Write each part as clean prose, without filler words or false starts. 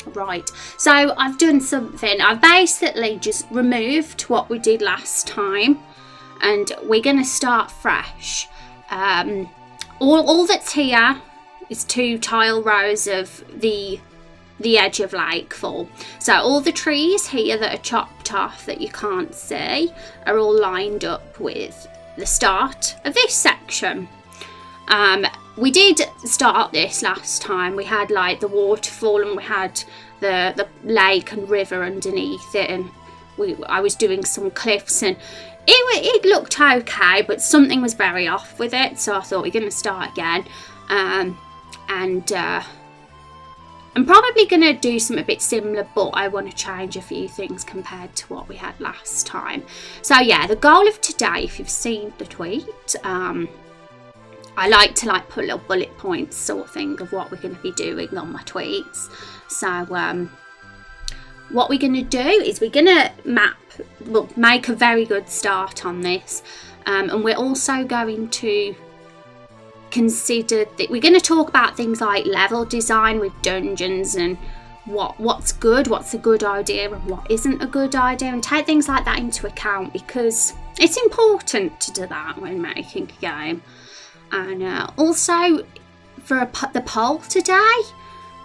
Right, so I've done something. I've basically just removed what we did last time, and we're going to start fresh. All that's here is 2 tile rows of the edge of Lakefall. So all the trees here that are chopped off that you can't see are all lined up with the start of this section. We did start this last time. We had like the waterfall, and we had the lake and river underneath it, and I was doing some cliffs, and it looked okay, but something was very off with it, so I thought we're going to start again. I'm probably going to do something a bit similar, but I want to change a few things compared to what we had last time. So yeah, the goal of today, if you've seen the tweet, I like to put little bullet points sort of thing of what we're going to be doing on my tweets. So what we're going to do is we're going to make a very good start on this, and we're also going to consider that we're going to talk about things like level design with dungeons, and what's good, what's a good idea, and what isn't a good idea, and take things like that into account, because it's important to do that when making a game. And also for the poll today,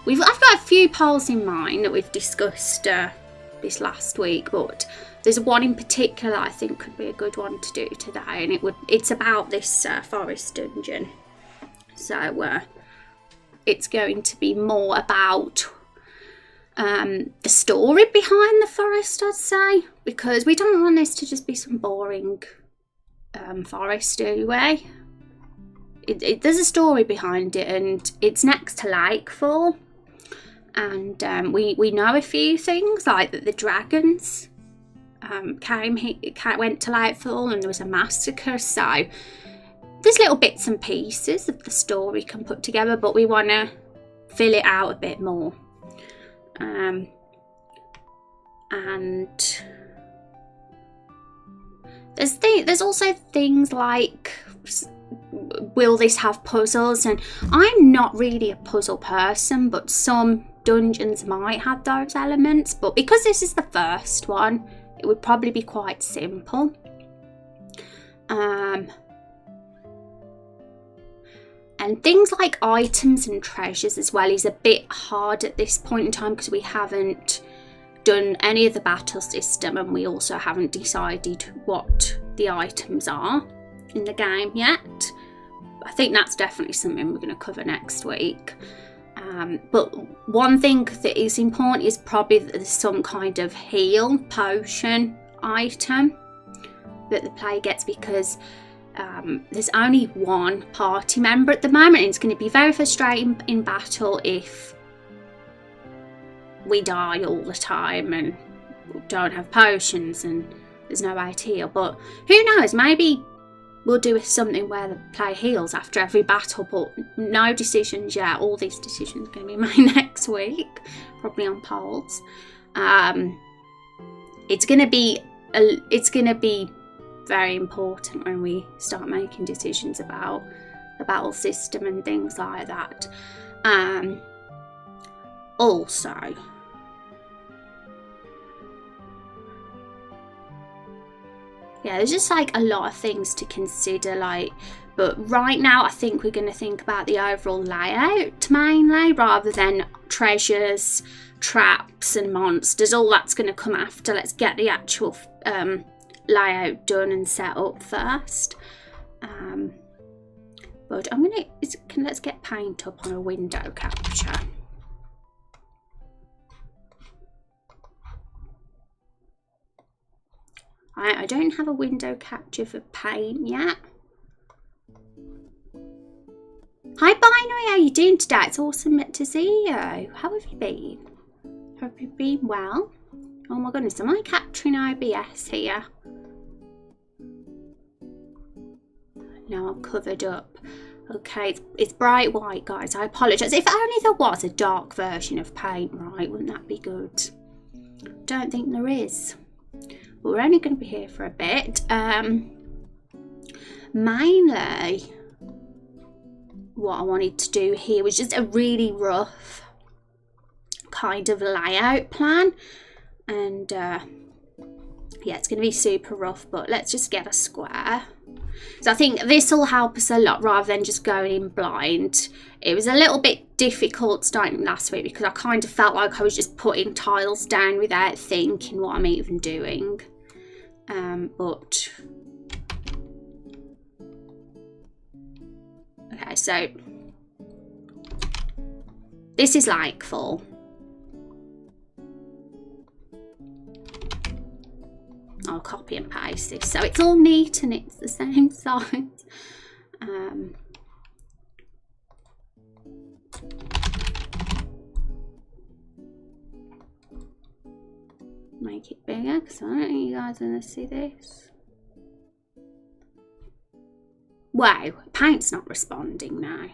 I've got a few polls in mind that we've discussed this last week, but there's one in particular I think could be a good one to do today, and it's about this forest dungeon. So it's going to be more about the story behind the forest, I'd say, because we don't want this to just be some boring forest, do we? There's a story behind it, and it's next to Lakefall, and we know a few things, like that the dragons went to Lakefall and there was a massacre, so there's little bits and pieces of the story can put together, but we want to fill it out a bit more. And there's also things like, will this have puzzles? And I'm not really a puzzle person, but some dungeons might have those elements, but because this is the first one, it would probably be quite simple. And things like items and treasures as well is a bit hard at this point in time, because we haven't done any of the battle system, and we also haven't decided what the items are in the game yet. I think that's definitely something we're going to cover next week. But one thing that is important is probably that there's some kind of heal potion item that the player gets, because there's only one party member at the moment, and it's going to be very frustrating in battle if we die all the time and don't have potions and there's no way to heal. But who knows, maybe we'll do something where the player heals after every battle, but no decisions yet. All these decisions are going to be made next week, probably on polls. It's going to be very important when we start making decisions about the battle system and things like that. Also, yeah, there's just like a lot of things to consider, but right now I think we're going to think about the overall layout mainly, rather than treasures, traps and monsters. All that's going to come after. Let's get the actual layout done and set up first. But let's get paint up on a window capture. I don't have a window capture for paint yet. Hi Binary, how are you doing today? It's awesome to see you. How have you been? Have you been well? Oh my goodness, am I capturing OBS here? No, I'm covered up. Okay, it's bright white, guys. I apologise. If only there was a dark version of paint, right? Wouldn't that be good? Don't think there is. But we're only going to be here for a bit. Mainly, what I wanted to do here was just a really rough kind of layout plan, and yeah, it's going to be super rough, but let's just get a square. So I think this will help us a lot rather than just going in blind. It was a little bit difficult starting last week because I kind of felt like I was just putting tiles down without thinking what I'm even doing. But okay, so this is like full. I'll copy and paste this so it's all neat and it's the same size. Make it bigger because I don't think you guys are going to see this. Wow, paint's not responding now.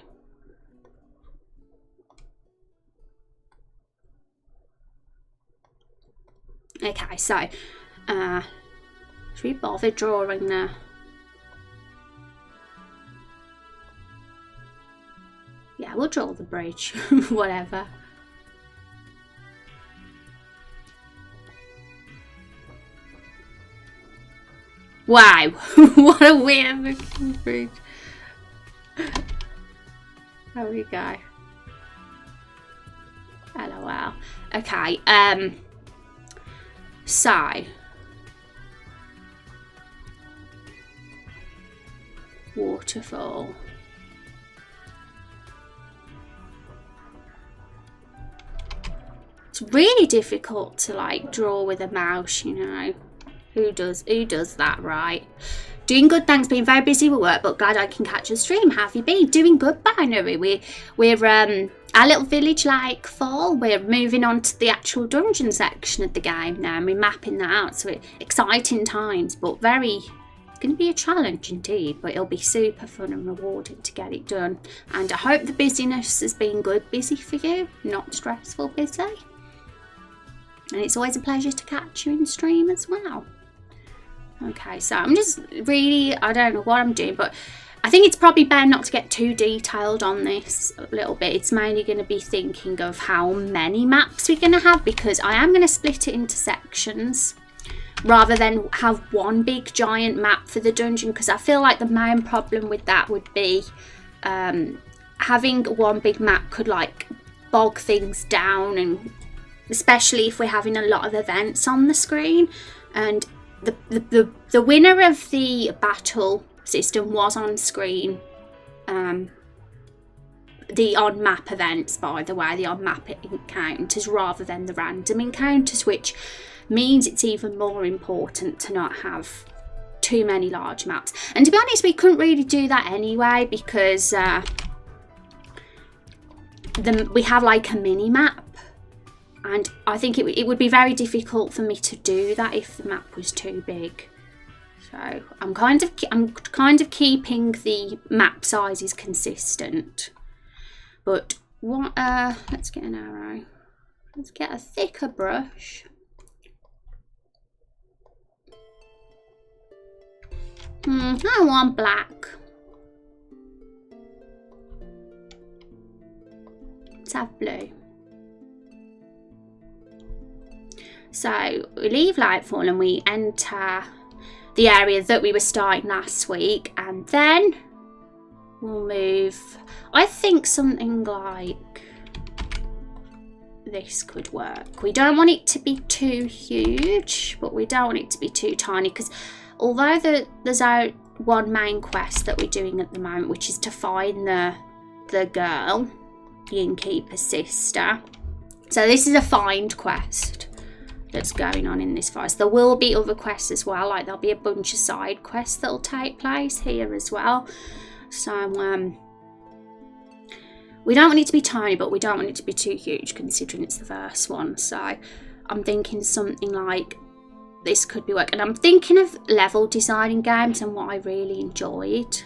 Okay, so should we bother drawing the... Yeah, we'll draw the bridge, whatever. Wow, what a weird looking bridge. There we go. LOL. Okay, so waterfall. It's really difficult to like draw with a mouse, you know. Who does that, right? Doing good, thanks. Being very busy with work, but glad I can catch a stream. How have you been? Doing good, Binary. We're our little village like full. We're moving on to the actual dungeon section of the game now, and we're mapping that out. So exciting times, but it's going to be a challenge indeed, but it'll be super fun and rewarding to get it done. And I hope the busyness has been good busy for you, not stressful busy. And it's always a pleasure to catch you in stream as well. Okay, so I'm just really, I don't know what I'm doing, but I think it's probably better not to get too detailed on this a little bit. It's mainly going to be thinking of how many maps we're going to have, because I am going to split it into sections rather than have one big giant map for the dungeon, because I feel like the main problem with that would be having one big map could like bog things down, and especially if we're having a lot of events on the screen. And the winner of the battle system was on screen. The on-map events, by the way, the on-map encounters rather than the random encounters, which means it's even more important to not have too many large maps. And to be honest, we couldn't really do that anyway, because we have like a mini map. And I think it would be very difficult for me to do that if the map was too big. So I'm kind of keeping the map sizes consistent. But what? Let's get an arrow. Let's get a thicker brush. I want black. Let's have blue. So we leave Lightfall and we enter the area that we were starting last week, and then we'll move. I think something like this could work. We don't want it to be too huge, but we don't want it to be too tiny, because although there's one main quest that we're doing at the moment, which is to find the girl, the innkeeper's sister. So this is a find quest that's going on in this forest. There will be other quests as well, like there'll be a bunch of side quests that'll take place here as well. So we don't want it to be tiny, but we don't want it to be too huge considering it's the first one. So I'm thinking something like this could be work. And I'm thinking of level designing games and what I really enjoyed.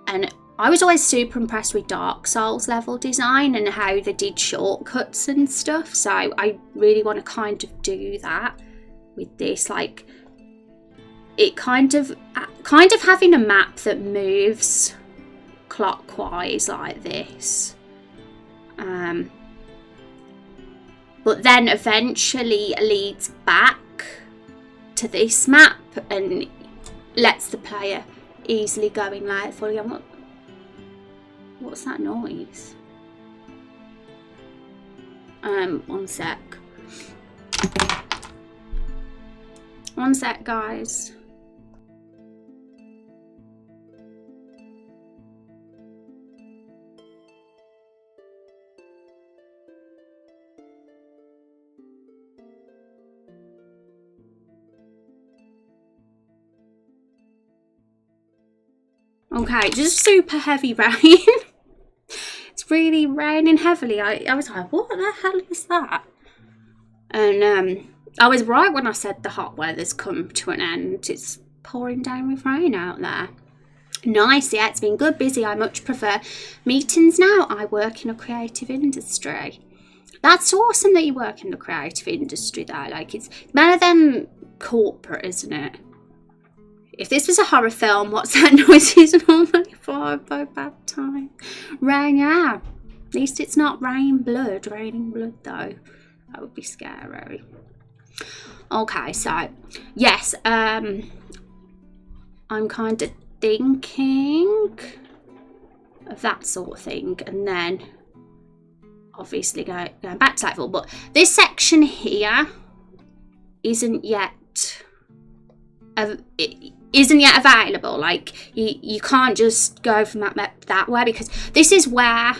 And I was always super impressed with Dark Souls level design and how they did shortcuts and stuff. So I really want to kind of do that with this. Like it kind of having a map that moves clockwise like this. but then eventually leads back to this map and lets the player easily go in lightfall again. What's that noise? One sec. One sec, guys. Okay, just super heavy rain. It's really raining heavily. I was like, what the hell is that? And I was right when I said the hot weather's come to an end. It's pouring down with rain out there. Nice, yeah, it's been good, busy. I much prefer meetings now. I work in a creative industry. That's awesome that you work in the creative industry though. Like, it's better than corporate, isn't it? If this was a horror film, what's that noise is normally for by bad time? Rain, yeah. At least it's not raining blood though. That would be scary. Okay, so yes, I'm kind of thinking of that sort of thing, and then obviously going back to Lightfall. But this section here isn't yet available. Like, you can't just go from that map that way, because this is where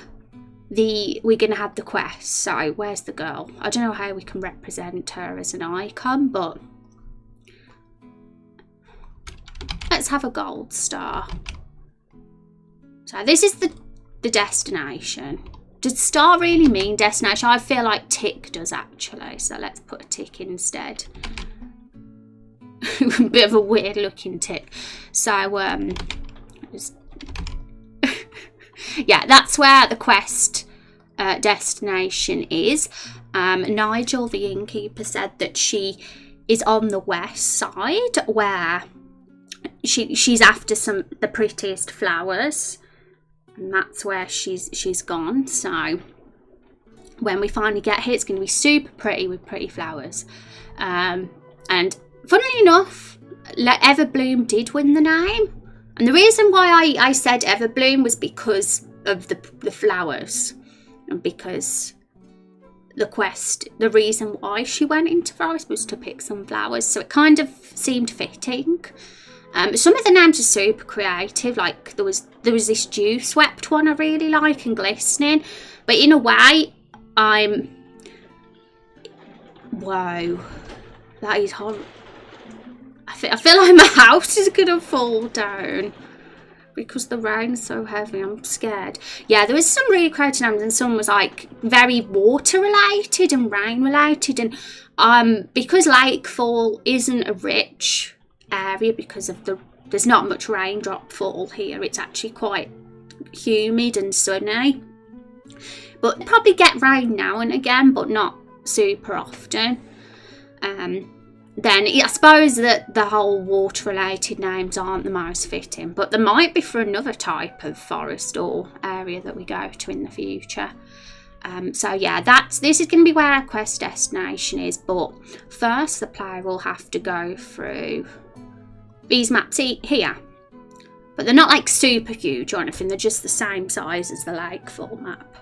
we're gonna have the quest. So where's the girl? I don't know how we can represent her as an icon, but let's have a gold star. So this is the destination. Does star really mean destination? I feel like tick does actually, so let's put a tick instead. Bit of a weird looking tick. So yeah, that's where the quest destination is. Nigel, the innkeeper, said that she is on the west side, where she's after the prettiest flowers, and that's where she's gone. So when we finally get here, it's going to be super pretty with pretty flowers. And funnily enough, Everbloom did win the name. And the reason why I said Everbloom was because of the flowers. And because the quest, the reason why she went into forest was to pick some flowers. So it kind of seemed fitting. Some of the names are super creative. Like there was this dew swept one I really like, and glistening. But in a way, whoa, that is horrible. I feel like my house is gonna fall down because the rain's so heavy. I'm scared. Yeah, there was some really creative names, and some was like very water related and rain related. And because Lakefall isn't a rich area because of there's not much raindrop fall here. It's actually quite humid and sunny. But probably get rain now and again, but not super often. Then I suppose that the whole water-related names aren't the most fitting, but there might be for another type of forest or area that we go to in the future. So yeah, this is going to be where our quest destination is, but first the player will have to go through these maps here. But they're not like super huge or anything, they're just the same size as the Lakefall map.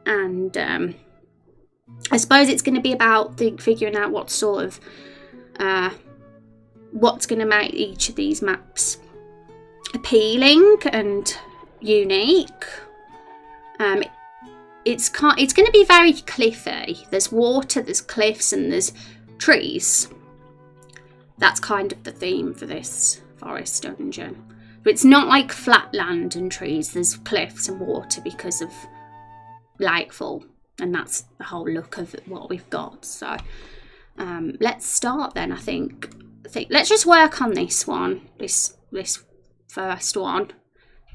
And I suppose it's going to be about figuring out what sort of what's going to make each of these maps appealing and unique. It's going to be very cliffy. There's water, there's cliffs, and there's trees. That's kind of the theme for this forest dungeon. But it's not like flat land and trees. There's cliffs and water because of Lakefall. And that's the whole look of what we've got. So let's start then. I think let's just work on this one, this first one,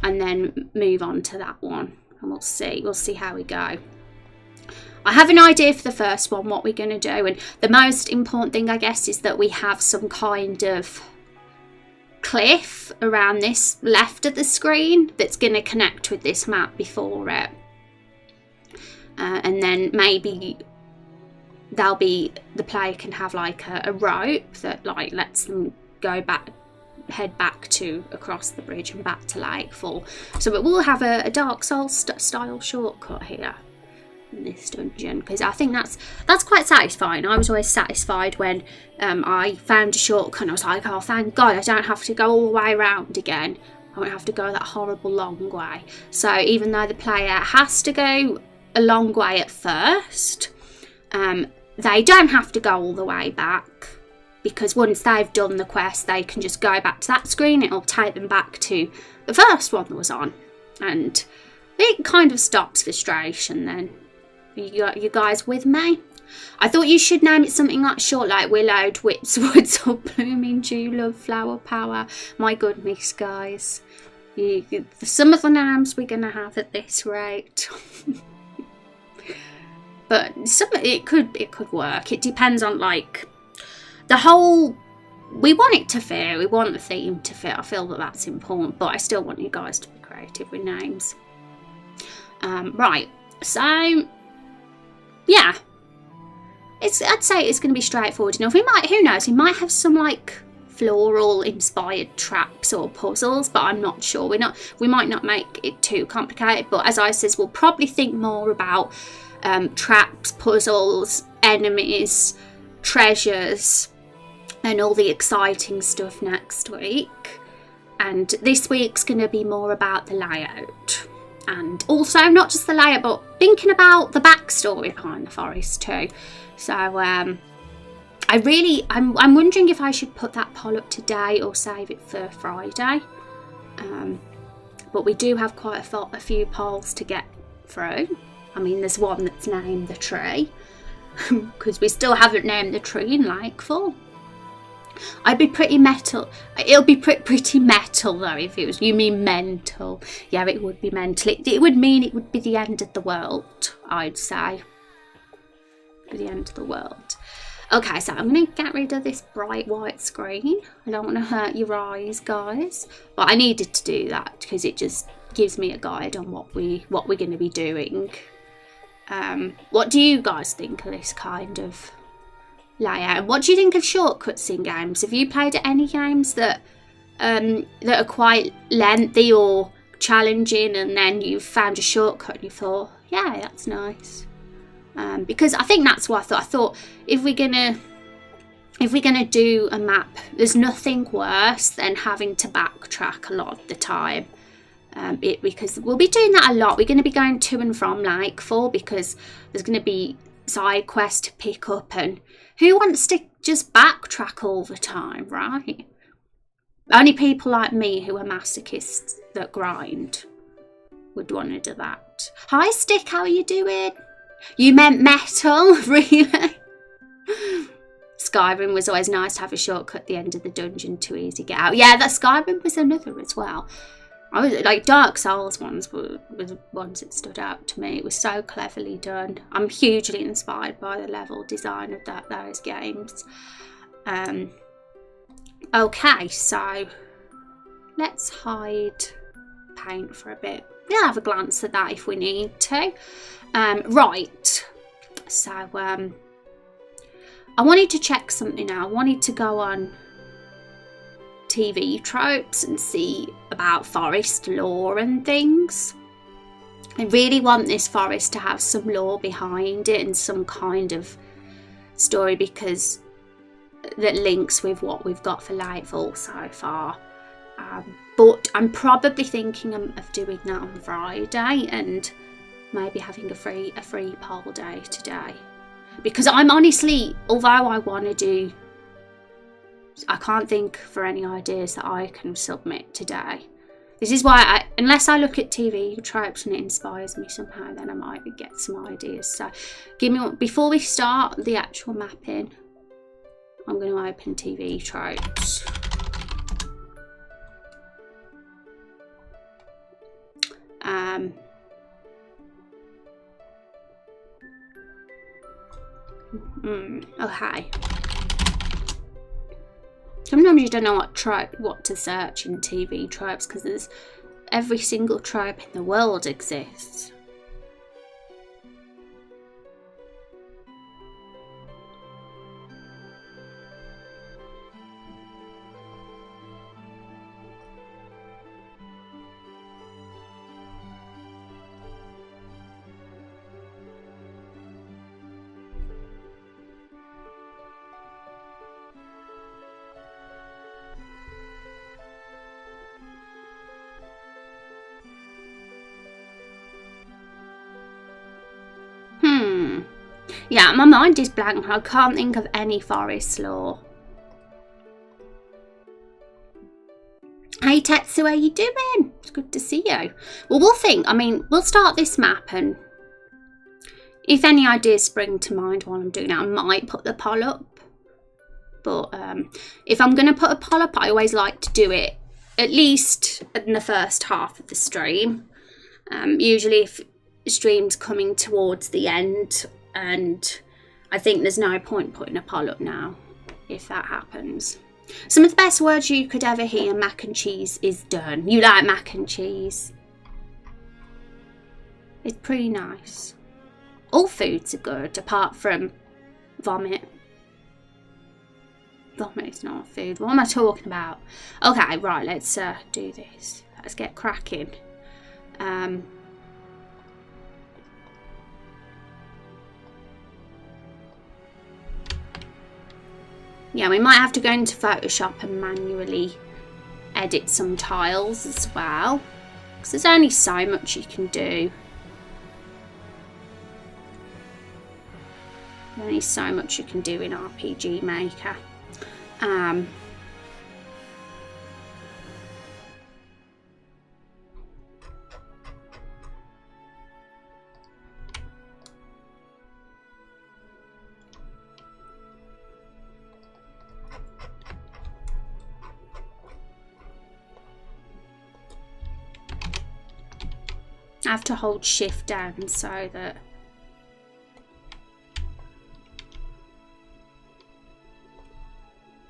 and then move on to that one, and we'll see how we go. I have an idea for the first one, what we're going to do, and the most important thing, I guess, is that we have some kind of cliff around this left of the screen that's going to connect with this map before it. and then maybe the player can have like a rope that like lets them head back to across the bridge and back to Lakefall. So it will have a Dark Souls style shortcut here in this dungeon, because I think that's quite satisfying. I was always satisfied when I found a shortcut and I was like, oh thank God I don't have to go all the way around again. I won't have to go that horrible long way. So even though the player has to go a long way at first, they don't have to go all the way back, because once they've done the quest they can just go back to that screen. It'll take them back to the first one that was on, and it kind of stops frustration then. You guys with me? I thought you should name it something like short, like Willowed, Whips, Woods, or Blooming Dew, Love, Flower, Power. My goodness, guys. Some of the names we're going to have at this rate. But it could work. It depends on like the whole. We want it to fit. We want the theme to fit. I feel that that's important, but I still want you guys to be creative with names. Right. So yeah, I'd say it's going to be straightforward enough. Who knows? We might have some like floral inspired traps or puzzles, but I'm not sure. We might not make it too complicated. But as I says, we'll probably think more about traps, puzzles, enemies, treasures, and all the exciting stuff next week. And this week's going to be more about the layout, and also not just the layout, but thinking about the backstory behind the forest too. So I'm wondering if I should put that poll up today or save it for Friday. But we do have quite a few polls to get through. I mean, there's one that's named the tree, because we still haven't named the tree in Lakefall. I'd be pretty metal. It'll be pretty metal though if it was. You mean mental? Yeah, it would be mental. It would mean it would be the end of the world, I'd say. The end of the world. Okay, so I'm going to get rid of this bright white screen. I don't want to hurt your eyes, guys. But I needed to do that because it just gives me a guide on what we're going to be doing. What do you guys think of this kind of layout? And what do you think of shortcuts in games? Have you played any games that are quite lengthy or challenging, and then you've found a shortcut and you thought, yeah, that's nice? Because I think that's what I thought. If we're gonna do a map, there's nothing worse than having to backtrack a lot of the time. Because we'll be doing that a lot. We're going to be going to and from Lakefall because there's going to be side quests to pick up, and who wants to just backtrack all the time, right? Only people like me who are masochists that grind would want to do that. Hi Stick, how are you doing? You meant metal? Really? Skyrim was always nice to have a shortcut at the end of the dungeon, too easy to get out. Yeah, that Skyrim was another as well. I was like Dark Souls ones were the ones that stood out to me. It was so cleverly done. I'm hugely inspired by the level design of those games. Okay, so let's hide paint for a bit. We'll have a glance at that if we need to. Right, so I wanted to check something now. I wanted to go on TV tropes and see about forest lore and things. I really want this forest to have some lore behind it and some kind of story, because that links with what we've got for Lakefall so far. But I'm probably thinking of doing that on Friday and maybe having a free poll day today, because I'm honestly, although I want to do, I can't think for any ideas that I can submit today. This is why, unless I look at TV tropes and it inspires me somehow, then I might get some ideas. So give me, before we start the actual mapping, I'm going to open TV tropes. Okay. Sometimes you don't know what to search in TV tropes, because there's every single trope in the world exists. Yeah, my mind is blank. I can't think of any forest lore. Hey Tetsu, how you doing? It's good to see you. Well, we'll think. I mean, we'll start this map, and if any ideas spring to mind while I'm doing it, I might put the poll up. But if I'm going to put a poll up, I always like to do it at least in the first half of the stream. Usually if the stream's coming towards the end, and I think there's no point putting a poll up now if that happens. Some of the best words you could ever hear, mac and cheese is done. You like mac and cheese? It's pretty nice. All foods are good apart from vomit. Vomit is not food. What am I talking about? Okay, right, let's do this. Let's get cracking. Yeah, we might have to go into Photoshop and manually edit some tiles as well, because there's only so much you can do. There's only so much you can do in RPG Maker. I have to hold shift down so that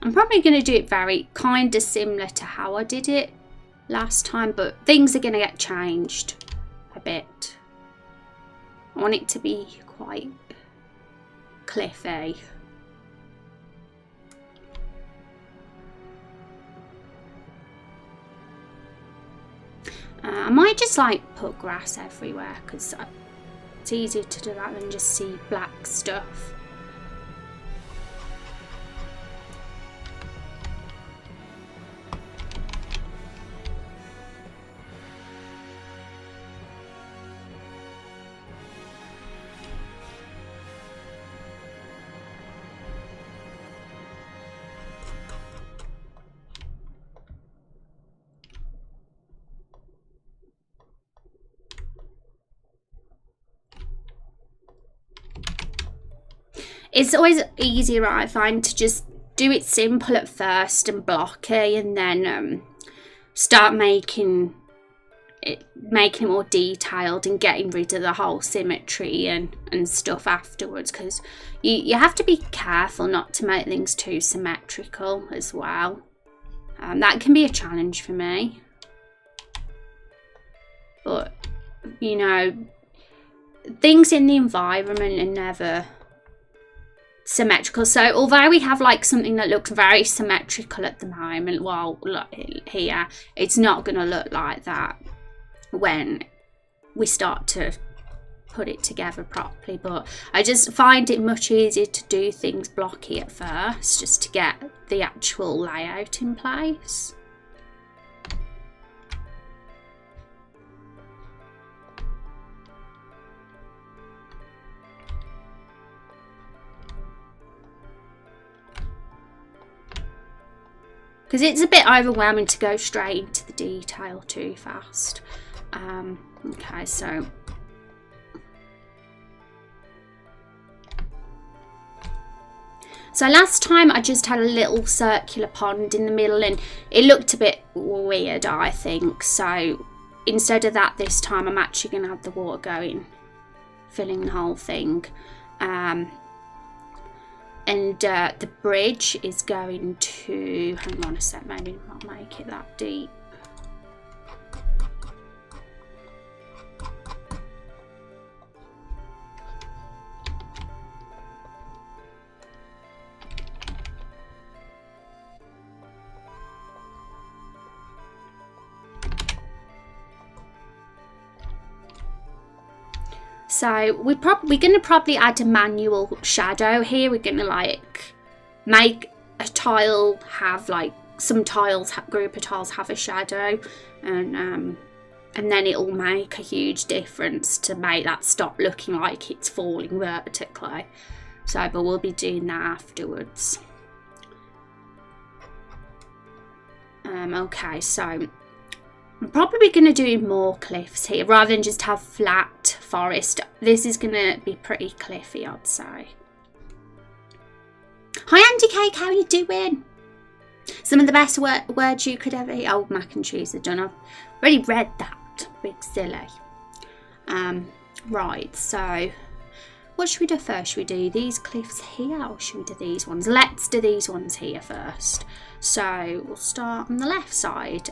I'm probably going to do it very kind of similar to how I did it last time, but things are going to get changed a bit. I want it to be quite cliffy. I might just like put grass everywhere, because it's easier to do that than just see black stuff. It's always easier, I find, to just do it simple at first and blocky, and then start making it more detailed and getting rid of the whole symmetry and stuff afterwards, because you have to be careful not to make things too symmetrical as well. That can be a challenge for me. But, you know, things in the environment are never symmetrical. So although we have like something that looks very symmetrical at the moment, well, look here, it's not going to look like that when we start to put it together properly. But I just find it much easier to do things blocky at first, just to get the actual layout in place. Because it's a bit overwhelming to go straight into the detail too fast. Okay, so last time I just had a little circular pond in the middle, and it looked a bit weird, I think. So instead of that this time, I'm actually going to have the water going, filling the whole thing. And the bridge is going to, hang on a sec, maybe I'll make it that deep. So we're going to probably add a manual shadow here. We're going to like make a tile have like some tiles, group of tiles have a shadow, and and then it'll make a huge difference to make that stop looking like it's falling vertically. So, but we'll be doing that afterwards. Okay, so I'm probably going to do more cliffs here rather than just have flat forest. This is going to be pretty cliffy, I'd say. Hi Andy Cake, how are you doing? Some of the best words you could ever eat. Oh, mac and cheese are done. I've already read that. Big silly. Right, so what should we do first? Should we do these cliffs here or should we do these ones? Let's do these ones here first. So we'll start on the left side.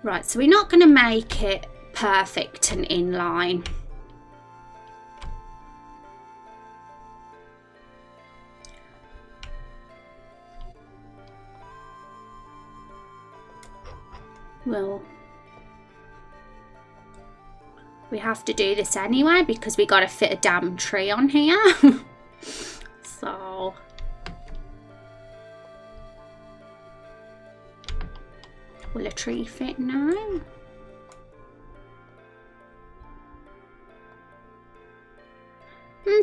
Right, so we're not going to make it perfect and in line. Well, we have to do this anyway because we got to fit a damn tree on here. So will a tree fit now?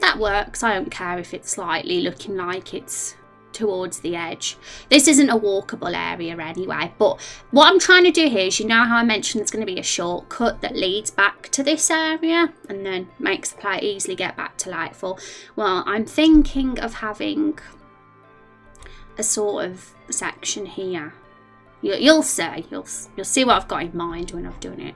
That works. I don't care if it's slightly looking like it's towards the edge. This isn't a walkable area anyway, but what I'm trying to do here is, you know how I mentioned there's going to be a shortcut that leads back to this area and then makes the player easily get back to Lightfall. Well, I'm thinking of having a sort of section here. You'll see. You'll see what I've got in mind when I've done it.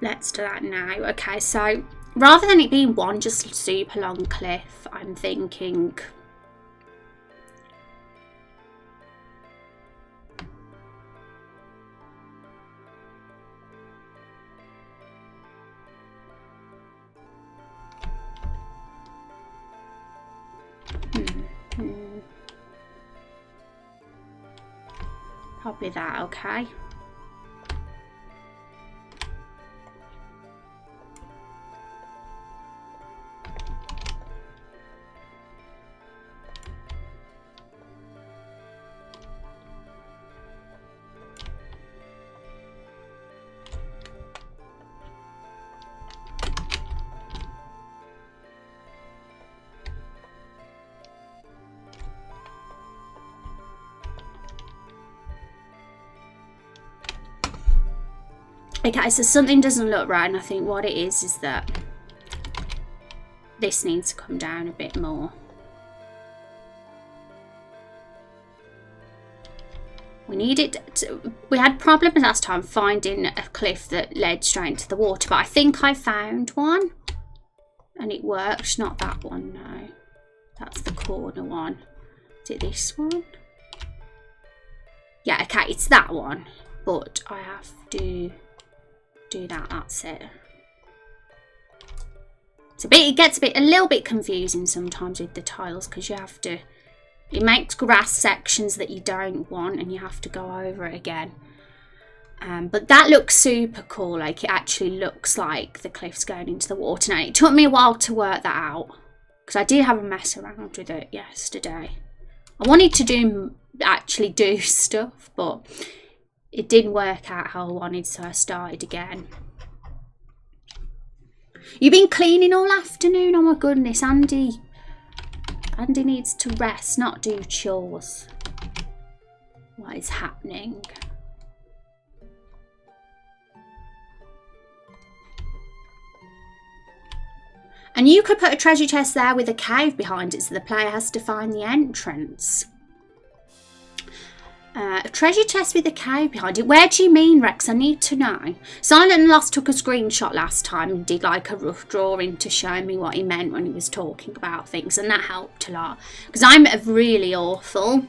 Let's do that now. Okay, so rather than it being one just super long cliff, I'm thinking probably that. Okay. Okay, so something doesn't look right, and I think what it is that this needs to come down a bit more. We need it to, we had problems last time finding a cliff that led straight into the water, but I think I found one and it works. Not that one, no. That's the corner one. Is it this one? Yeah, okay, it's that one, but I have to do that. That's it. It's it gets a little bit confusing sometimes with the tiles because you have to, it makes grass sections that you don't want and you have to go over it again. But that looks super cool. Like, it actually looks like the cliff's going into the water. Now, it took me a while to work that out because I did have a mess around with it yesterday. I wanted to actually do stuff, but it didn't work out how I wanted, so I started again. You've been cleaning all afternoon? Oh my goodness, Andy. Andy needs to rest, not do chores. What is happening? And you could put a treasure chest there with a cave behind it so the player has to find the entrance. A treasure chest with a cave behind it. Where do you mean, Rex? I need to know. Silent and Lost took a screenshot last time and did like a rough drawing to show me what he meant when he was talking about things, and that helped a lot because I'm really awful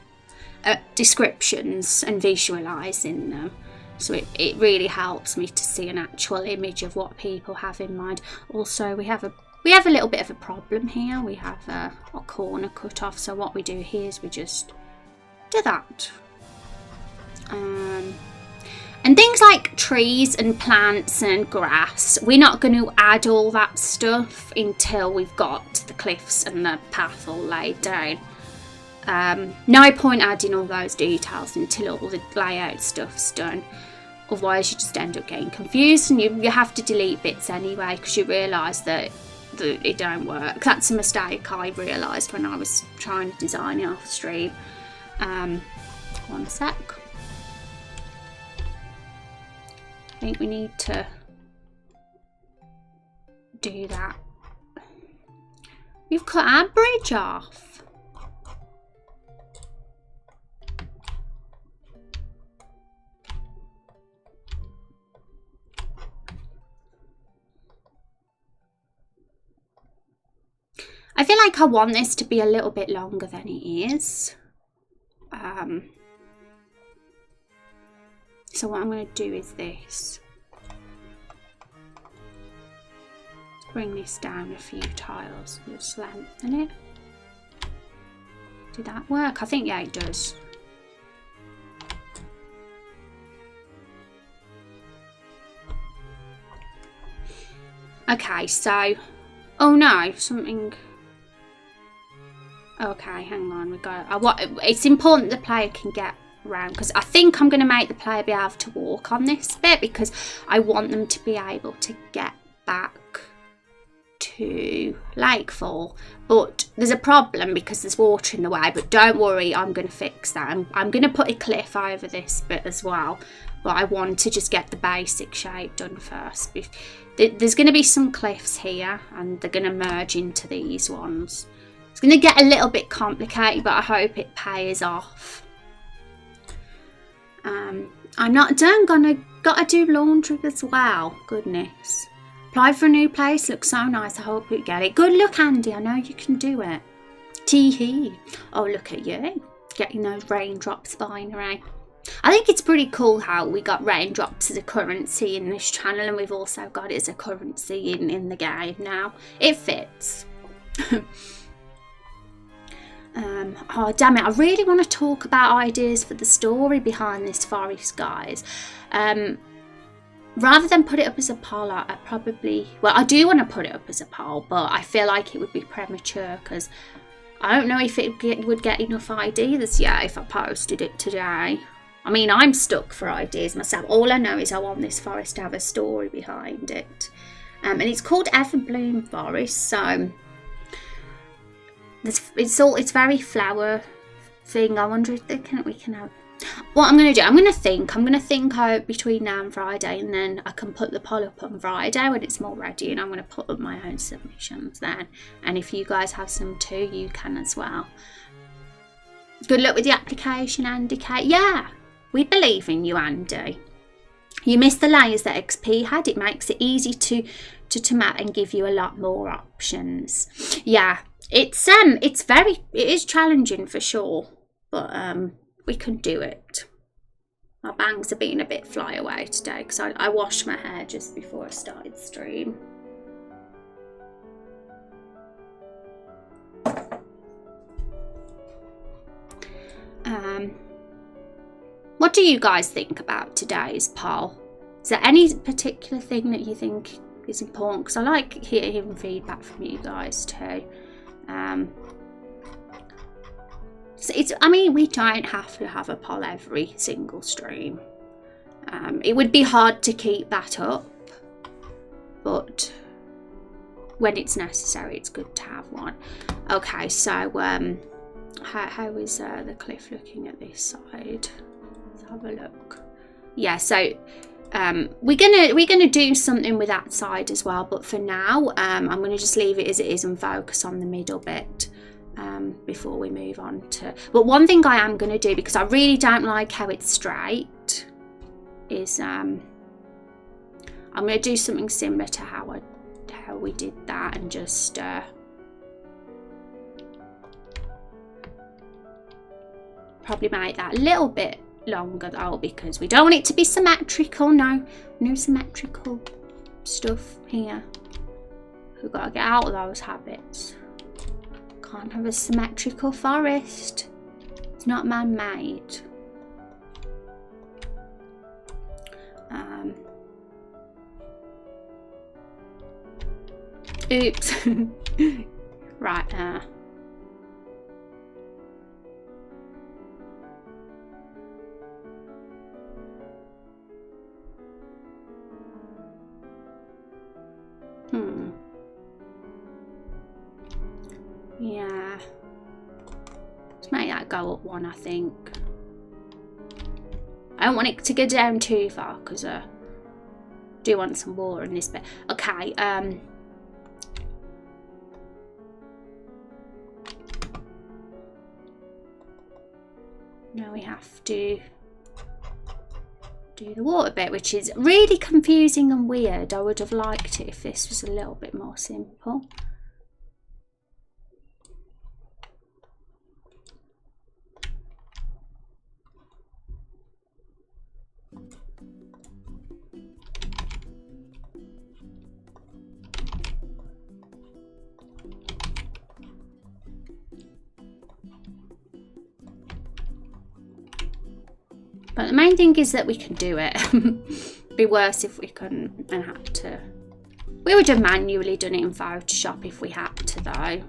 at descriptions and visualising them. So it really helps me to see an actual image of what people have in mind. Also, we have a little bit of a problem here. We have a corner cut off. So what we do here is we just do that. And things like trees and plants and grass, we're not going to add all that stuff until we've got the cliffs and the path all laid down. No point adding all those details until all the layout stuff's done. Otherwise you just end up getting confused, and you have to delete bits anyway because you realise that it don't work. That's a mistake I realised when I was trying to design it off stream. One sec. I think we need to do that. We've cut our bridge off. I feel like I want this to be a little bit longer than it is. So what I'm going to do is this. Let's bring this down a few tiles. Just lengthen it. Did that work? I think, yeah, it does. Okay, so... Oh no, something... Okay, hang on, we got it's important the player can get around, because I think I'm going to make the player be able to walk on this bit because I want them to be able to get back to Lakefall. But there's a problem because there's water in the way, but don't worry, I'm going to fix that. I'm going to put a cliff over this bit as well, but I want to just get the basic shape done first. There's going to be some cliffs here and they're going to merge into these ones. It's going to get a little bit complicated, but I hope it pays off. I'm not done. Gotta do laundry as well. Goodness. Apply for a new place. Looks so nice. I hope you get it. Good luck, Andy. I know you can do it. Tee-hee. Oh, look at you. Getting those raindrops binary. I think it's pretty cool how we got raindrops as a currency in this channel, and we've also got it as a currency in the game now. It fits. Oh damn it, I really want to talk about ideas for the story behind this forest, guys. Rather than put it up as a poll, I probably, well, I do want to put it up as a poll, but I feel like it would be premature because I don't know if it would get enough ideas yet if I posted it today. I mean, I'm stuck for ideas myself. All I know is I want this forest to have a story behind it. And it's called Everbloom Forest, so it's very flower thing. I wonder if we can have... What I'm going to do, I'm going to think out between now and Friday, and then I can put the poll up on Friday when it's more ready, and I'm going to put up my own submissions then. And if you guys have some too, you can as well. Good luck with the application, Andy K. Yeah, we believe in you, Andy. You missed the layers that XP had. It makes it easy to map and give you a lot more options. Yeah, it is challenging for sure, but we can do it. My bangs are being a bit flyaway today because I washed my hair just before I started stream. What do you guys think about today's poll? Is there any particular thing that you think is important? Because I like hearing feedback from you guys too. I mean, we don't have to have a poll every single stream. It would be hard to keep that up, but when it's necessary, it's good to have one. Okay, so how is the cliff looking at this side? Let's have a look. Yeah, so we're gonna do something with that side as well, but for now, I'm gonna just leave it as it is and focus on the middle bit. Before we move on to... But one thing I am going to do, because I really don't like how it's straight, is I'm going to do something similar to how we did that, and just probably make that a little bit longer though, because we don't want it to be symmetrical. No symmetrical stuff here. We've got to get out of those habits. Can't have a symmetrical forest. It's not man-made. Oops. Right there. Yeah. Let's make that go up one, I think. I don't want it to go down too far because I do want some water in this bit. Okay, now we have to do the water bit, which is really confusing and weird. I would have liked it if this was a little bit more simple. But the main thing is that we can do it. Be worse if we couldn't and had to. We would have manually done it in Photoshop if we had to though.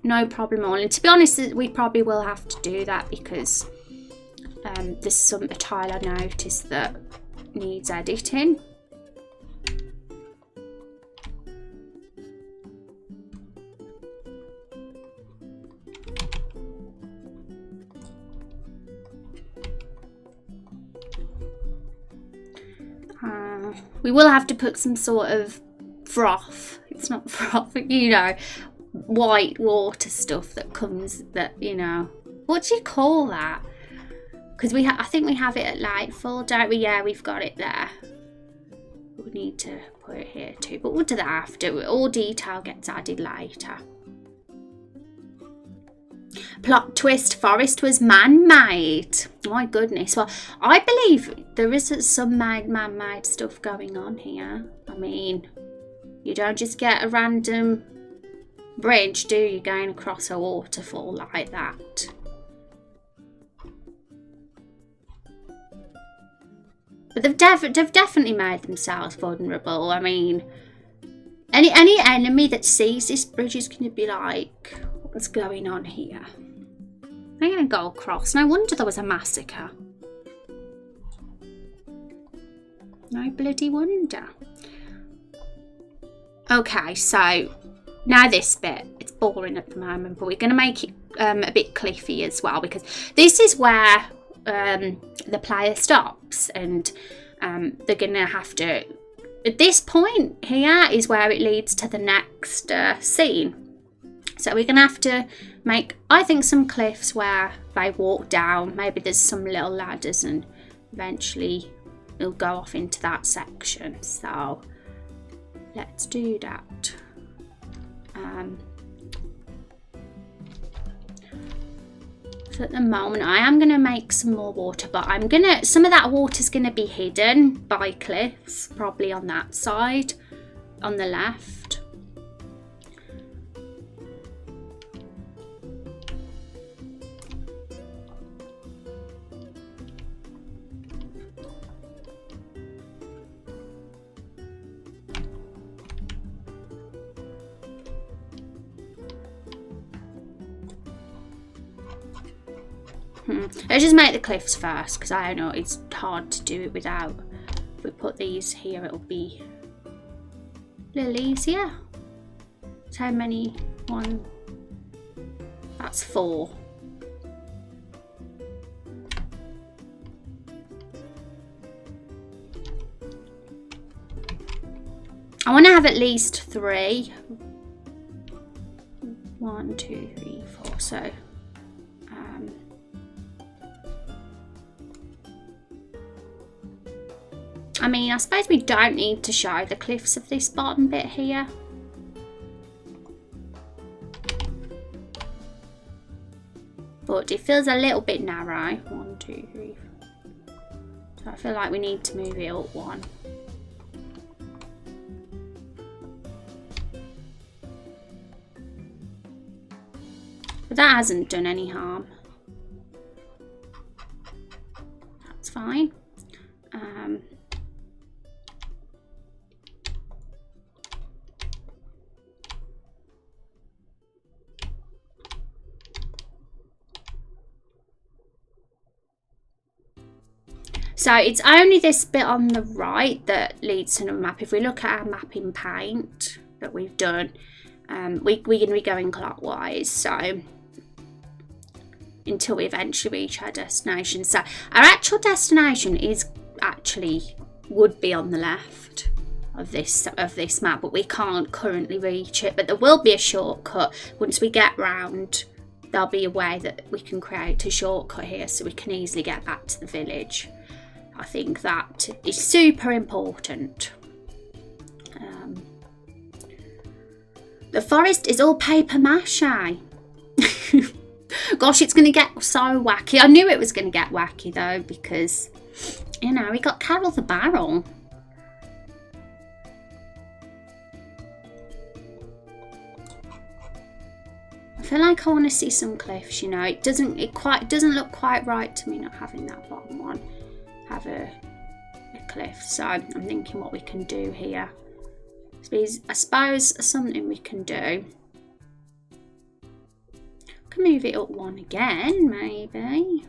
No problem at all. And to be honest, we probably will have to do that because there's a tile I noticed that needs editing. We will have to put some sort of froth. It's not froth, you know, white water stuff that comes, that, you know, what do you call that? Because I think we have it at Lightfall, don't we? Yeah, we've got it there. We need to put it here too, but we'll do that after. All detail gets added later. Plot twist, forest was man-made. My goodness. Well, I believe there is some man-made stuff going on here. I mean, you don't just get a random bridge, do you, going across a waterfall like that? But they've definitely made themselves vulnerable. I mean, any enemy that sees this bridge is going to be like, what's going on here? I'm going to go across. No wonder there was a massacre. No bloody wonder. Okay, so now this bit. It's boring at the moment, but we're going to make it a bit cliffy as well, because this is where the player stops, and they're going to have to... At this point here is where it leads to the next scene. So we're going to have to make, I think, some cliffs where they walk down. Maybe there's some little ladders and eventually it'll go off into that section. So let's do that. So at the moment I am going to make some more water, but some of that water's going to be hidden by cliffs, probably on that side, on the left. Let's just make the cliffs first, because I know it's hard to do it without. If we put these here, it'll be a little easier. So how many? One. That's 4. I want to have at least 3. 1, 2, 3, 4. So. I mean, I suppose we don't need to show the cliffs of this bottom bit here. but it feels a little bit narrow. 1, 2, 3. So I feel like we need to move it up 1. But that hasn't done any harm. That's fine. So it's only this bit on the right that leads to another map. If we look at our mapping paint that we've done, we're going to be going clockwise. So until we eventually reach our destination. So our actual destination would be on the left of this map, but we can't currently reach it. But there will be a shortcut once we get round. There'll be a way that we can create a shortcut here so we can easily get back to the village. I think that is super important. The forest is all paper mache. Gosh, it's going to get so wacky. I knew it was going to get wacky though, because, you know, we got Carol the Barrel. I feel like I want to see some cliffs, you know. It doesn't look quite right to me not having that bottom one have a cliff. So I'm thinking what we can do here. I suppose something we can do. Can move it up 1 again, maybe.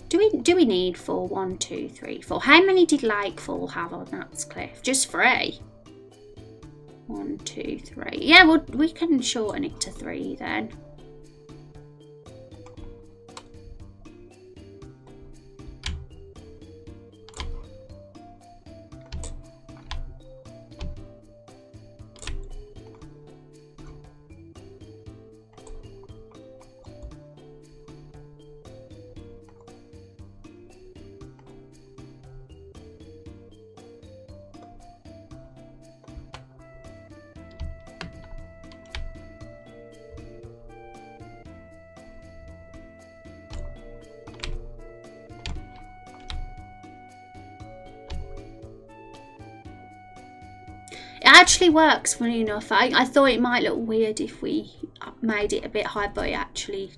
Do we need 4? 1, 2, 3, 4. How many did Lakefall have on that cliff? Just 3. 1, 2, 3. Yeah, well, we can shorten it to 3 then. It actually works, funny enough. I thought it might look weird if we made it a bit high, but it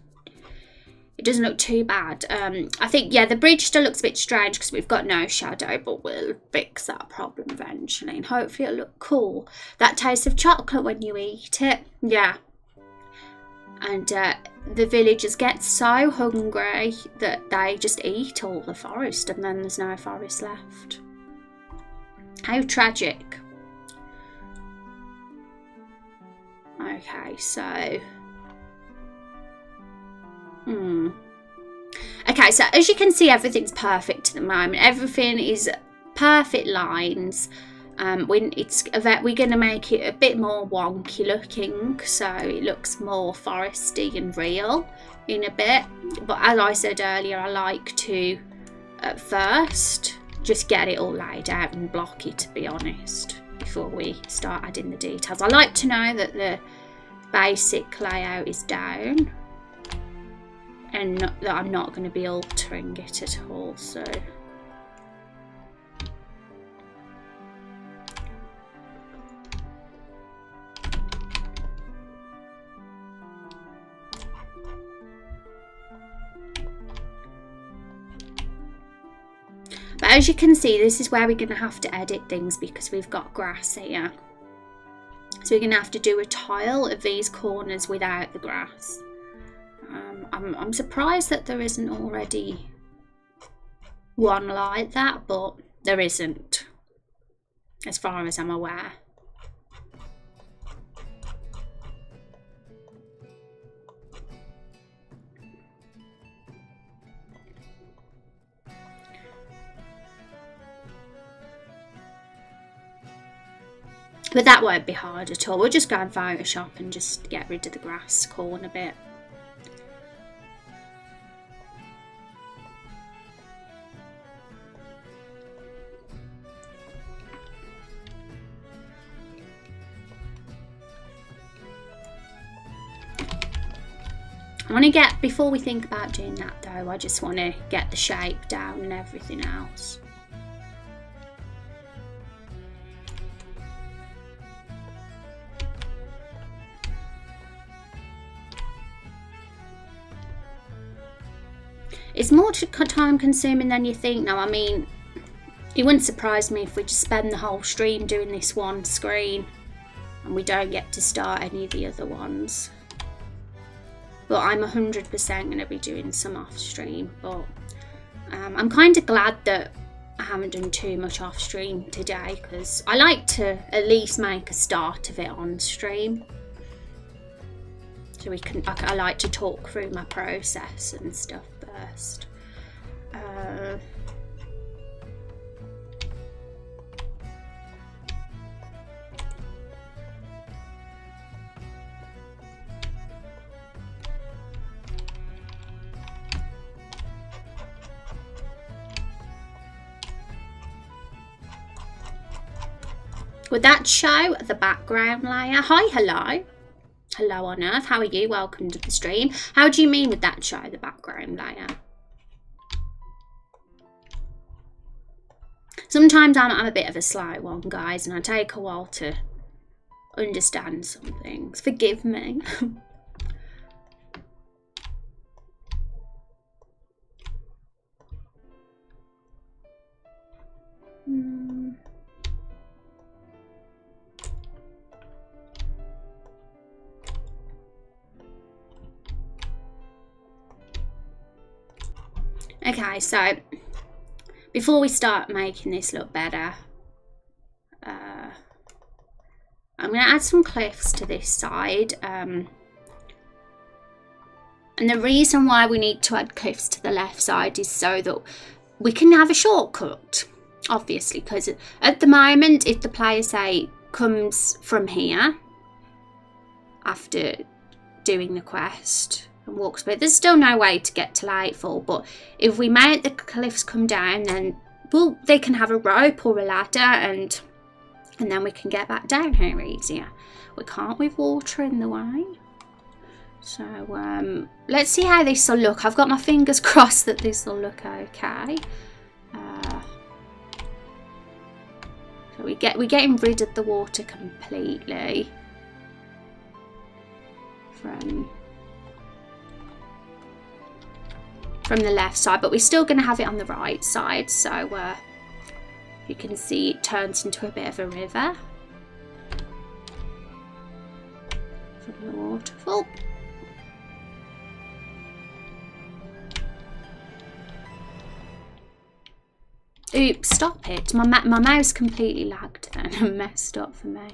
doesn't look too bad. I think, yeah, the bridge still looks a bit strange because we've got no shadow, but we'll fix that problem eventually, and hopefully it'll look cool. That taste of chocolate when you eat it, yeah. And the villagers get so hungry that they just eat all the forest, and then there's no forest left. How tragic. Okay, so okay, so as you can see, everything's perfect at the moment. Everything is perfect lines. We're going to make it a bit more wonky looking, so it looks more foresty and real in a bit. But as I said earlier, I like to at first just get it all laid out and block it, to be honest, before we start adding the details. I like to know that the basic layout is down and that I'm not going to be altering it at all. So but as you can see, this is where we're going to have to edit things because we've got grass here. So we're going to have to do a tile of these corners without the grass. I'm surprised that there isn't already one like that, but there isn't, as far as I'm aware. But that won't be hard at all. We'll just go on Photoshop and just get rid of the grass corner bit. I want to get, before we think about doing that though, I just want to get the shape down and everything else. It's more time consuming than you think now. I mean, it wouldn't surprise me if we just spend the whole stream doing this one screen and we don't get to start any of the other ones. But I'm 100% going to be doing some off stream. But I'm kind of glad that I haven't done too much off stream today, because I like to at least make a start of it on stream. So I like to talk through my process and stuff first. Would that show the background layer? Hi, hello. Hello on Earth, how are you? Welcome to the stream. How do you mean with that show the background layer? Sometimes I'm a bit of a sly one, guys, and I take a while to understand some things. Forgive me. Okay, so before we start making this look better, I'm going to add some cliffs to this side. And the reason why we need to add cliffs to the left side is so that we can have a shortcut, obviously, because at the moment, if the player, say, comes from here after doing the quest and walks, but there's still no way to get to Lightfall. But if we make the cliffs come down, then they can have a rope or a ladder, and then we can get back down here easier. We can't with water in the way. So let's see how this will look. I've got my fingers crossed that this will look okay. So we're getting rid of the water completely from the left side, but we're still going to have it on the right side. So you can see it turns into a bit of a river from the waterfall. Oops, stop it. My mouse completely lagged then and messed up for me.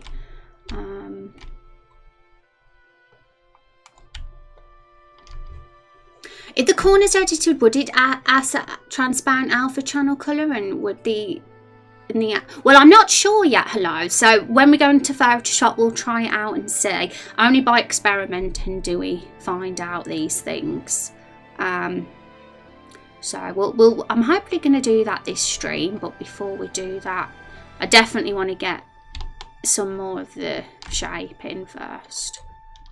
If the corners edited, would it as a transparent alpha channel colour, and would well, I'm not sure yet, hello. So when we go into Photoshop, we'll try it out and see. Only by experimenting do we find out these things. So I'm hopefully going to do that this stream, but before we do that, I definitely want to get some more of the shape in first.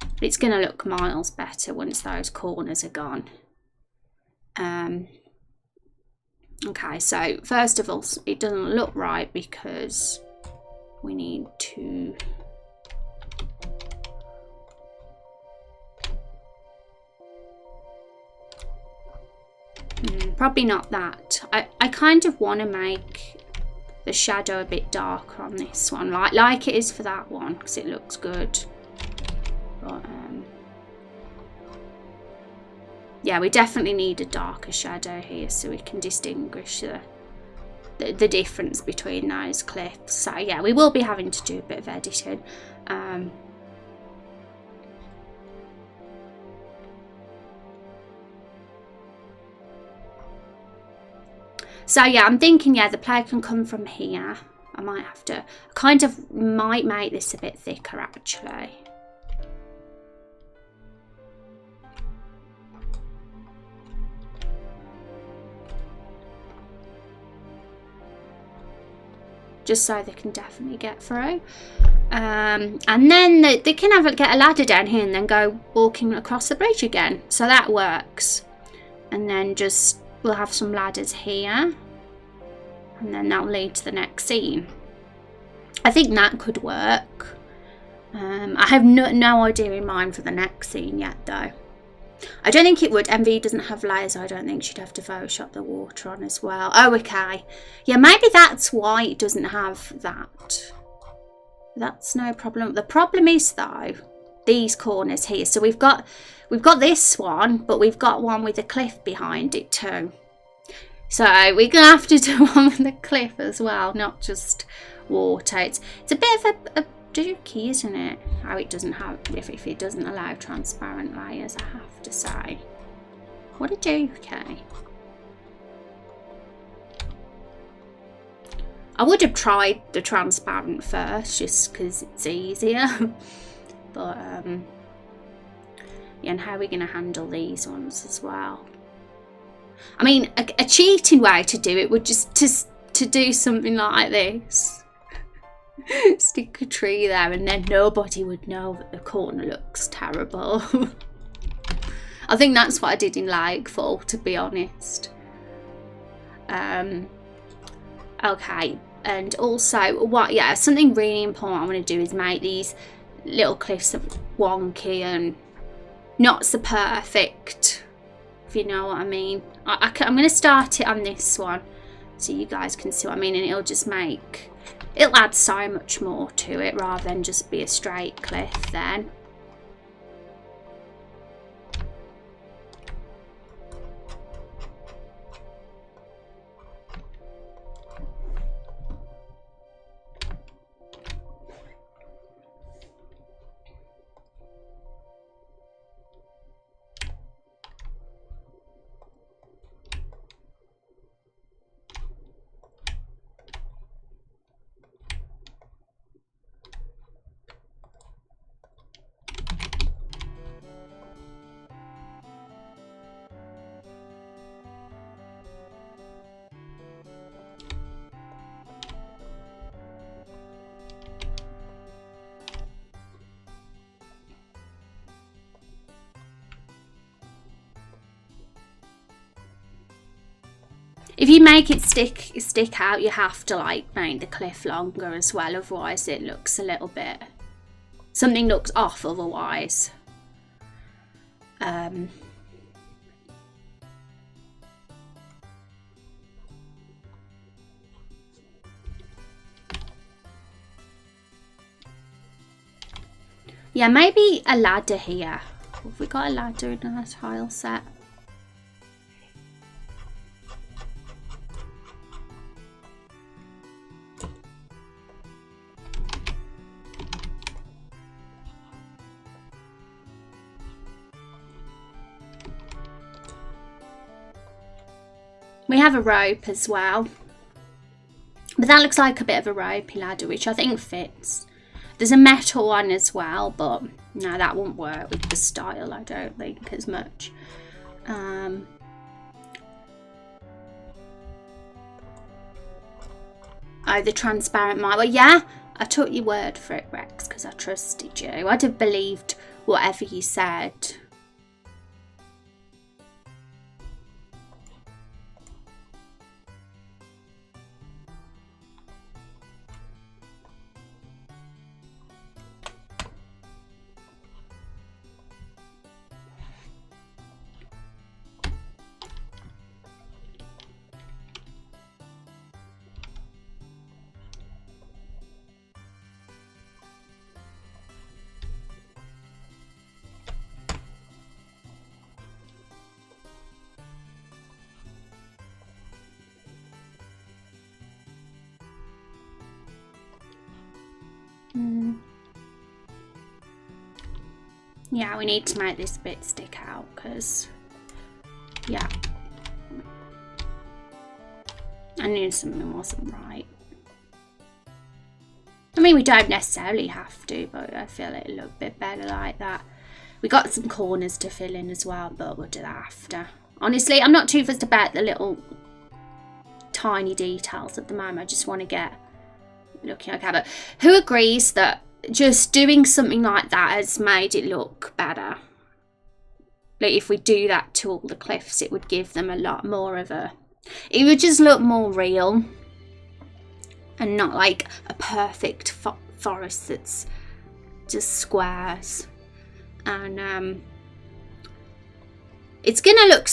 But it's going to look miles better once those corners are gone. Okay, so first of all, it doesn't look right because we need to probably not that. I kind of want to make the shadow a bit darker on this one, like it is for that one, because it looks good. But yeah, we definitely need a darker shadow here so we can distinguish the difference between those cliffs. So yeah, we will be having to do a bit of editing. So yeah, I'm thinking, yeah, the player can come from here. I might have to, might make this a bit thicker actually. Just so they can definitely get through. And then they can get a ladder down here and then go walking across the bridge again. So that works. And then we'll have some ladders here. And then that'll lead to the next scene. I think that could work. I have no idea in mind for the next scene yet though. I don't think it would. MV doesn't have layers. I don't think she'd have to Photoshop the water on as well. Oh, okay. Yeah, maybe that's why it doesn't have that. That's no problem. The problem is though, these corners here. So we've got this one, but we've got one with a cliff behind it too. So we're gonna have to do one with a cliff as well, not just water. It's a bit of a dookie, isn't it? How it doesn't have, if it doesn't allow transparent layers, I have to say. What a dookie. I would have tried the transparent first just because it's easier. But yeah, and how are we going to handle these ones as well? I mean, a cheating way to do it would just to do something like this. Stick a tree there and then nobody would know that the corner looks terrible. I think that's what I did in Lakefall, to be honest. Okay, and also something really important I want to do is make these little cliffs wonky and not so perfect, if you know what I mean. I'm going to start it on this one so you guys can see what I mean, and it'll add so much more to it rather than just be a straight cliff then. If you make it stick out, you have to like make the cliff longer as well, otherwise it looks a little bit, something looks off otherwise. Yeah, maybe a ladder here. Have we got a ladder in our tile set? We have a rope as well, but that looks like a bit of a ropey ladder, which I think fits. There's a metal one as well, but no, that won't work with the style, I don't think, as much. Oh, the transparent might. Well, yeah, I took your word for it, Rex, because I trusted you. I'd have believed whatever you said. Yeah, we need to make this bit stick out because, yeah, I knew something wasn't right. I mean, we don't necessarily have to, but I feel it'll look a bit better like that. We got some corners to fill in as well, but we'll do that after. Honestly, I'm not too fussed about the little tiny details at the moment. I just want to get looking okay. But who agrees that just doing something like that has made it look better. Like if we do that to all the cliffs, it would give them a lot more of a, it would just look more real and not like a perfect forest that's just squares. And it's gonna look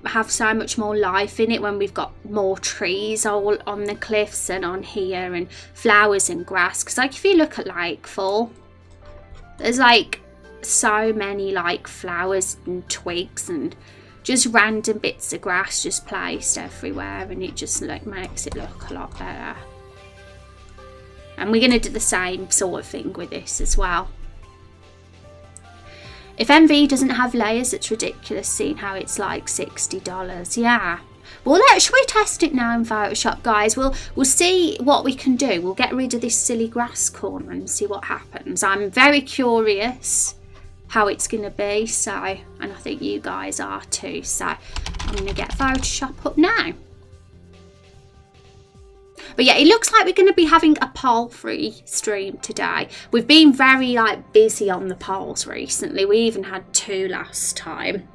have so much more life in it when we've got more trees all on the cliffs and on here, and flowers and grass. Because like if you look at Lakefall, there's like so many like flowers and twigs and just random bits of grass just placed everywhere, and it just like makes it look a lot better. And we're gonna do the same sort of thing with this as well. If MV doesn't have layers, it's ridiculous seeing how it's like $60. Yeah. Well, should we test it now in Photoshop, guys? We'll see what we can do. We'll get rid of this silly grass corner and see what happens. I'm very curious how it's going to be. So, and I think you guys are too. So I'm going to get Photoshop up now. But yeah, it looks like we're going to be having a poll-free stream today. We've been very like busy on the polls recently. We even had 2 last time.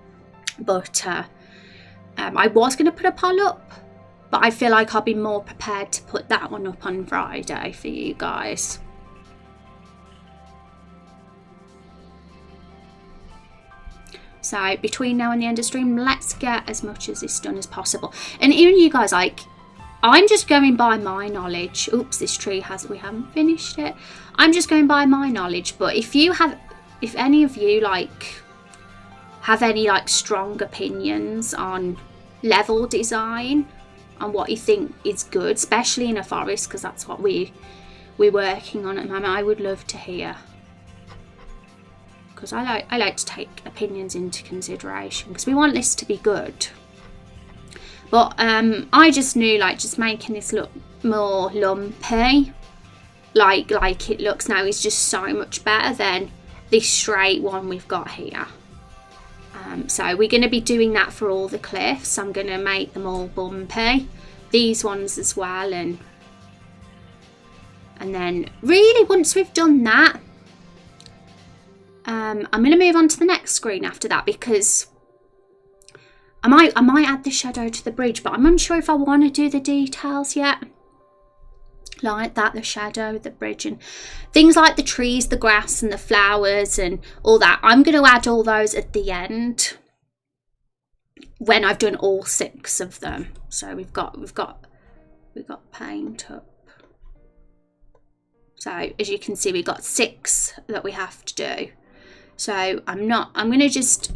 But I was going to put a poll up, but I feel like I'll be more prepared to put that one up on Friday for you guys. So between now and the end of stream, let's get as much of this done as possible. And even you guys, like, I'm just going by my knowledge. Oops, this tree we haven't finished it. I'm just going by my knowledge. But if any of you like have any like strong opinions on level design, on what you think is good, especially in a forest, because that's what we're working on at the moment, I would love to hear. Because I like to take opinions into consideration, because we want this to be good. But I just knew like just making this look more lumpy, like it looks now, is just so much better than this straight one we've got here. So we're going to be doing that for all the cliffs. I'm going to make them all bumpy, these ones as well, and then really once we've done that, I'm going to move on to the next screen after that, because I might add the shadow to the bridge, but I'm unsure if I want to do the details yet. Like that, the shadow, the bridge, and things like the trees, the grass and the flowers and all that. I'm going to add all those at the end when I've done all 6 of them. So we've got paint up. So as you can see, we've got 6 that we have to do. So I'm going to just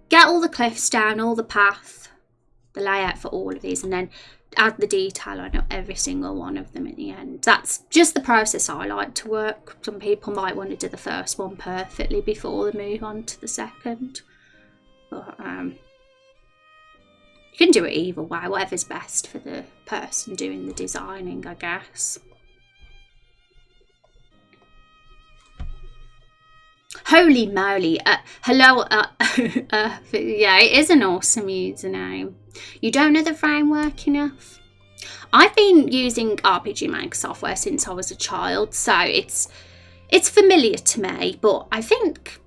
get all the cliffs down, all the path, the layout for all of these, and then add the detail on every single one of them at the end. That's just the process I like to work. Some people might want to do the first one perfectly before they move on to the second. But you can do it either way, whatever's best for the person doing the designing, I guess. Holy moly, hello, yeah, it is an awesome username. You don't know the framework enough? I've been using RPG Maker software since I was a child, so it's familiar to me, but I think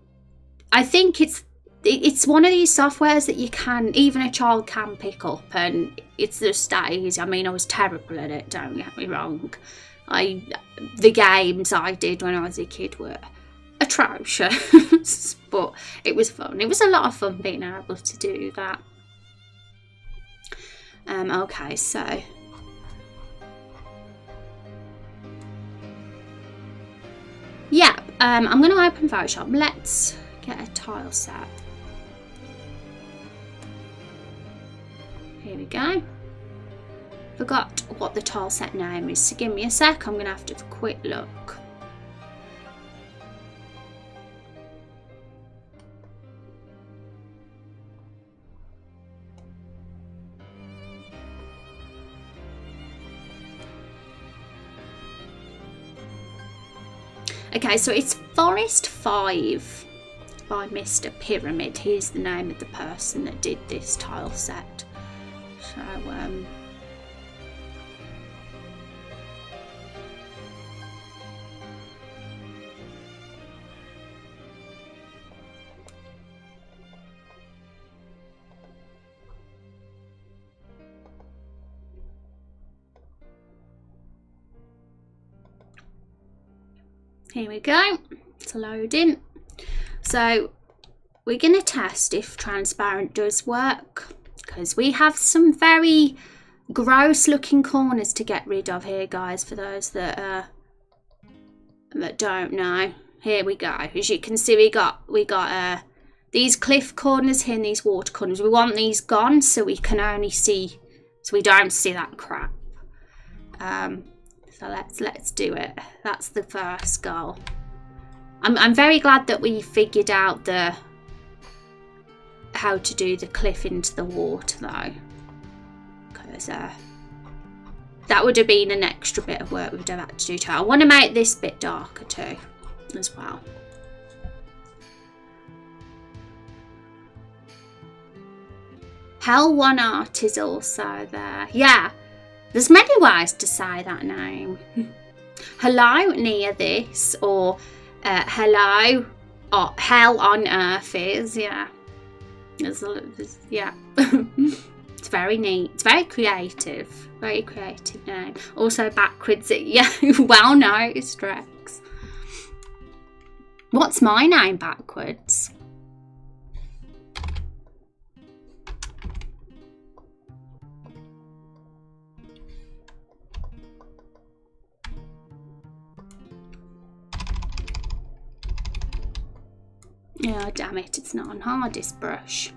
it's one of these softwares that even a child can pick up, and it's just that easy. I mean, I was terrible at it, don't get me wrong. The games I did when I was a kid were atrocious, but it was fun. It was a lot of fun being able to do that. Okay, so yeah, I'm going to open Photoshop. Let's get a tile set. Here we go. Forgot what the tile set name is, so give me a sec. I'm going to have to have a quick look. Okay, so it's Forest 5 by Mr. Pyramid. Here's the name of the person that did this tile set. So, Here we go. It's loading. So we're going to test if transparent does work, because we have some very gross looking corners to get rid of here, guys, for those that don't know. Here we go. As you can see, we got these cliff corners here and these water corners. We want these gone so we can only see, so we don't see that crap. So let's do it. That's the first goal. I'm very glad that we figured out how to do the cliff into the water though, because that would have been an extra bit of work we'd have had to do too. I want to make this bit darker too as well. Hell One Art is also there. Yeah, there's many ways to say that name. Hello near this, or hello, or Hell on Earth is, yeah. Yeah. It's very neat. It's very creative. Very creative name. Also backwards, yeah, well noticed, Rex. What's my name backwards? Oh, damn it, it's not on hardest brush.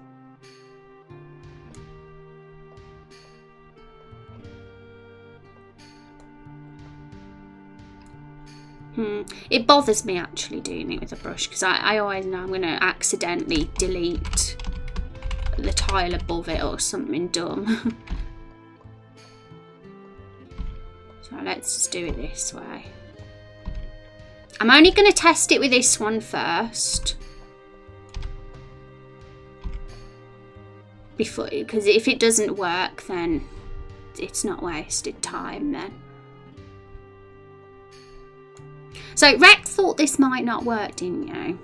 It bothers me actually doing it with a brush, because I always know I'm going to accidentally delete the tile above it or something dumb. So let's just do it this way. I'm only going to test it with this one first. Because if it doesn't work, then it's not wasted time then. So Rex thought this might not work, didn't you?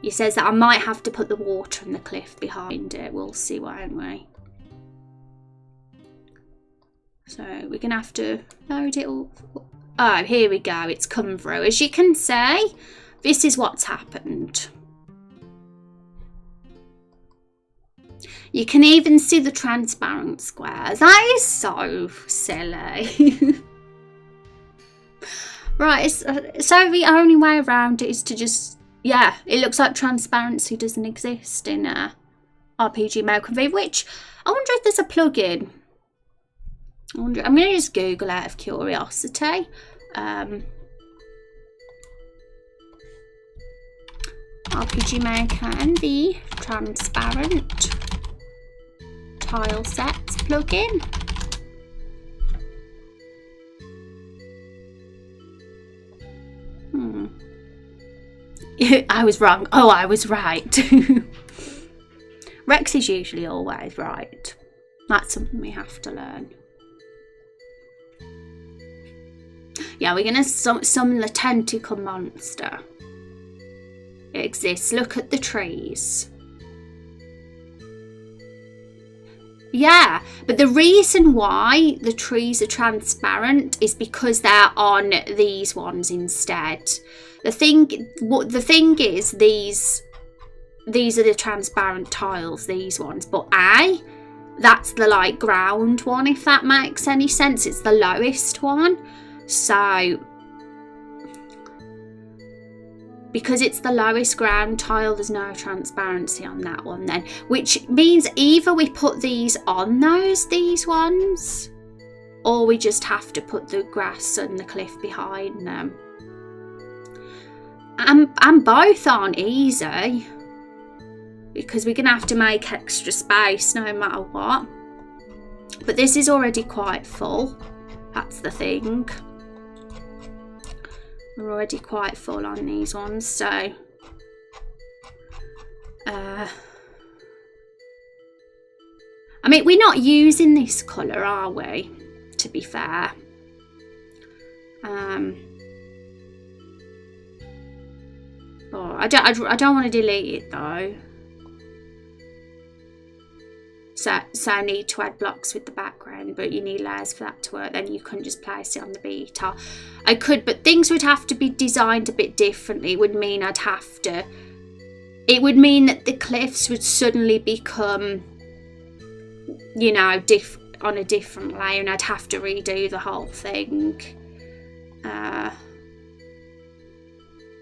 He says that I might have to put the water and the cliff behind it. We'll see, won't we? So we're going to have to load it all. Oh, here we go. It's come through. As you can see, this is what's happened. You can even see the transparent squares. That is so silly. Right, so the only way around it is to just, yeah, it looks like transparency doesn't exist in RPG Maker V, which I wonder if there's a plugin. I'm going to just Google out of curiosity. RPG Maker and the transparent tile sets plugin. I was wrong. Oh, I was right. Rex is usually always right. That's something we have to learn. Yeah, we're going to summon the tentacle monster. It exists. Look at the trees. Yeah, but the reason why the trees are transparent is because they're on these ones instead. The thing is, these are the transparent tiles, these ones, but that's the light ground one, if that makes any sense. It's the lowest one. So because it's the lowest ground tile, there's no transparency on that one then, which means either we put these on these ones, or we just have to put the grass and the cliff behind them. And both aren't easy, because we're going to have to make extra space no matter what. But this is already quite full. That's the thing. We're already quite full on these ones, so I mean, we're not using this colour, are we? To be fair. Oh, I don't want to delete it though. So I need to add blocks with the background. background, but you need layers for that to work. Then you couldn't just place it on the beta. I could, but things would have to be designed a bit differently. It would mean that the cliffs would suddenly become, you know, on a different layer, and I'd have to redo the whole thing.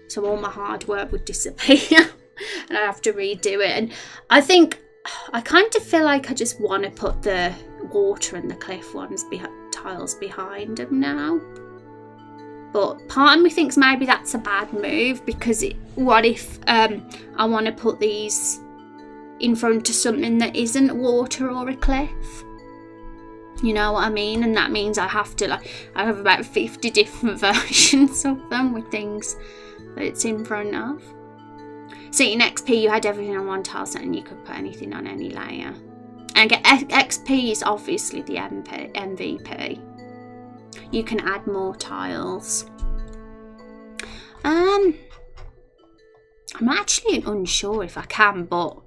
So all my hard work would disappear and I'd have to redo it. And I kind of feel like I just want to put the water and the cliff ones tiles behind them now. But part of me thinks maybe that's a bad move, because what if I want to put these in front of something that isn't water or a cliff? You know what I mean? And that means I have about 50 different versions of them with things that it's in front of. See, in XP you had everything on one tile set and you could put anything on any layer. And XP is obviously the MVP. You can add more tiles. I'm actually unsure if I can, but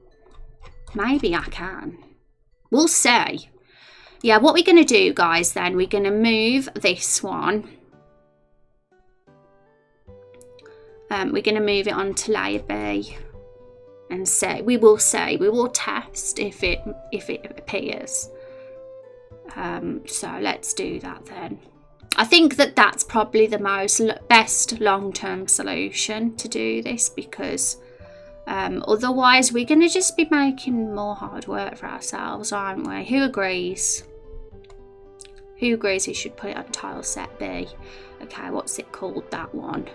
maybe I can. We'll see. Yeah, what we're going to do, guys, then, we're going to move this one. We're going to move it on to layer B and see. We will test if it appears. So let's do that then. I think that's probably the best long-term solution to do this, because otherwise we're going to just be making more hard work for ourselves, aren't we? Who agrees? Who agrees we should put it on tile set B? Okay, what's it called, that one?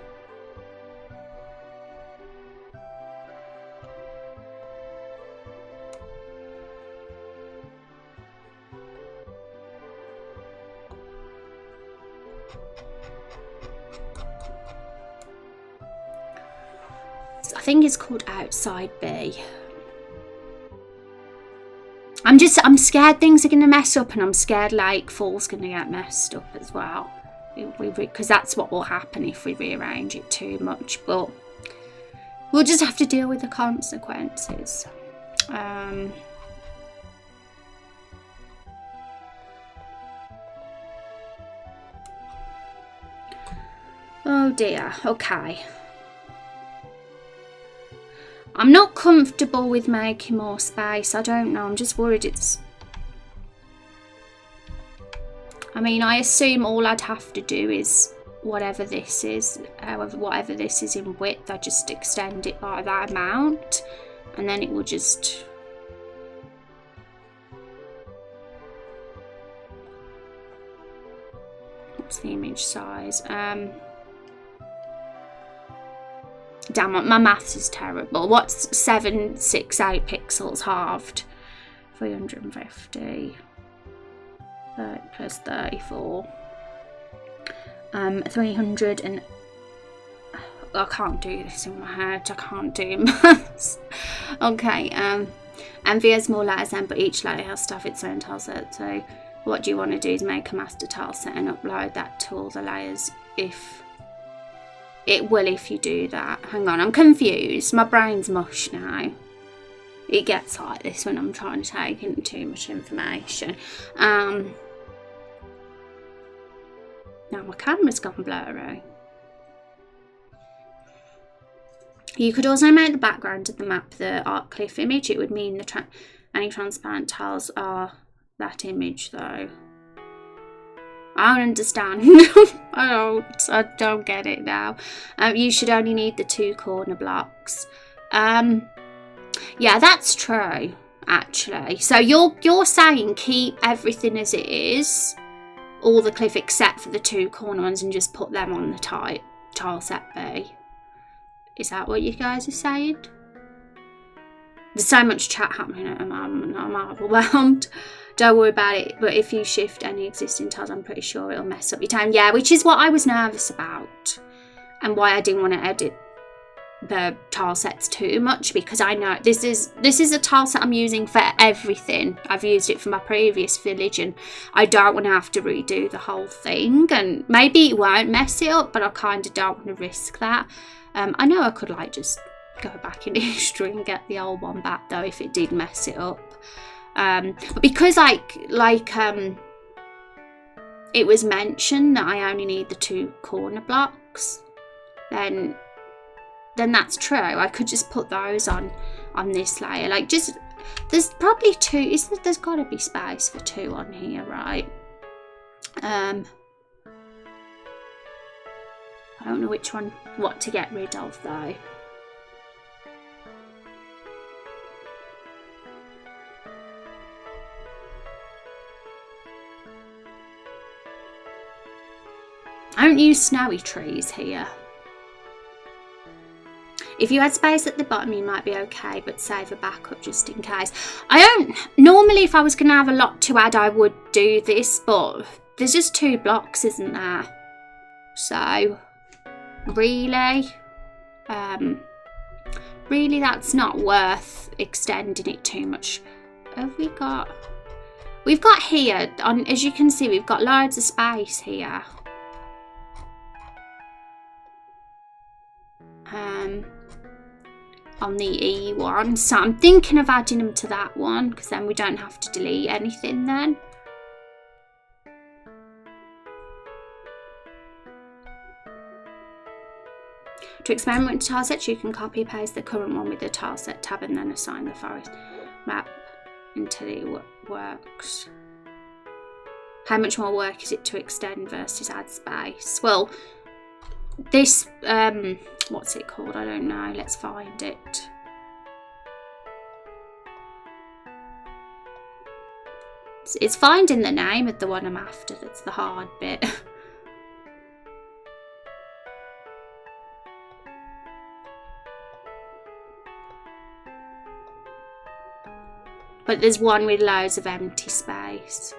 I think it's called outside B. I'm scared things are going to mess up, and I'm scared Lakefall's going to get messed up as well, because that's what will happen if we rearrange it too much. But we'll just have to deal with the consequences. Oh dear. Okay. I'm not comfortable with making more space. I don't know. I'm just worried I mean, I assume all I'd have to do is whatever this is in width, I just extend it by that amount, and then it will just... What's the image size? Damn it, my maths is terrible. What's 768 pixels halved? 350. 30 plus 34. 300 and... I can't do this in my head. I can't do maths. Okay, and there's more layers then, but each layer has to have its own tile set. So what you want to do is make a master tile set and upload that to all the layers. It will if you do that. Hang on, I'm confused. My brain's mush now. It gets like this when I'm trying to take in too much information. Now my camera's gone blurry. You could also make the background of the map the art cliff image. It would mean any transparent tiles are that image though. I don't understand. I don't get it now. You should only need the 2 corner blocks. Yeah, that's true, actually. So you're saying keep everything as it is, all the cliff except for the 2 corner ones, and just put them on the tile set B. Is that what you guys are saying? There's so much chat happening at the moment. I'm overwhelmed. Don't worry about it, but if you shift any existing tiles, I'm pretty sure it'll mess up your time. Yeah, which is what I was nervous about, and why I didn't want to edit the tile sets too much, because I know this is a tile set I'm using for everything. I've used it for my previous village, and I don't want to have to redo the whole thing. And maybe it won't mess it up, but I kind of don't want to risk that. I know I could like just go back in history and get the old one back though if it did mess it up. But because like it was mentioned that I only need the 2 corner blocks, then that's true. I could just put those on this layer. Like, just, there's probably 2, there's got to be space for 2 on here, right? I don't know what to get rid of though. I don't use snowy trees here. If you had space at the bottom, you might be okay, but save a backup just in case. Normally if I was going to have a lot to add, I would do this, but there's just 2 blocks, isn't there? So, really, really that's not worth extending it too much. We've got here, as you can see, we've got loads of space here. On the E one, so I'm thinking of adding them to that one, because then we don't have to delete anything then. To experiment with tile sets, you can copy paste the current one with the tile set tab and then assign the forest map until it works. How much more work is it to extend versus add space? Well, this, what's it called? I don't know. Let's find it. It's finding the name of the one I'm after that's the hard bit. But there's one with loads of empty space.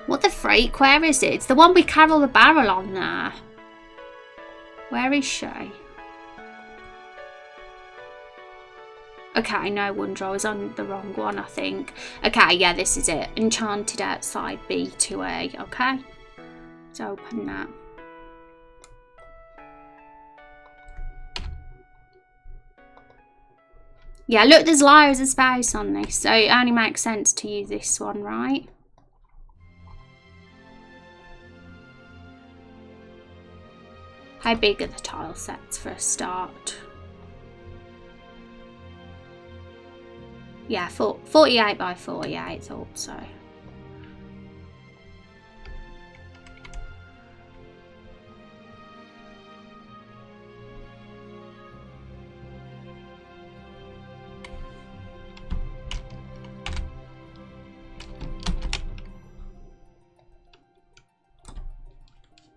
What the freak? Where is it? It's the one with Carol the Barrel on there. Where is she? Okay, no wonder I was on the wrong one, I think. Okay, yeah, this is it. Enchanted Outside B2A. Okay, let's open that. Yeah, look, there's loads of space on this, so it only makes sense to use this one, right? How big are the tile sets for a start? Yeah, 48 by 48, thought so.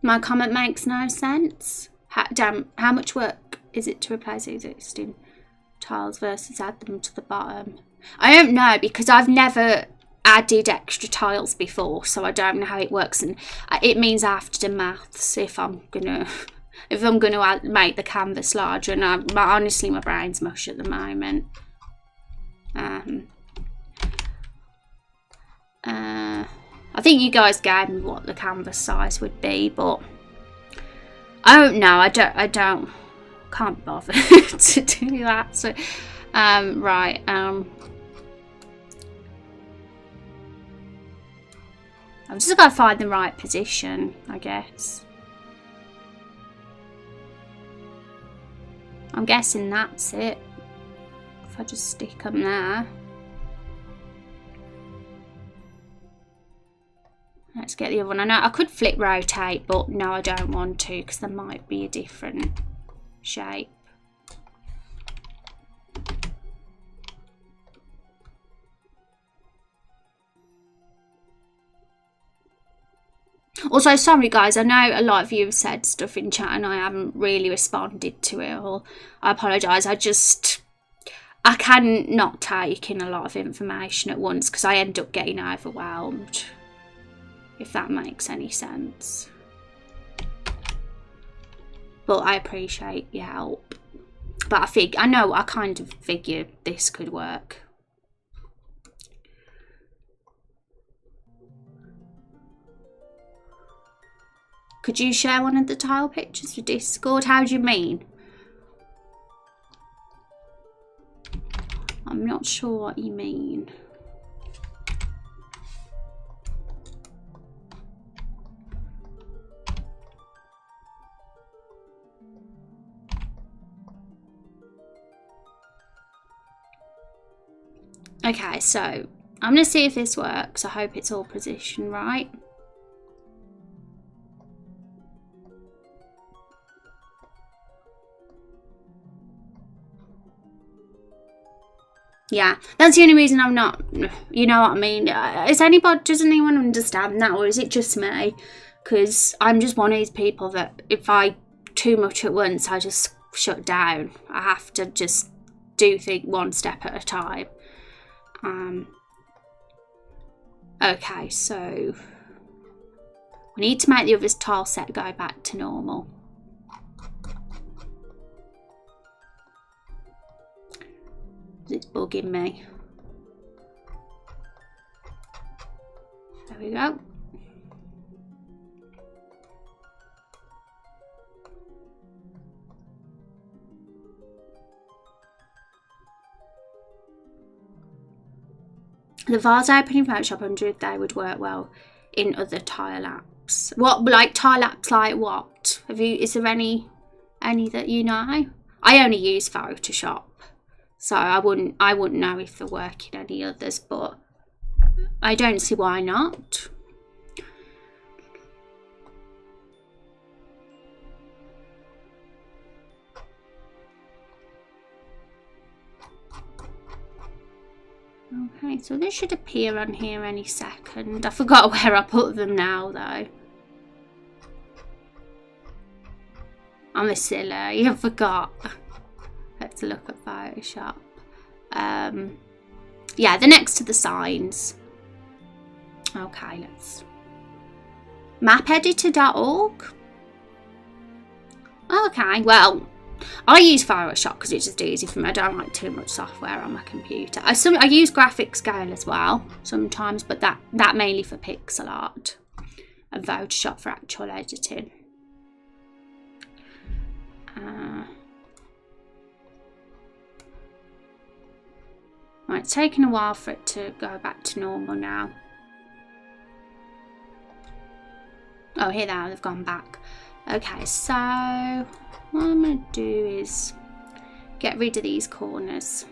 My comment makes no sense. How much work is it to replace existing tiles versus add them to the bottom? I don't know, because I've never added extra tiles before, so I don't know how it works, and it means I have to do maths if I'm gonna make the canvas larger. And honestly, my brain's mush at the moment. I think you guys gave me what the canvas size would be, but I don't know. Can't bother to do that. So, right. I've just got to find the right position, I guess. I'm guessing that's it. If I just stick them there. Let's get the other one. I know I could flip rotate, but no, I don't want to, because there might be a different shape. Also, sorry guys, I know a lot of you have said stuff in chat and I haven't really responded to it all. I apologise. I can not take in a lot of information at once because I end up getting overwhelmed, if that makes any sense. But I appreciate your help. But I kind of figured this could work. Could you share one of the tile pictures with Discord? How do you mean? I'm not sure what you mean. Okay, so I'm going to see if this works. I hope it's all positioned right. Yeah, that's the only reason I'm not, you know what I mean? Does anyone understand that, or is it just me? Because I'm just one of these people that if I too much at once, I just shut down. I have to just do things one step at a time. Okay, so we need to make the other tile set go back to normal. It's bugging me. There we go. The vase I open in Photoshop, I wonder if they would work well in other tile apps. What, like tile apps like what? Is there any that you know? I only use Photoshop, so I wouldn't know if they work in any others, but I don't see why not. Okay, so this should appear on here any second. I forgot where I put them now though. I'm a silly, I forgot. Let's look at Photoshop. Yeah, they're next to the signs. Okay, let's... mapeditor.org. Okay, well, I use Photoshop because it's just easy for me. I don't like too much software on my computer. I use graphic scale as well sometimes, but that mainly for pixel art, and Photoshop for actual editing. Right, it's taken a while for it to go back to normal now. Oh, here they are, they've gone back. Okay, so what I'm going to do is get rid of these corners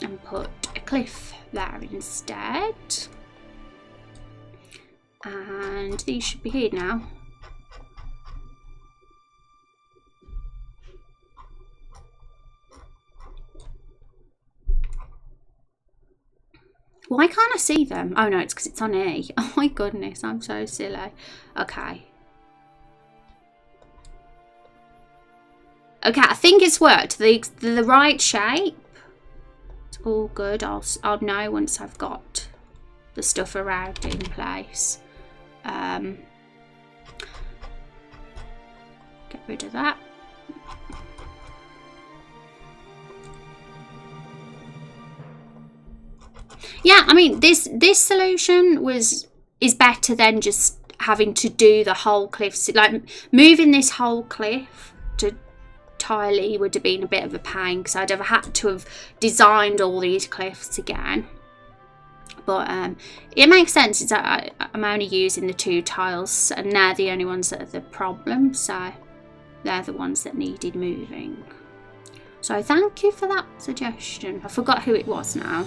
and put a cliff there instead. And these should be here now. Why can't I see them? Oh no, it's because it's on E. Oh my goodness, I'm so silly. Okay. Okay, I think it's worked. The right shape. It's all good. I'll know once I've got the stuff around in place. Get rid of that. Yeah, I mean this solution is better than just having to do the whole cliff. Like moving this whole cliff to Tiley would have been a bit of a pain because I'd have had to have designed all these cliffs again. But it makes sense. It's that I'm only using the 2 tiles and they're the only ones that are the problem, so they're the ones that needed moving. So thank you for that suggestion. I forgot who it was now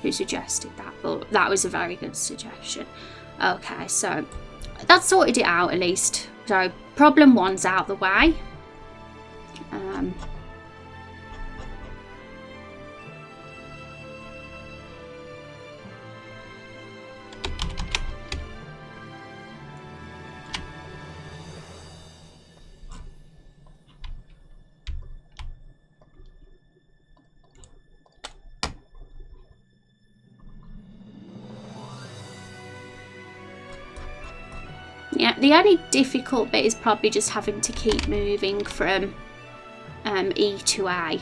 who suggested that, but that was a very good suggestion. Okay, so that's sorted it out at least. So problem 1's out the way. Yeah, the only difficult bit is probably just having to keep moving from E to A.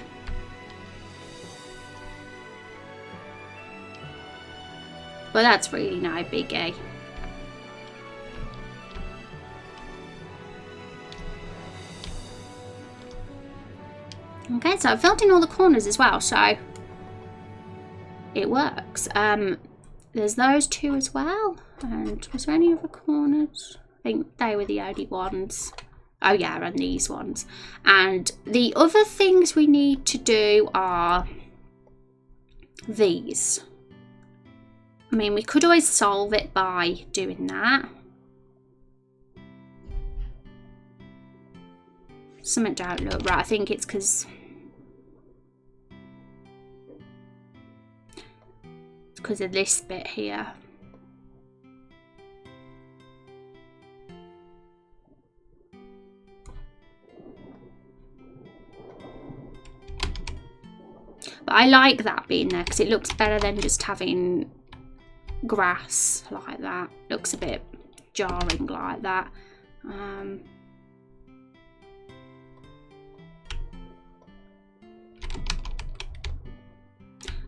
But that's really no biggie. So I filled in all the corners as well, so it works. There's those two as well. And was there any other corners? I think they were the only ones. Oh yeah, and these ones. And the other things we need to do are these. I mean, we could always solve it by doing that. Something don't look right. I think it's because of this bit here. But I like that being there because it looks better than just having grass like that. Looks a bit jarring like that.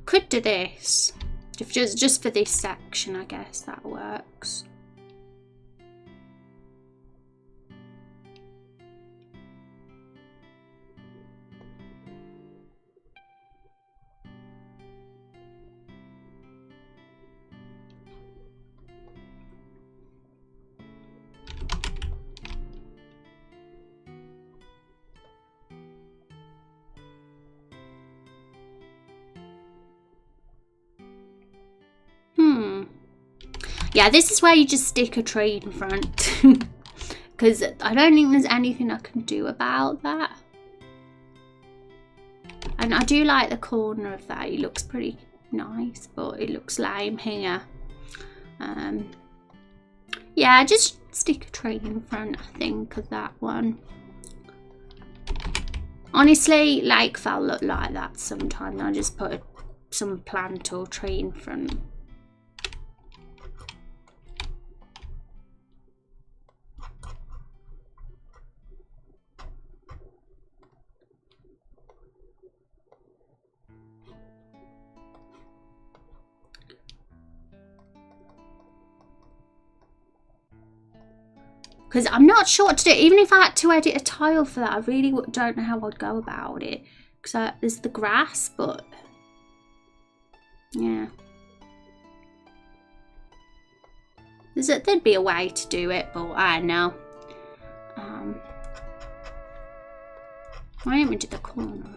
Could do this just for this section. I guess that works. Yeah, this is where you just stick a tree in front. Because I don't think there's anything I can do about that. And I do like the corner of that. It looks pretty nice, but it looks lame here. Yeah, just stick a tree in front, I think, of that one. Honestly, Lakefell look like that sometimes. I just put some plant or tree in front. Because I'm not sure what to do. Even if I had to edit a tile for that, I really don't know how I'd go about it. Because there's the grass, but yeah. There'd be a way to do it, but I don't know. Why don't we do the corner?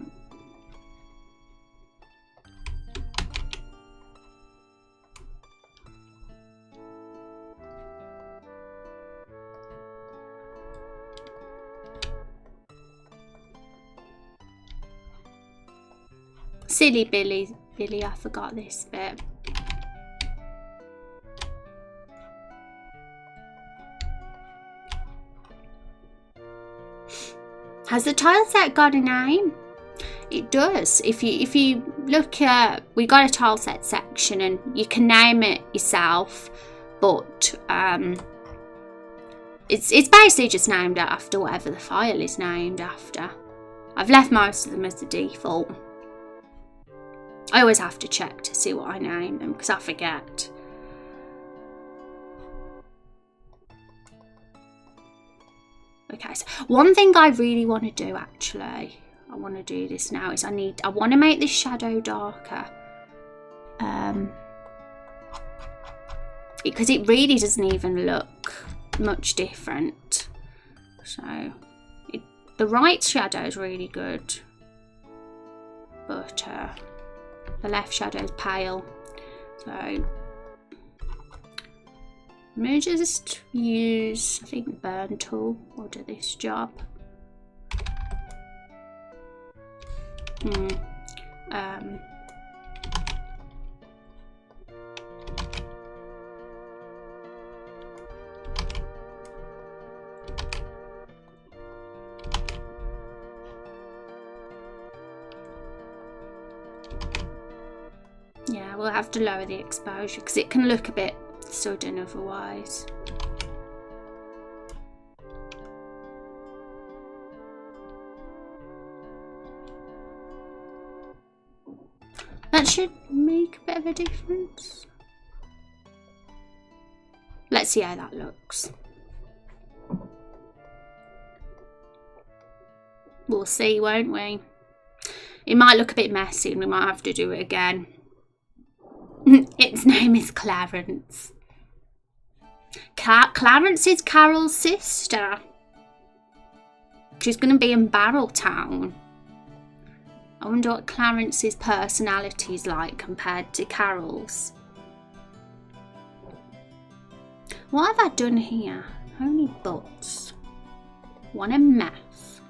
Silly Billy, I forgot this bit. Has the tile set got a name? It does. If you look at, we got a tile set section and you can name it yourself, but it's basically just named after whatever the file is named after. I've left most of them as the default. I always have to check to see what I name them because I forget. Okay, so one thing I really want to do actually, I want to do this now, is I want to make this shadow darker. Because it really doesn't even look much different. So the right shadow is really good, but the left shadow is pale. So I'm going to just use, I think, the burn tool will do this job. Yeah, we'll have to lower the exposure because it can look a bit sudden otherwise. That should make a bit of a difference. Let's see how that looks. We'll see, won't we? It might look a bit messy and we might have to do it again. Its name is Clarence. Clarence is Carol's sister. She's going to be in Barreltown. I wonder what Clarence's personality is like compared to Carol's. What have I done here? Only butts. One a mess.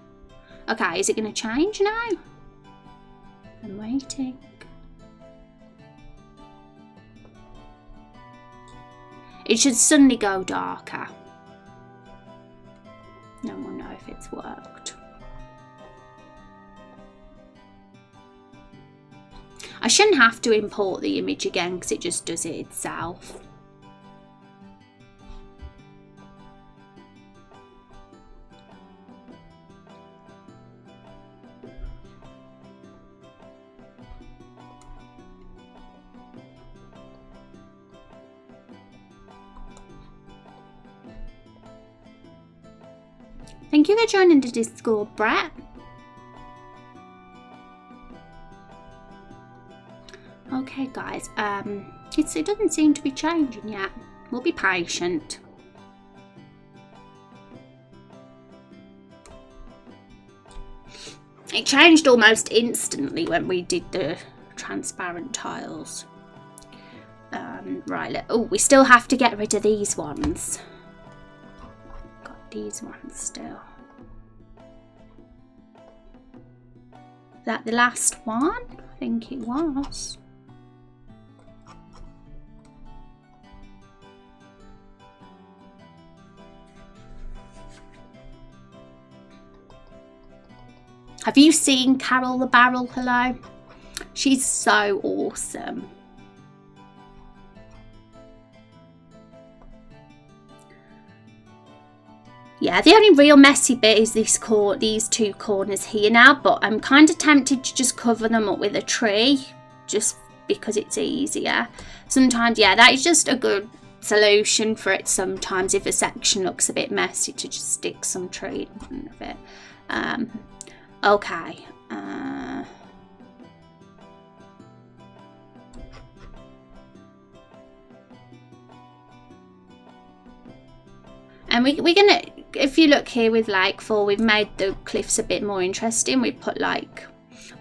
Okay, is it going to change now? I'm waiting. It should suddenly go darker. No one will know if it's worked. I shouldn't have to import the image again because it just does it itself. Thank you for joining the Discord, Brett. Okay, guys. It doesn't seem to be changing yet. We'll be patient. It changed almost instantly when we did the transparent tiles. Right. Oh, we still have to get rid of these ones. These ones still. Is that the last one? I think it was. Have you seen Carol the Barrel? Hello? She's so awesome. Yeah, the only real messy bit is these two corners here now, but I'm kind of tempted to just cover them up with a tree, just because it's easier. Sometimes, yeah, that is just a good solution for it sometimes, if a section looks a bit messy, to just stick some tree in front of it. Okay. And we're gonna, if you look here with Lake Fall, we've made the cliffs a bit more interesting. We put like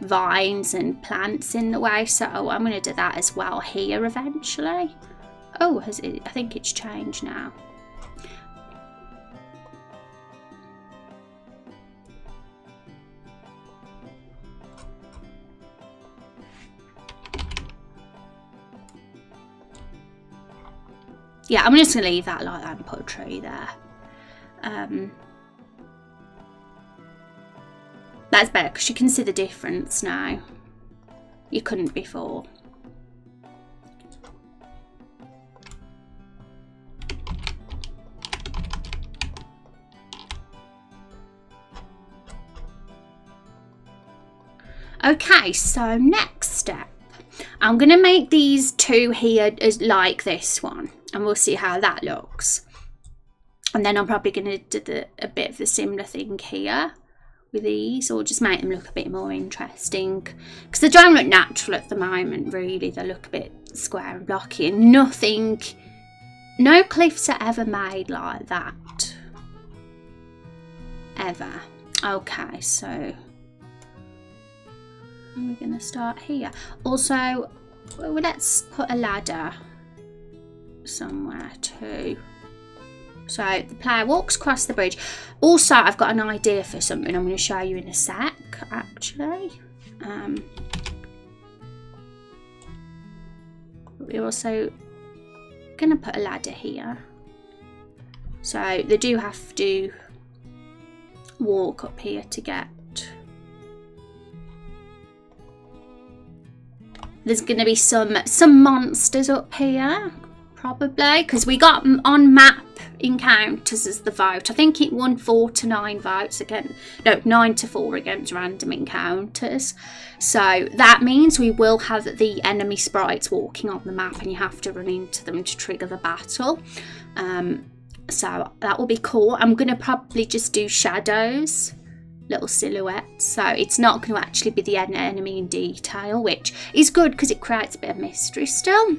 vines and plants in the way, so I'm gonna do that as well here eventually. Oh, has it? I think it's changed now. Yeah, I'm just going to leave that like that and put a tree there. That's better because you can see the difference now. You couldn't before. Okay, so next step. I'm going to make these two here as like this one. And we'll see how that looks. And then I'm probably going to do a bit of the similar thing here with these, or just make them look a bit more interesting. Because they don't look natural at the moment, really. They look a bit square and blocky, and no cliffs are ever made like that. Ever. Okay, so we're going to start here. Also, well, let's put a ladder somewhere too, so the player walks across the bridge. Also, I've got an idea for something I'm going to show you in a sec, actually. We're also going to put a ladder here, so they do have to walk up here to get. There's going to be some monsters up here. Probably, because we got on map encounters as the vote. I think it won 4 to 9 votes against, no, 9 to 4 against random encounters. So that means we will have the enemy sprites walking on the map, and you have to run into them to trigger the battle. So that will be cool. I'm going to probably just do shadows little silhouettes, so it's not going to actually be the enemy in detail, which is good because it creates a bit of mystery still.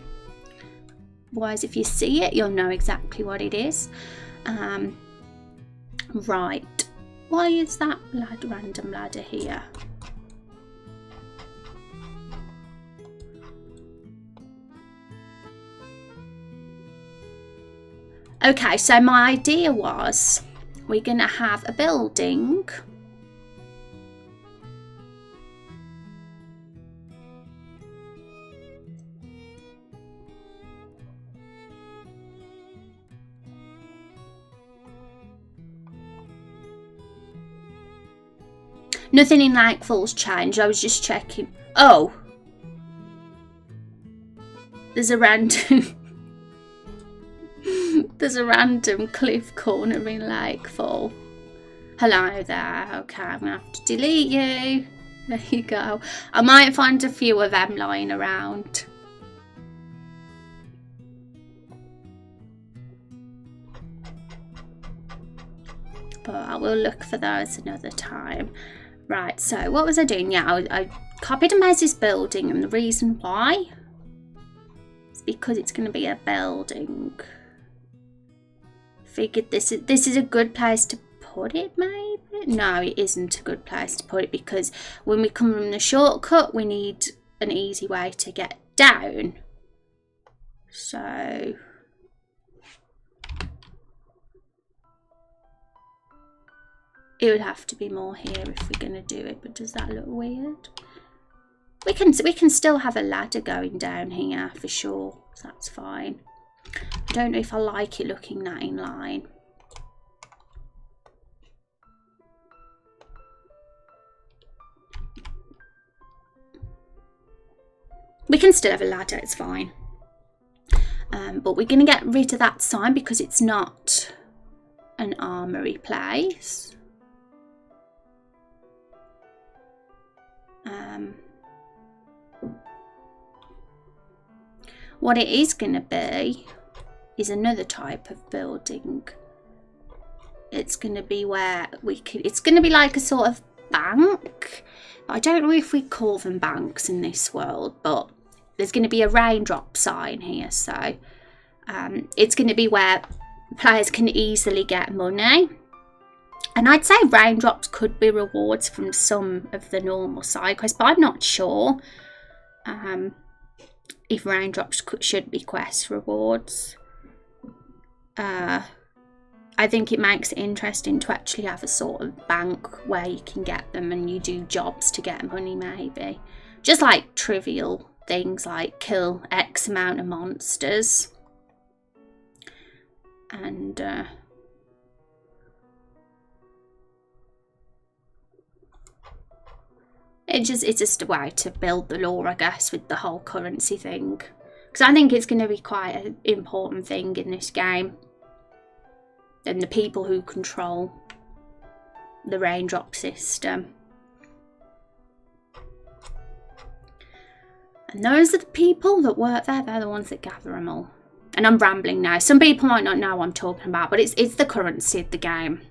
Otherwise, if you see it, you'll know exactly what it is. Right, why is that random ladder here? Okay, so my idea was we're going to have a building. Nothing in Lakefall's changed. I was just checking. Oh, there's a random there's a random cliff corner in Lakefall. Hello there. Okay, I'm gonna have to delete you. There you go. I might find a few of them lying around. But I will look for those another time. Right, so what was I doing? Yeah, I copied and pasted this building, and the reason why is because it's going to be a building. Figured this is a good place to put it, maybe? No, it isn't a good place to put it, because when we come from the shortcut, we need an easy way to get down. So it would have to be more here if we're going to do it, but does that look weird? We can still have a ladder going down here for sure, so that's fine. I don't know if I like it looking that in line. We can still have a ladder, it's fine. But we're going to get rid of that sign because it's not an armory place. What it is going to be is another type of building. It's going to be where it's going to be like a sort of bank. I don't know if we call them banks in this world, but there's going to be a raindrop sign here, so it's going to be where players can easily get money. And I'd say raindrops could be rewards from some of the normal side quests, but I'm not sure if raindrops should be quest rewards. I think it makes it interesting to actually have a sort of bank where you can get them and you do jobs to get money, maybe. Just like trivial things like kill X amount of monsters. And it's just a way to build the lore, I guess, with the whole currency thing. Because I think it's going to be quite an important thing in this game. And the people who control the raindrop system. And those are the people that work there. They're the ones that gather them all. And I'm rambling now. Some people might not know what I'm talking about, but it's the currency of the game.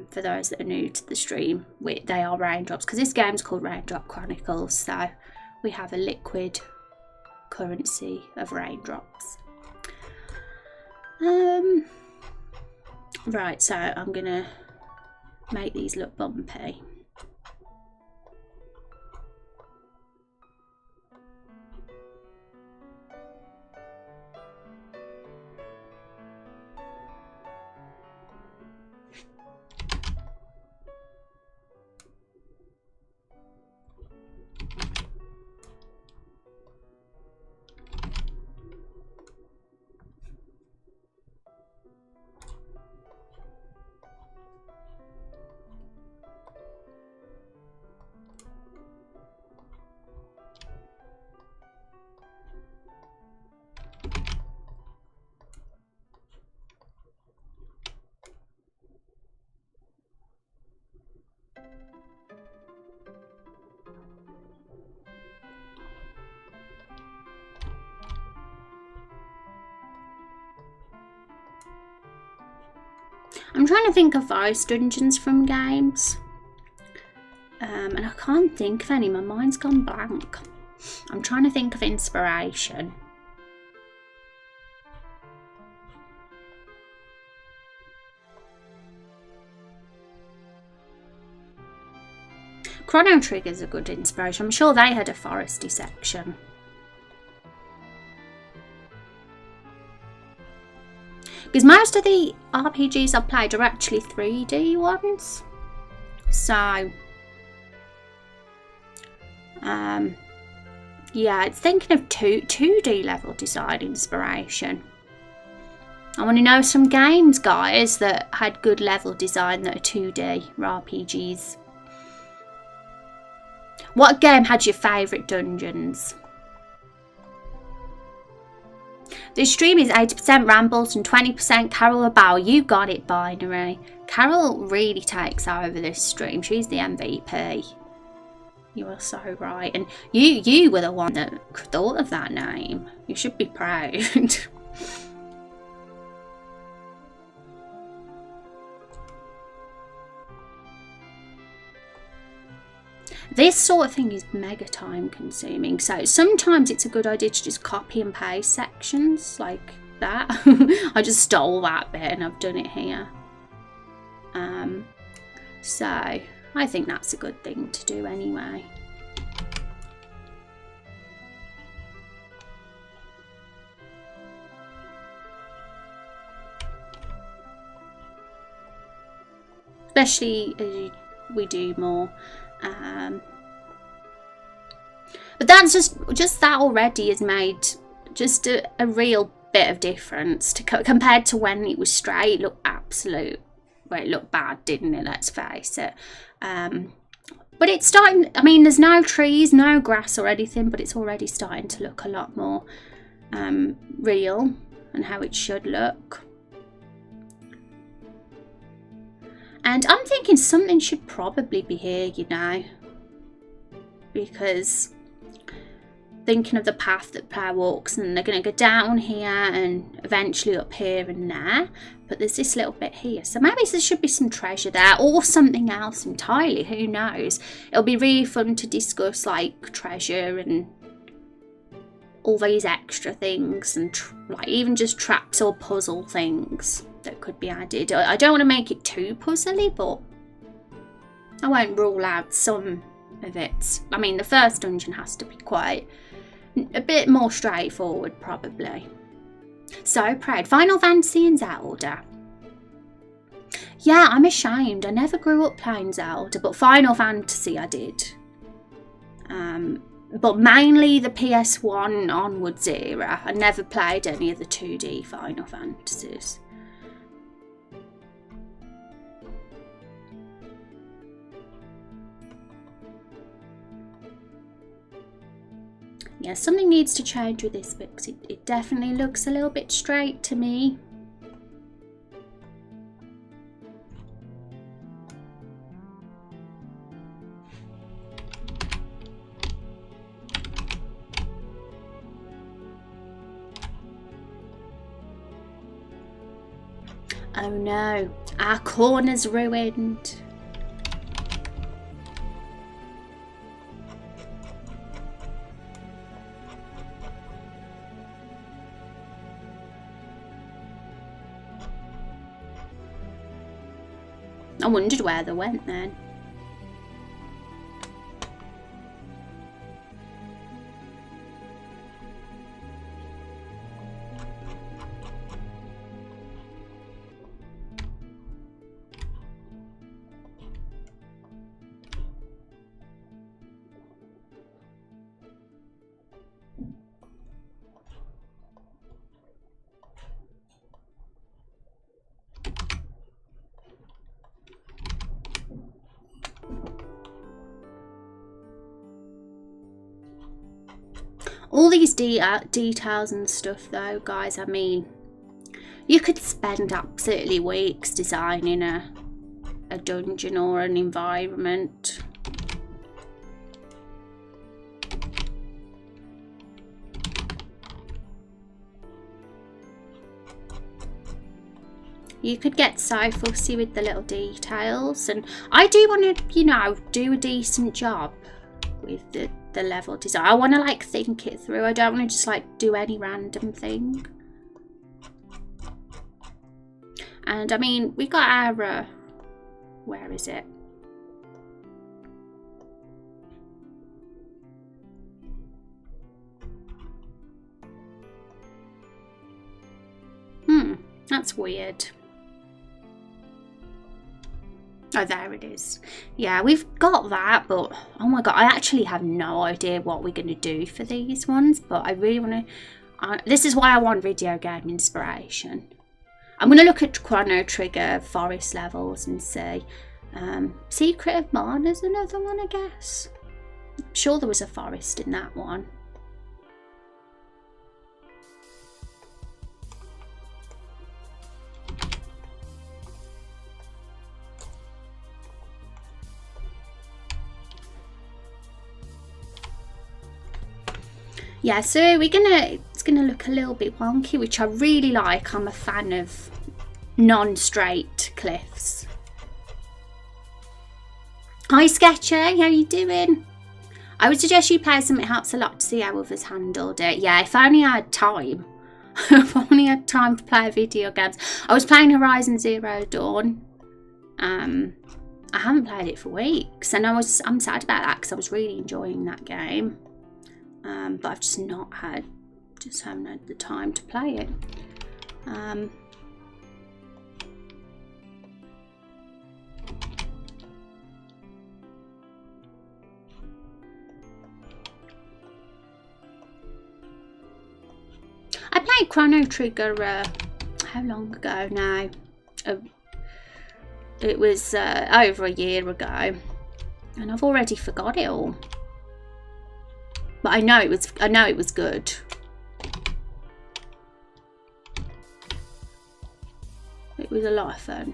For those that are new to the stream, they are raindrops, because this game's called Raindrop Chronicles, so we have a liquid currency of raindrops. Right, so I'm gonna make these look bumpy. I'm trying to think of forest dungeons from games. And I can't think of any. My mind's gone blank. I'm trying to think of inspiration. Chrono Trigger's a good inspiration. I'm sure they had a foresty section. Because most of the RPGs I've played are actually 3D ones. So, yeah, it's thinking of 2D level design inspiration. I want to know some games, guys, that had good level design that are 2D RPGs. What game had your favourite dungeons? The stream is 80% rambles and 20% Carol Bow. You got it, Binary. Carol really takes over this stream. She's the MVP. You are so right. And you were the one that thought of that name. You should be proud. This sort of thing is mega time consuming, so sometimes it's a good idea to just copy and paste sections like that. I just stole that bit and I've done it here. So I think that's a good thing to do anyway. Especially as we do more. But that's just that already has made just a real bit of difference to compared to when it was straight. It looked absolute, well, it looked bad, didn't it? Let's face it. But it's starting. I mean, there's no trees, no grass or anything, but it's already starting to look a lot more real and how it should look. And I'm thinking something should probably be here, you know, because thinking of the path that player walks, and they're going to go down here and eventually up here and there, but there's this little bit here, so maybe there should be some treasure there or something else entirely, who knows. It'll be really fun to discuss like treasure and all these extra things, and like even just traps or puzzle things that could be added. I don't want to make it too puzzly, but I won't rule out some of it. I mean, the first dungeon has to be quite a bit more straightforward, probably. So proud. Final Fantasy and Zelda. Yeah, I'm ashamed. I never grew up playing Zelda, but Final Fantasy I did. But mainly the PS1 onwards era. I never played any of the 2D Final Fantasies. Yeah, something needs to change with this bit because it definitely looks a little bit straight to me. Oh no, our corner's ruined. I wondered where they went then. All these details and stuff though, guys, I mean, you could spend absolutely weeks designing a dungeon or an environment. You could get so fussy with the little details, and I do want to, you know, do a decent job with the level design. I want to like think it through. I don't want to just like do any random thing. And I mean, we got our where is it? That's weird. Oh, there it is. Yeah, we've got that, but oh my god, I actually have no idea what we're going to do for these ones, but I really want to... this is why I want video game inspiration. I'm going to look at Chrono Trigger forest levels and see. Secret of Mana's another one, I guess. I'm sure there was a forest in that one. Yeah, so it's gonna look a little bit wonky, which I really like. I'm a fan of non-straight cliffs. Hi Sketchy, how you doing? I would suggest you play something. It helps a lot to see how others handled it. Yeah, if I only had time. If I only had time to play video games. I was playing Horizon Zero Dawn. I haven't played it for weeks, and I'm sad about that because I was really enjoying that game. But I've just haven't had the time to play it. I played Chrono Trigger how long ago now? It was over a year ago, and I've already forgot it all. But I know it was good. It was a lot of fun.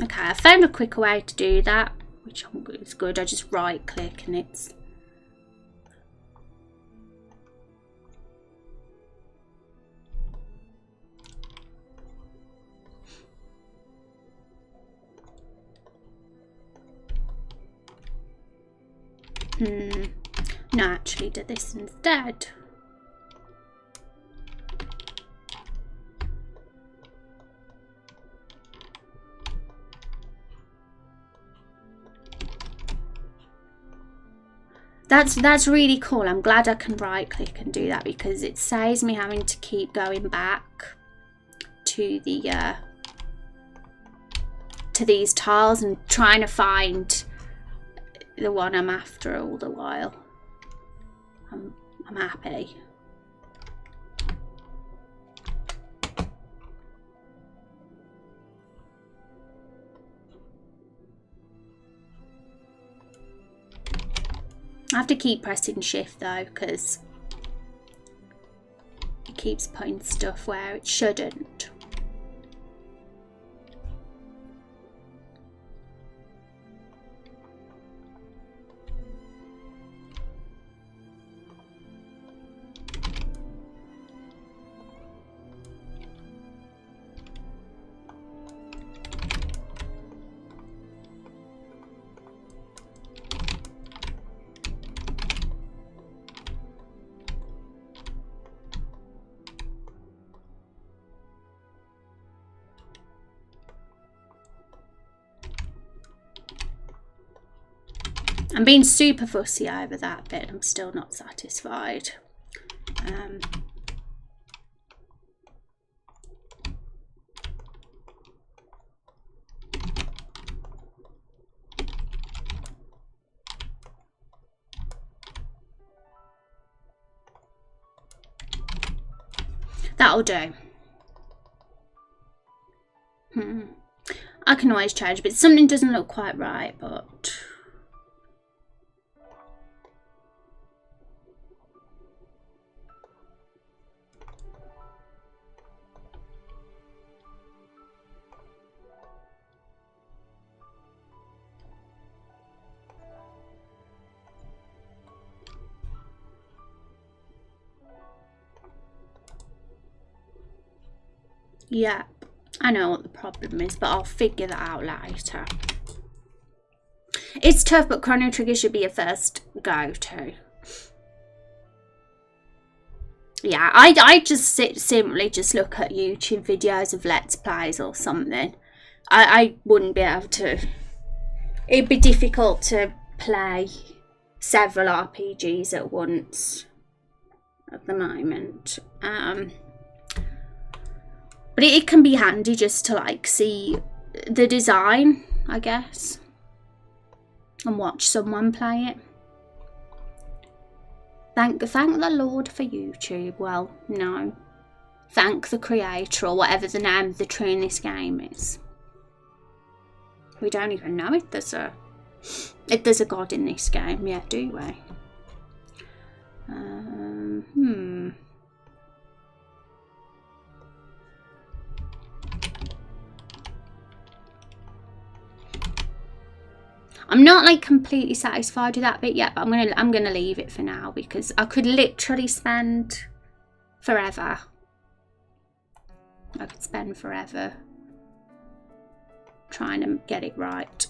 Okay, I found a quicker way to do that, which is good. I just right click and it's... No, actually did this instead. That's really cool. I'm glad I can right click and do that because it saves me having to keep going back to the to these tiles and trying to find the one I'm after all the while. I'm happy. I have to keep pressing shift though because it keeps putting stuff where it shouldn't. I'm being super fussy over that bit. I'm still not satisfied. That'll do. I can always change, but something doesn't look quite right, but... yeah, I know what the problem is, but I'll figure that out later. It's tough, but Chrono Trigger should be your first go-to. Yeah, I just simply just look at YouTube videos of Let's Plays or something. I wouldn't be able to. It'd be difficult to play several RPGs at once at the moment. But it can be handy just to like see the design, I guess, and watch someone play it. Thank the Lord for YouTube. Well, no. Thank the creator, or whatever the name of the tree in this game is. We don't even know if there's a god in this game yet, do we? I'm not like completely satisfied with that bit yet, but I'm gonna leave it for now because I could literally spend forever. I could spend forever trying to get it right.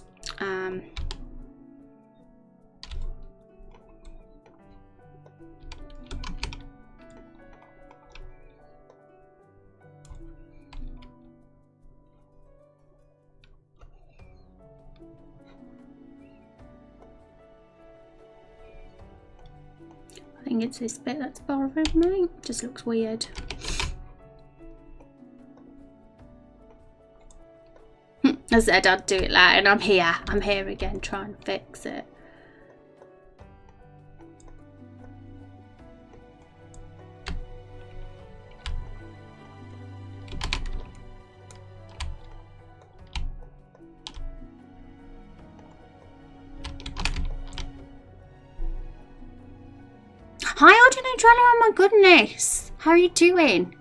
I think it's this bit that's bothering me. It just looks weird. I said I'd do it later, and I'm here again trying to fix it. Hi, Ordinary Dweller, oh my goodness. How are you doing?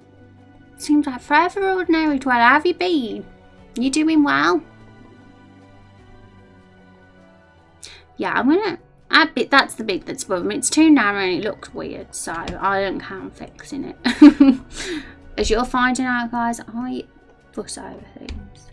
Seems like forever, Ordinary Dweller. How have you been? You doing well? Yeah, I'm gonna add bit. That's the bit that's above me. It's too narrow and it looks weird, so I don't count fixing it. As you're finding out, guys, I fuss over things.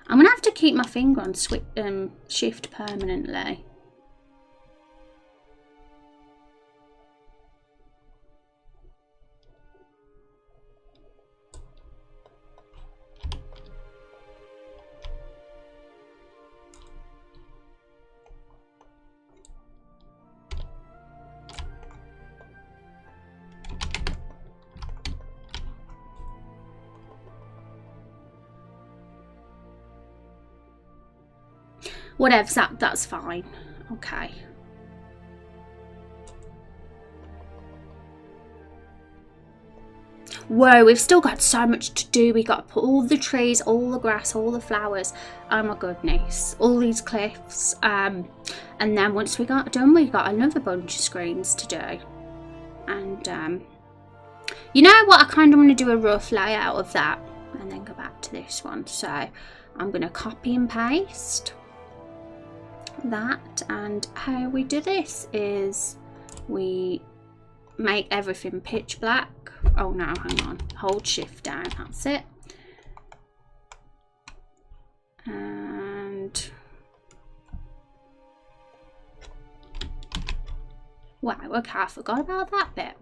I'm going to have to keep my finger on shift permanently. Whatever, that's fine. Okay. Whoa, we've still got so much to do. We got to put all the trees, all the grass, all the flowers. Oh my goodness. All these cliffs. And then once we got done, we got another bunch of screens to do. And you know what? I kind of want to do a rough layout of that and then go back to this one. So I'm going to copy and paste that, and how we do this is we make everything pitch black. Oh no, hang on. Hold shift down, that's it. And wow, okay, I forgot about that bit.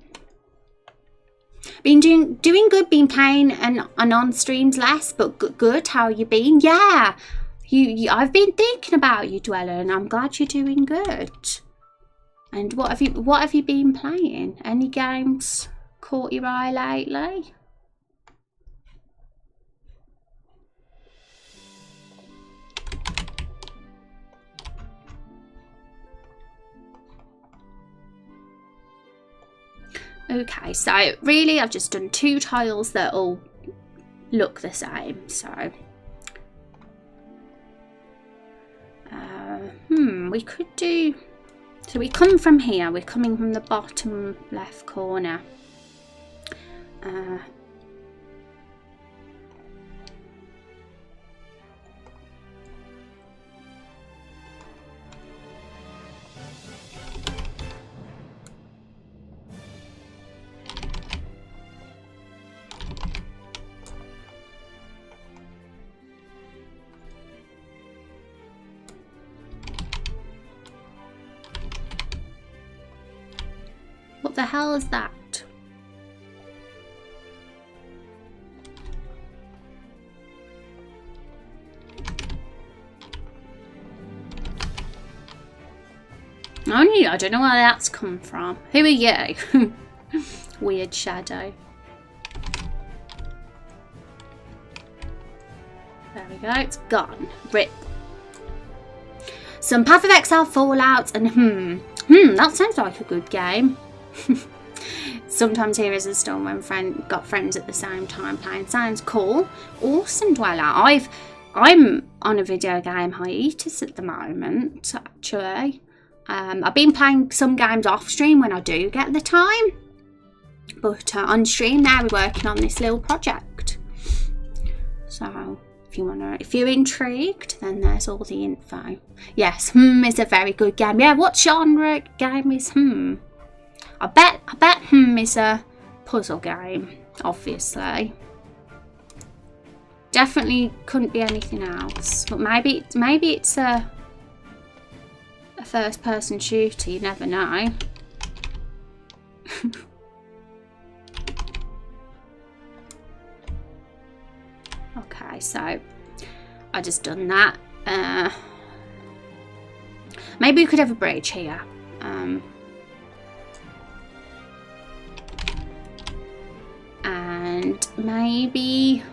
Been doing good, been playing and on streams less, but good. How you been? Yeah, I've been thinking about you, Dweller, and I'm glad you're doing good. And what have you been playing? Any games caught your eye lately? Okay, so really I've just done 2 tiles that all look the same. So we could do, so we come from here, we're coming from the bottom left corner. What the hell is that? I don't know where that's come from. Who are you? Weird shadow. There we go, it's gone. Rip. Some Path of Exile Fallout and that sounds like a good game. Sometimes Heroes of the Storm when got friends at the same time playing. Sounds cool. Awesome, Dweller. I'm on a video game hiatus at the moment, actually. I've been playing some games off stream when I do get the time, but on stream now we're working on this little project. So if you're intrigued, then there's all the info. Yes, is a very good game. Yeah, what genre game is I bet is a puzzle game, obviously. Definitely couldn't be anything else. But maybe it's a first person shooter, you never know. Okay, so I just done that. Maybe we could have a bridge here. And maybe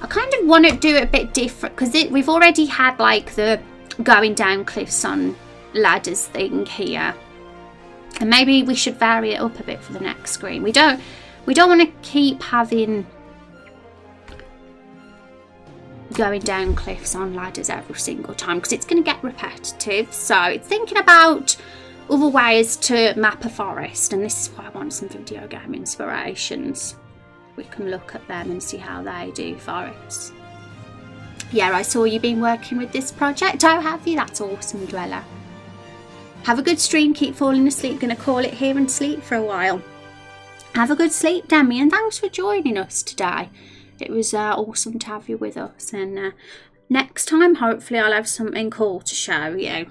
I kind of want to do it a bit different because we've already had like the going down cliffs on ladders thing here, and maybe we should vary it up a bit for the next screen. We don't want to keep having going down cliffs on ladders every single time because it's going to get repetitive. So it's thinking about other ways to map a forest, and this is why I want some video game inspirations. We can look at them and see how they do forests. Yeah, I saw you've been working with this project. Oh, have you? That's awesome, Dweller. Have a good stream. Keep falling asleep. Gonna call it here and sleep for a while. Have a good sleep, Demi, and thanks for joining us today. It was awesome to have you with us, and next time hopefully I'll have something cool to show you.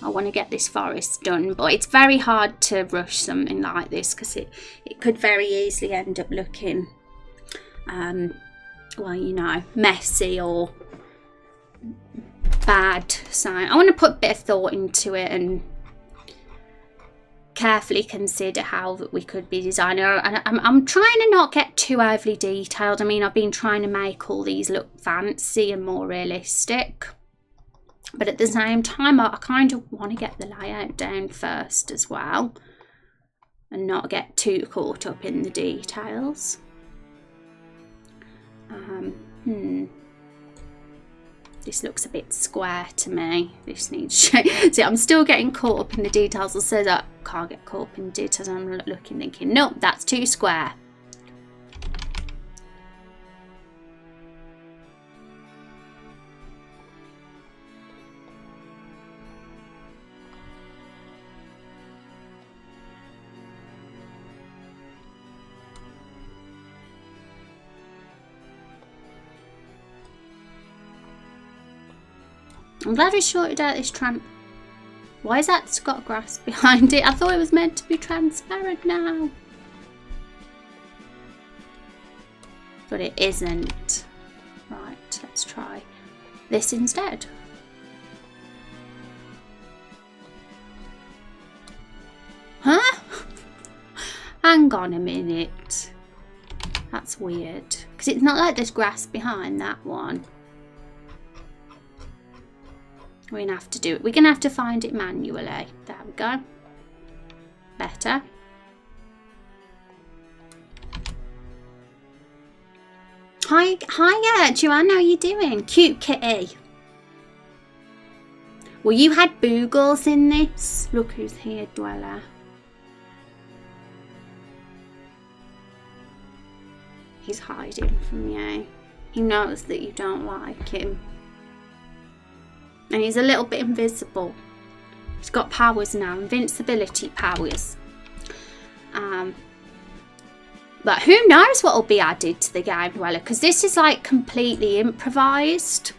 I want to get this forest done, but it's very hard to rush something like this because it could very easily end up looking well, you know, messy or bad. So I want to put a bit of thought into it and carefully consider how we could be designing. And I'm trying to not get too overly detailed. I mean, I've been trying to make all these look fancy and more realistic, but at the same time I kind of want to get the layout down first as well and not get too caught up in the details. This looks a bit square to me. This needs shape. See, I'm still getting caught up in the details. I said I can't get caught up in the details. I'm looking, thinking, no, that's too square. I'm glad we sorted out this tramp. Why is that got grass behind it? I thought it was meant to be transparent now. But it isn't. Right, let's try this instead. Huh? Hang on a minute. That's weird. Because it's not like there's grass behind that one. We're going to have to do it. We're going to have to find it manually. There we go. Better. Hiya, Joanne, how are you doing? Cute kitty. Well, you had boogles in this. Look who's here, Dweller. He's hiding from you. He knows that you don't like him. And he's a little bit invisible. He's got powers now, invincibility powers. But who knows what will be added to the game, Dweller, because this is like completely improvised.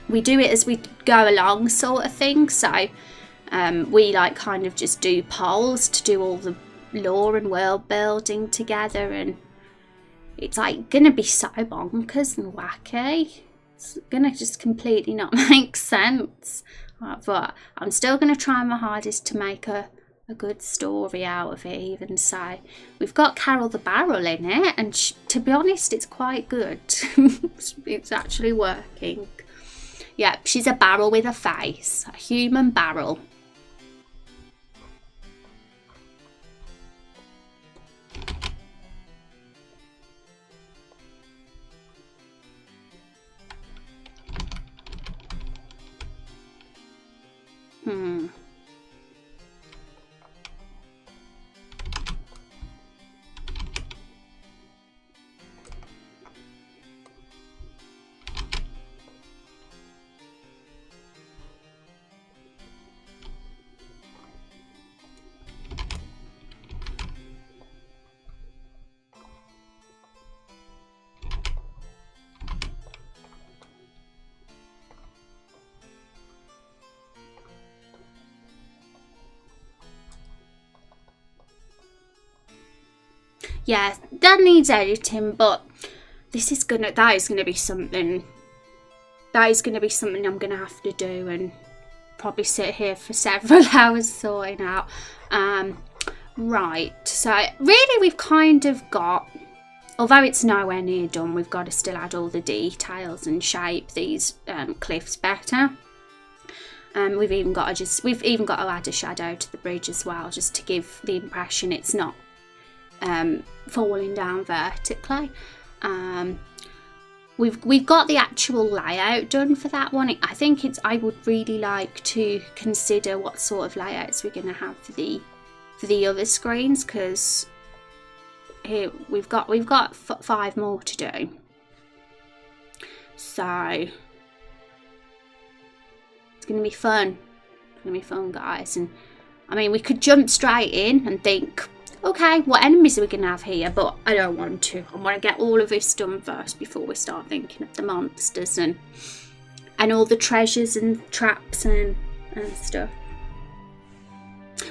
We do it as we go along sort of thing. So we like kind of just do polls to do all the lore and world building together, and it's like gonna be so bonkers and wacky. It's gonna just completely not make sense. But I'm still gonna try my hardest to make a good story out of it. Even so, we've got Carol the Barrel in it, and to be honest, it's quite good. It's actually working. Yep, she's a barrel with a face, a human barrel. Yeah, that needs editing, but that is gonna be something. That is gonna be something I'm gonna have to do, and probably sit here for several hours sorting out. Right, so really we've kind of got, although it's nowhere near done, we've got to still add all the details and shape these cliffs better. We've even got to add a shadow to the bridge as well, just to give the impression it's not falling down vertically. We've got the actual layout done for that one. I would really like to consider what sort of layouts we're going to have for the other screens, because here we've got 5 more to do. So it's going to be fun. It's going to be fun, guys. And I mean, we could jump straight in and think, okay, what enemies are we going to have here? But I don't want to. I want to get all of this done first before we start thinking of the monsters and all the treasures and traps and stuff.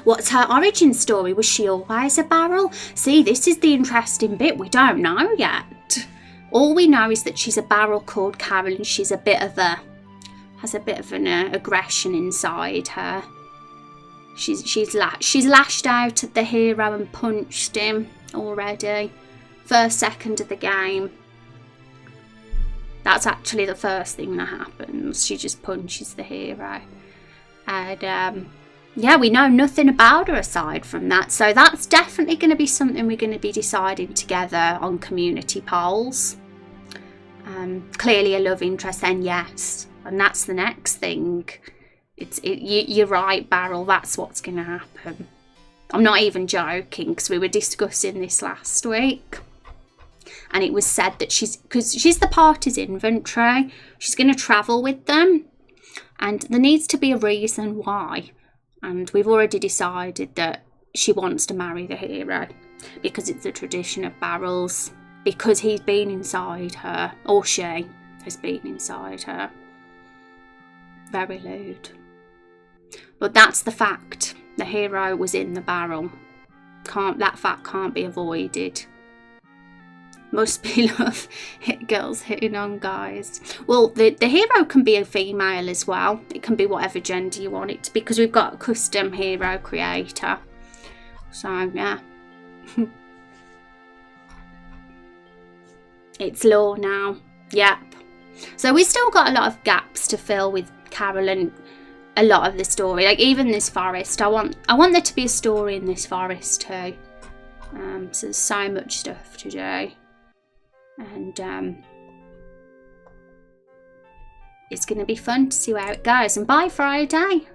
What's her origin story? Was she always a barrel? See, this is the interesting bit. We don't know yet. All we know is that she's a barrel called Carol, and she's has a bit of an aggression inside her. She's lashed out at the hero and punched him already. First second of the game. That's actually the first thing that happens. She just punches the hero. And yeah, we know nothing about her aside from that. So that's definitely going to be something we're going to be deciding together on community polls. Clearly a love interest, then yes. And that's the next thing. You're right, Barrel, that's what's going to happen. I'm not even joking, because we were discussing this last week, and it was said that because she's the party's inventory, she's going to travel with them, and there needs to be a reason why. And we've already decided that she wants to marry the hero, because it's a tradition of Barrel's, because he's been inside her, or she has been inside her. Very lewd. But that's the fact. The hero was in the barrel. That fact can't be avoided. Must be love. Girls hitting on guys. Well, the hero can be a female as well. It can be whatever gender you want it to be, because we've got a custom hero creator. So, yeah. It's law now. Yep. So we've still got a lot of gaps to fill with Carol and a lot of the story. Like even this forest. I want there to be a story in this forest too. So there's so much stuff to do. And it's going to be fun to see where it goes. And by Friday,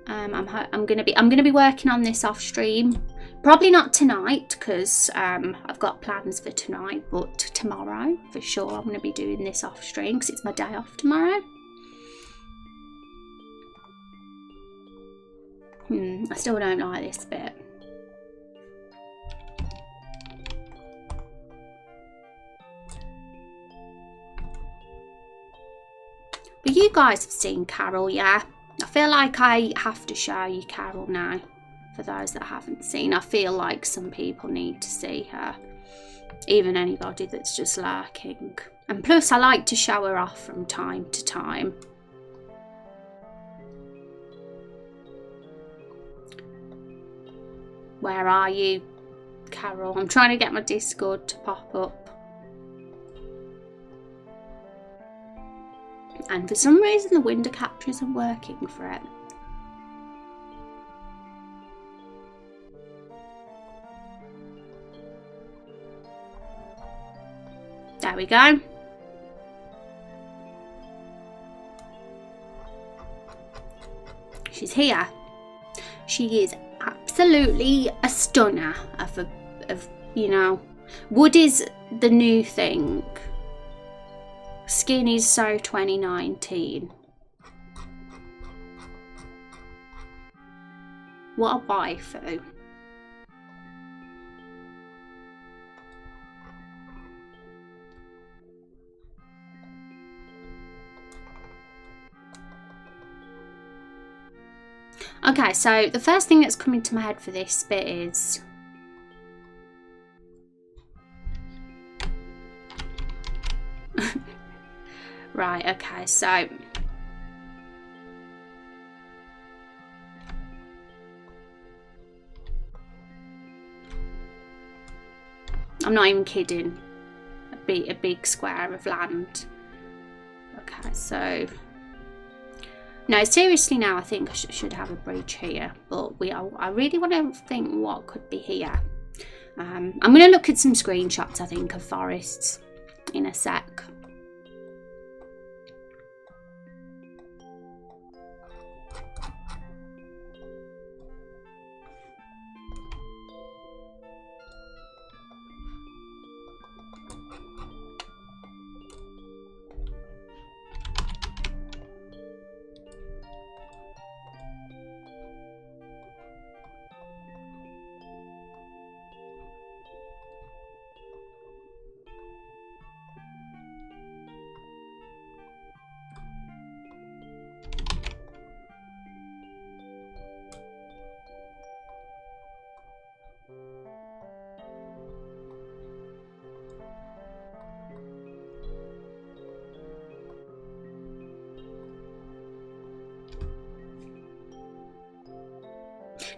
I'm going to be working on this off stream. Probably not tonight because I've got plans for tonight, but tomorrow for sure I'm going to be doing this off stream because it's my day off tomorrow. I still don't like this bit. But you guys have seen Carol, yeah? I feel like I have to show you Carol now. For those that haven't seen, I feel like some people need to see her. Even anybody that's just lurking. And plus, I like to show her off from time to time. Where are you, Carol? I'm trying to get my Discord to pop up. And for some reason, the window capture isn't working for it. There we go. She's here. She is absolutely a stunner of you know, wood is the new thing. Skin is so 2019. What a waifu. Okay, so the first thing that's coming to my head for this bit is right, okay, so I'm not even kidding. A big square of land. Okay, so no, seriously now, I think I should have a bridge here, but I really want to think what could be here. I'm going to look at some screenshots, I think, of forests in a sec.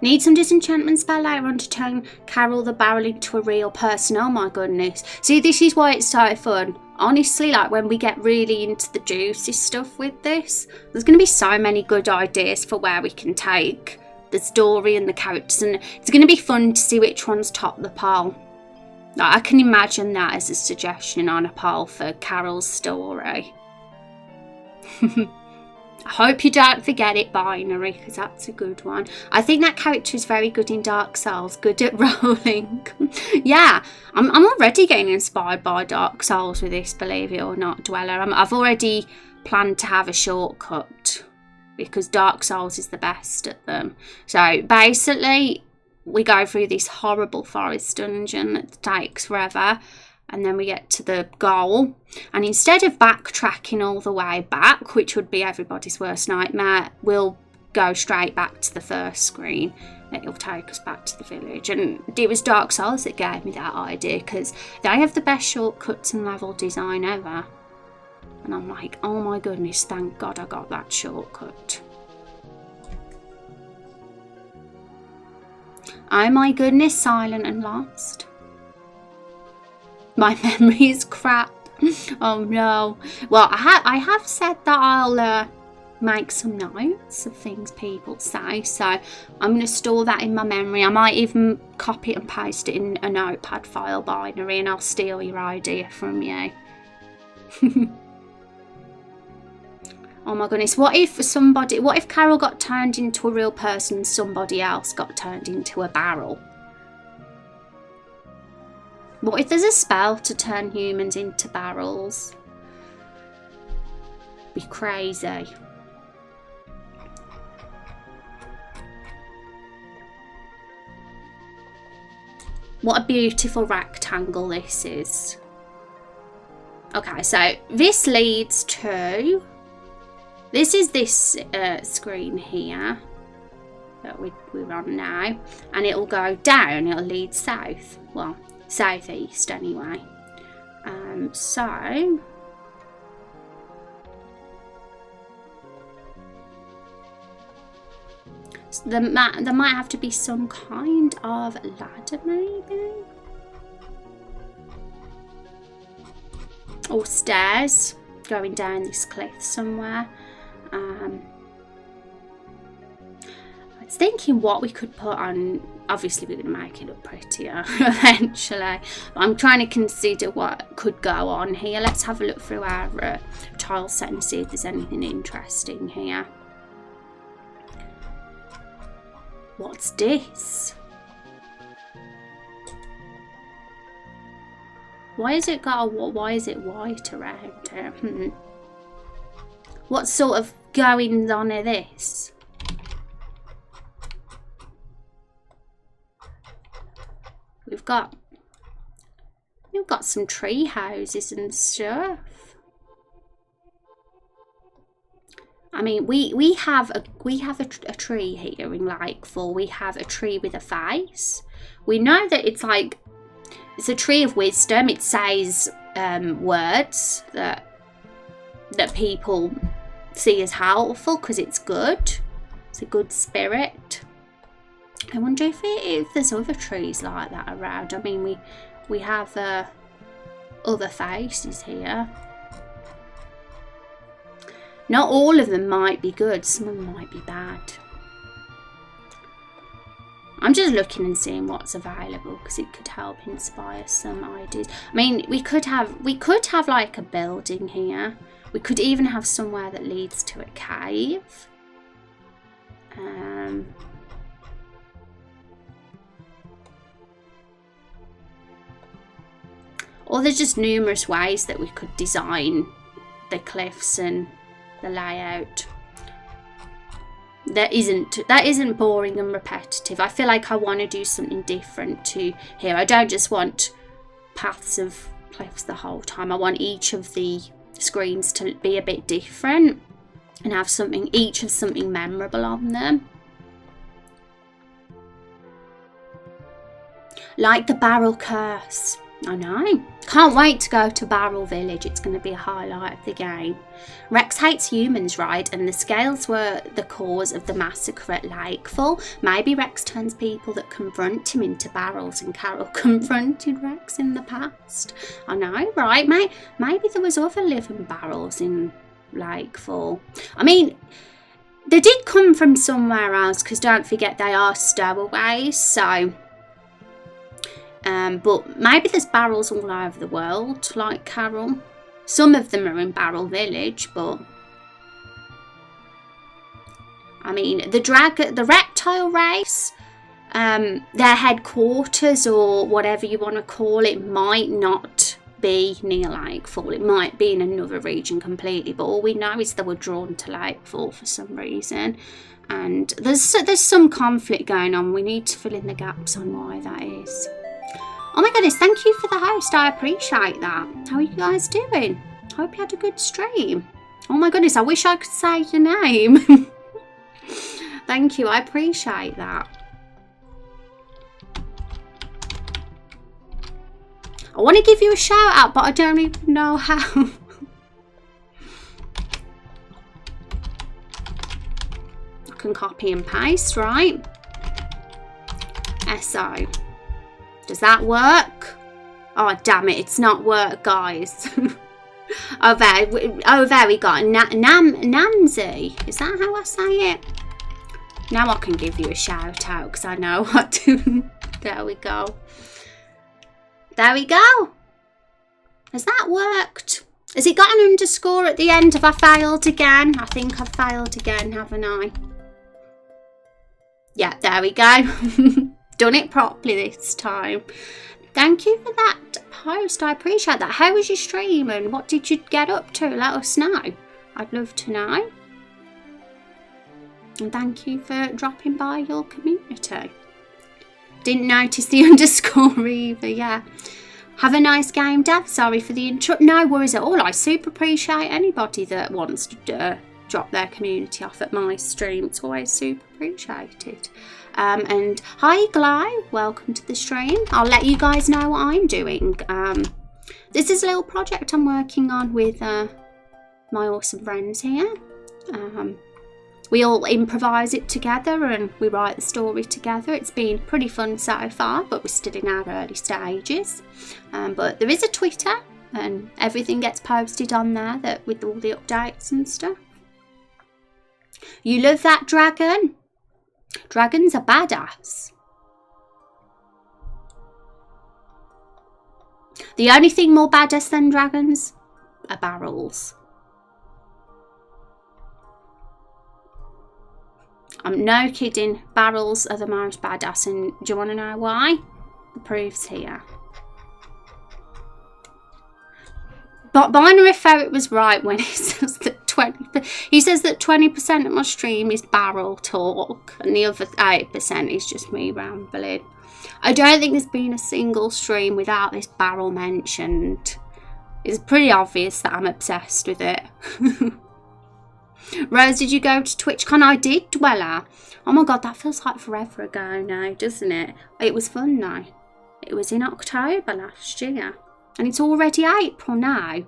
Need some disenchantment spell later on to turn Carol the Barrel into a real person. Oh my goodness. See, this is why it's so fun. Honestly, like when we get really into the juicy stuff with this, there's going to be so many good ideas for where we can take the story and the characters, and it's going to be fun to see which ones top the poll. Like, I can imagine that as a suggestion on a poll for Carol's story. I hope you don't forget it, Binary, because that's a good one. I think that character is very good in Dark Souls, good at rolling. Yeah, I'm already getting inspired by Dark Souls with this, believe it or not, Dweller. I've already planned to have a shortcut because Dark Souls is the best at them. So basically, we go through this horrible forest dungeon that takes forever. and then we get to the goal, and instead of backtracking all the way back, which would be everybody's worst nightmare, we'll go straight back to the first screen. It'll take us back to the village. And it was Dark Souls that gave me that idea, because they have the best shortcuts and level design ever. And I'm like, oh my goodness, thank God I got that shortcut. Oh my goodness, Silent and Lost. My memory is crap. Oh no. Well, I have said that I'll make some notes of things people say, so I'm going to store that in my memory. I might even copy it and paste it in a notepad file binary, and I'll steal your idea from you. Oh my goodness, what if Carol got turned into a real person and somebody else got turned into a barrel? What if there's a spell to turn humans into barrels? Be crazy. What a beautiful rectangle this is. Okay, so this leads to... This is this screen here that we're on now, and it'll go down, it'll lead south, well, southeast anyway. So there might have to be some kind of ladder, maybe, or stairs going down this cliff somewhere. I was thinking what we could put on. Obviously we're going to make it look prettier eventually. I'm trying to consider what could go on here. Let's have a look through our tile set and see if there's anything interesting here. What's this? Why is it white around here? What sort of goings on are this? We've got some tree houses and stuff. I mean, we have a tree here in Lakefall. We have a tree with a face. We know that it's a tree of wisdom. It says words that people see as helpful because it's good. It's a good spirit. I wonder if there's other trees like that around. I mean, we have other faces here. Not all of them might be good. Some of them might be bad. I'm just looking and seeing what's available because it could help inspire some ideas. I mean, we could have like a building here. We could even have somewhere that leads to a cave. Or there's just numerous ways that we could design the cliffs and the layout. That isn't boring and repetitive. I feel like I want to do something different to here. I don't just want paths of cliffs the whole time. I want each of the screens to be a bit different and have something memorable on them. Like the barrel curse. I know. Can't wait to go to Barrel Village. It's going to be a highlight of the game. Rex hates humans, right? And the scales were the cause of the massacre at Lakefall. Maybe Rex turns people that confront him into barrels, and Carol confronted Rex in the past. I know, right, mate? Maybe there was other living barrels in Lakefall. I mean, they did come from somewhere else, because don't forget they are stowaways, so... but maybe there's barrels all over the world, like Carol. Some of them are in Barrel Village, but... I mean, the reptile race, their headquarters, or whatever you want to call it, might not be near Lakefall. It might be in another region completely, but all we know is they were drawn to Lakefall for some reason. And there's some conflict going on. We need to fill in the gaps on why that is. Oh my goodness, thank you for the host. I appreciate that. How are you guys doing? Hope you had a good stream. Oh my goodness, I wish I could say your name. Thank you, I appreciate that. I want to give you a shout out, but I don't even know how. I can copy and paste, right? SO. Does that work? Oh, damn it, it's not work, guys. Oh, there we go. Namzi. Is that how I say it? Now I can give you a shout out because I know what to. There we go. There we go. Has that worked? Has it got an underscore at the end? Have I failed again? I think I've failed again, haven't I? Yeah, there we go. Done it properly this time. Thank you for that post. I appreciate that. How was your stream and what did you get up to? Let us know. I'd love to know. And thank you for dropping by your community. Didn't notice the underscore either, yeah. Have a nice game, Dev. Sorry for the intro. No worries at all. I super appreciate anybody that wants to drop their community off at my stream. It's always super appreciated. And hi, Gly. Welcome to the stream. I'll let you guys know what I'm doing. This is a little project I'm working on with my awesome friends here. We all improvise it together and we write the story together. It's been pretty fun so far, but we're still in our early stages. But there is a Twitter and everything gets posted on there with all the updates and stuff. You love that dragon? Dragons are badass. The only thing more badass than dragons are barrels. I'm no kidding, barrels are the most badass, and do you want to know why? The proof's here. But Binary Ferret was right when he says that 20% of my stream is barrel talk and the other 8% is just me rambling. I don't think there's been a single stream without this barrel mentioned. It's pretty obvious that I'm obsessed with it. Rose, did you go to TwitchCon? I did, Dweller. Oh my god, that feels like forever ago now, doesn't it? It was fun though. It was in October last year. And it's already April now.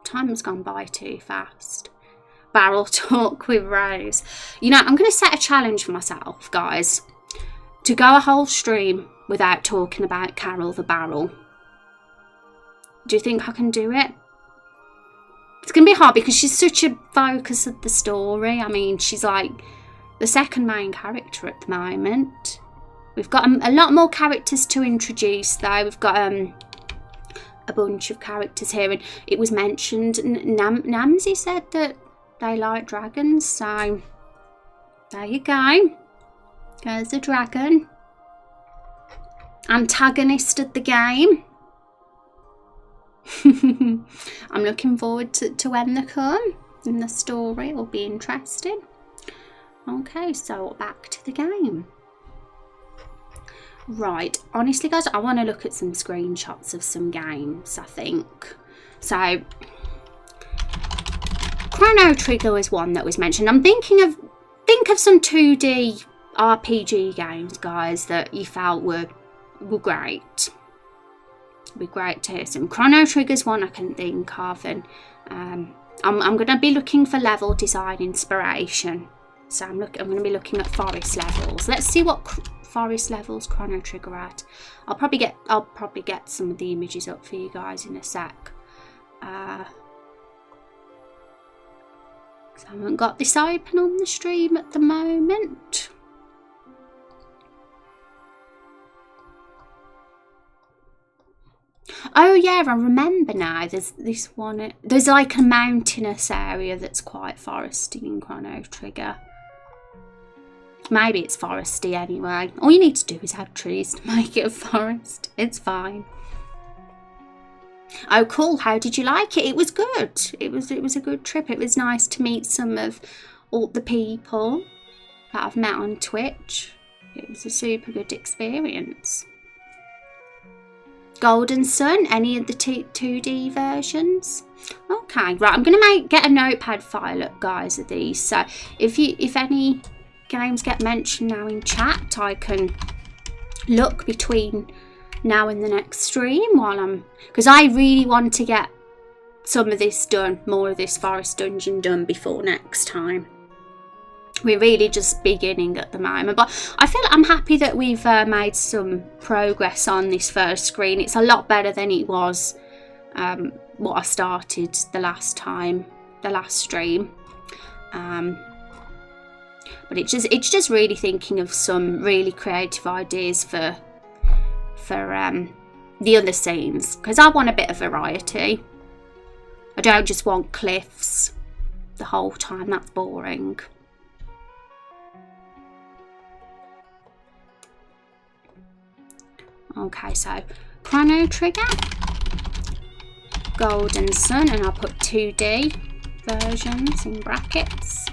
Time has gone by too fast. Barrel talk with Rose. You know, I'm going to set a challenge for myself, guys. To go a whole stream without talking about Carol the Barrel. Do you think I can do it? It's going to be hard because she's such a focus of the story. I mean, she's like the second main character at the moment. We've got a lot more characters to introduce though. We've got a bunch of characters here, and it was mentioned Namzi said that they like dragons, so there you go. There's a dragon. Antagonist of the game. I'm looking forward to when they come in the story. It'll be interesting. Okay, so back to the game. Right, honestly guys, I want to look at some screenshots of some games, I think. So, Chrono Trigger was one that was mentioned. I'm think of some 2D RPG games, guys, that you felt were great. It'd be great to hear some. Chrono Trigger's one I can think of, and I'm going to be looking for level design inspiration. So I'm going to be looking at forest levels. Let's see what forest levels Chrono Trigger at. I'll probably get some of the images up for you guys in a sec. I haven't got this open on the stream at the moment. Oh yeah, I remember now. There's this one. There's like a mountainous area that's quite foresty in Chrono Trigger. Maybe it's foresty anyway. All you need to do is have trees to make it a forest. It's fine. Oh cool, how did you like it? It was good. It was a good trip. It was nice to meet some of all the people that I've met on Twitch. It was a super good experience. Golden Sun, any of the 2D versions? Okay, right, I'm going to get a notepad file up, guys, of these. So if any games get mentioned now in chat, I can look between now and the next stream while because I really want to get some of this done, more of this forest dungeon done before next time. We're really just beginning at the moment, but I feel I'm happy that we've made some progress on this first screen. It's a lot better than it was what I started the last stream. But it's just really thinking of some really creative ideas for the other scenes, because I want a bit of variety. I don't just want cliffs the whole time, that's boring. Okay, so Chrono Trigger, Golden Sun, and I'll put 2D versions in brackets.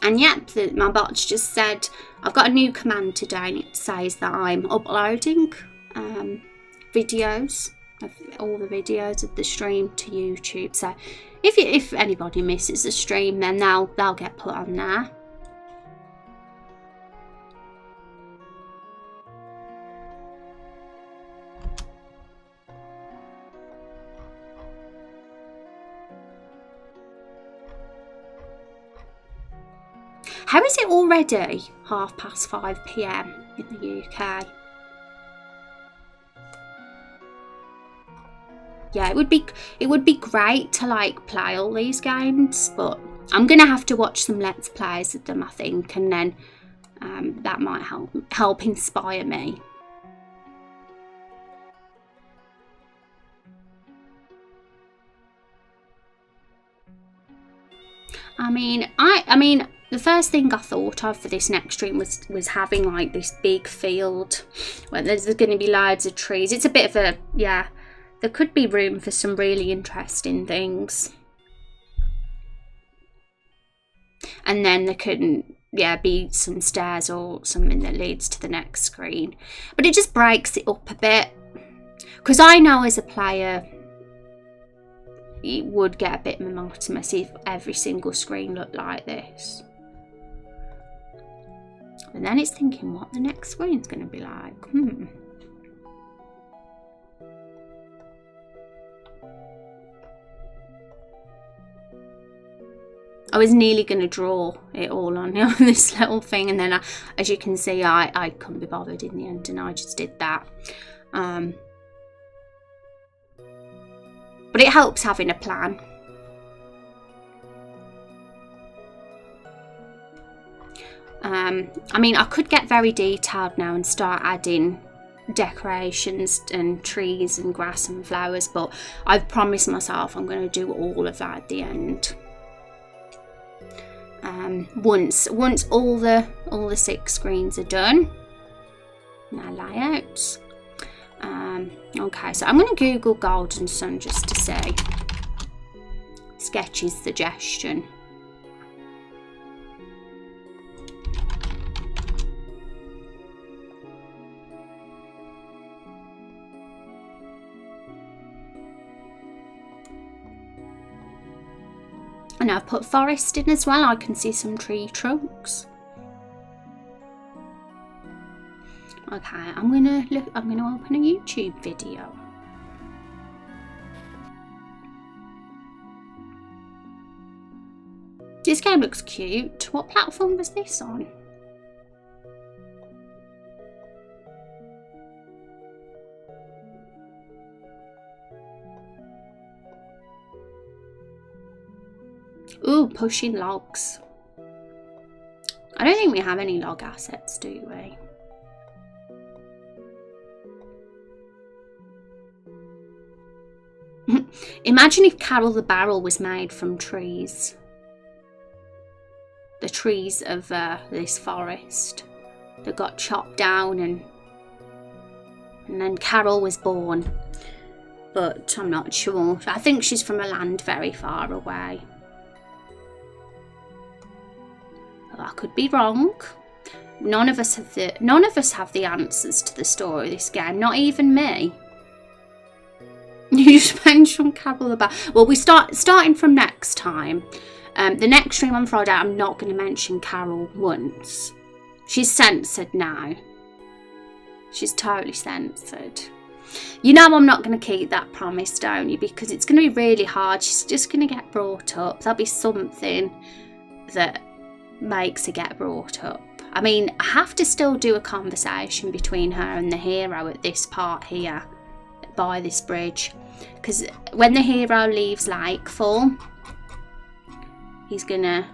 And yep, my bot's just said I've got a new command today, and it says that I'm uploading videos of all the videos of the stream to YouTube. So if anybody misses the stream, then they'll get put on there. How is it already 5:30 PM in the UK? Yeah, it would be great to like play all these games, but I'm gonna have to watch some Let's Plays of them, I think, and then that might help inspire me. I mean, the first thing I thought of for this next stream was having like this big field where there's going to be loads of trees. It's a bit of a, yeah, there could be room for some really interesting things. And then there could, yeah, be some stairs or something that leads to the next screen. But it just breaks it up a bit. Because I know as a player, it would get a bit monotonous if every single screen looked like this. And then it's thinking what the next screen's going to be like. I was nearly going to draw it all on this little thing, and then as you can see, I couldn't be bothered in the end, and I just did that. But it helps having a plan. I mean, I could get very detailed now and start adding decorations and trees and grass and flowers, but I've promised myself I'm going to do all of that at the end. Once all the 6 screens are done. Now layouts. Okay, so I'm going to Google Golden Sun just to see. Sketchy's suggestion. And I've put forest in as well. I can see some tree trunks. Okay, I'm gonna open a YouTube video. This game looks cute. What platform was this on? Ooh, pushing logs. I don't think we have any log assets, do we? Imagine if Carol the Barrel was made from trees. The trees of this forest that got chopped down, and then Carol was born. But I'm not sure. I think she's from a land very far away. I could be wrong. None of us have the answers to the story of this game. Not even me. You just mentioned Carol about. Well, we starting from next time. The next stream on Friday, I'm not going to mention Carol once. She's censored now. She's totally censored. You know I'm not going to keep that promise, don't you? Because it's going to be really hard. She's just going to get brought up. There'll be something that makes her get brought up. I mean, I have to still do a conversation between her and the hero at this part here, by this bridge. Because when the hero leaves Lakefall, he's going to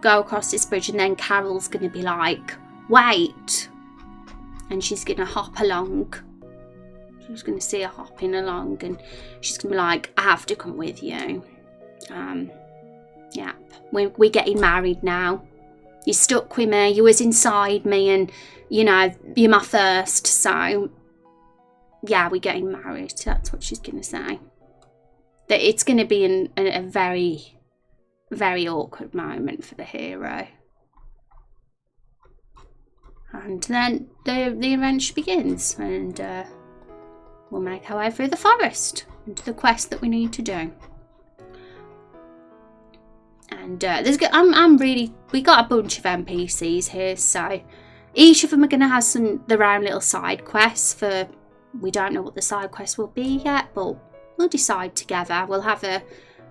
go across this bridge and then Carol's going to be like, wait. And she's going to hop along. She's going to see her hopping along and she's going to be like, I have to come with you. Yeah, we're getting married now. You stuck with me, you was inside me and, you know, you're my first, so, yeah, we're getting married. That's what she's going to say. That it's going to be a very, very awkward moment for the hero. And then the adventure begins and we'll make our way through the forest into the quest that we need to do. And we got a bunch of NPCs here, so each of them are going to have their own little side quests for, we don't know what the side quest will be yet, but we'll decide together. We'll have a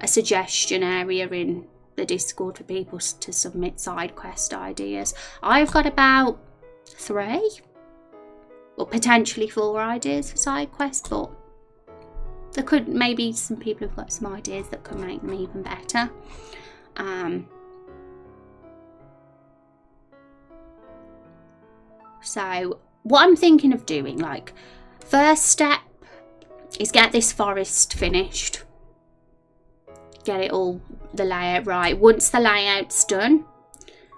suggestion area in the Discord for people to submit side quest ideas. I've got about 3, or potentially 4 ideas for side quests, but there could maybe some people have got some ideas that could make them even better. So what I'm thinking of doing, like, first step is get this forest finished, get it all, the layout right. Once the layout's done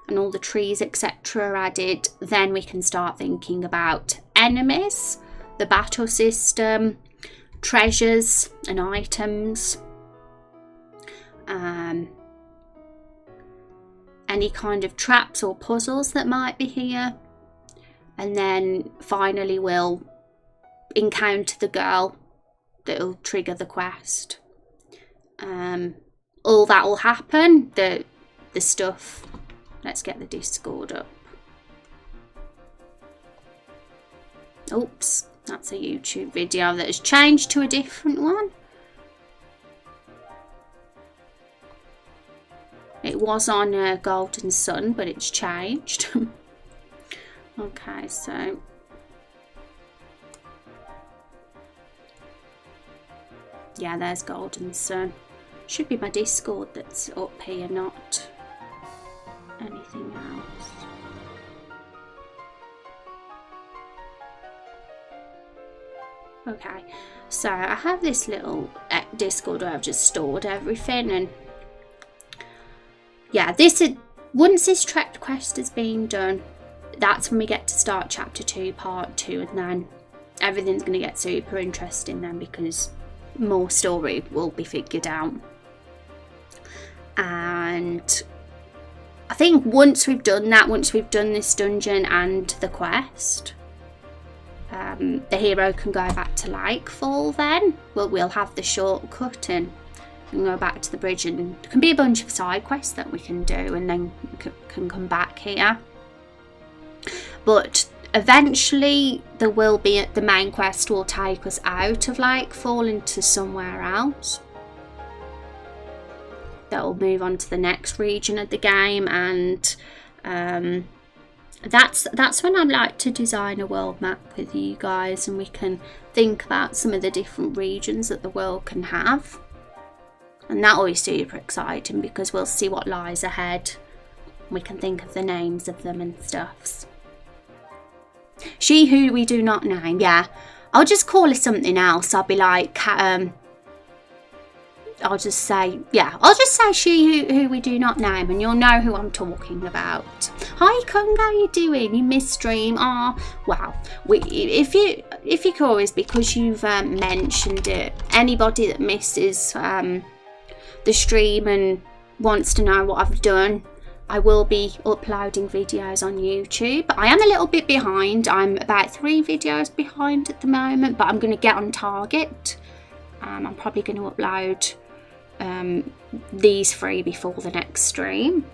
and all the trees etc are added, then we can start thinking about enemies, the battle system, treasures and items, any kind of traps or puzzles that might be here, and then finally we'll encounter the girl that'll trigger the quest. All that will happen, the stuff. Let's get the Discord up. Oops, that's a YouTube video that has changed to a different one. It was on Golden Sun, but it's changed. Okay, so yeah, there's Golden Sun. Should be my Discord that's up here, not anything else. Okay, so I have this little Discord where I've just stored everything, and yeah, once this track quest has been done, that's when we get to start chapter 2, part 2, and then everything's going to get super interesting then, because more story will be figured out. And I think once we've done that, once we've done this dungeon and the quest, the hero can go back to Lakefall then. We'll have the shortcut and we can go back to the bridge, and there can be a bunch of side quests that we can do, and then we can come back here. But eventually there will be, the main quest will take us out of Lakefall into somewhere else. That will move on to the next region of the game, and that's when I'd like to design a world map with you guys, and we can think about some of the different regions that the world can have. And that'll be super exciting because we'll see what lies ahead. We can think of the names of them and stuffs. She who we do not name, yeah. I'll just call her something else. I'll be like, I'll just say she who we do not name, and you'll know who I'm talking about. Hi Kung, how you doing? You missed stream. Oh wow. If you're curious, because you've mentioned it, anybody that misses the stream and wants to know what I've done, I will be uploading videos on YouTube. I am a little bit behind. I'm about 3 videos behind at the moment, but I'm going to get on target. I'm probably going to upload these 3 before the next stream.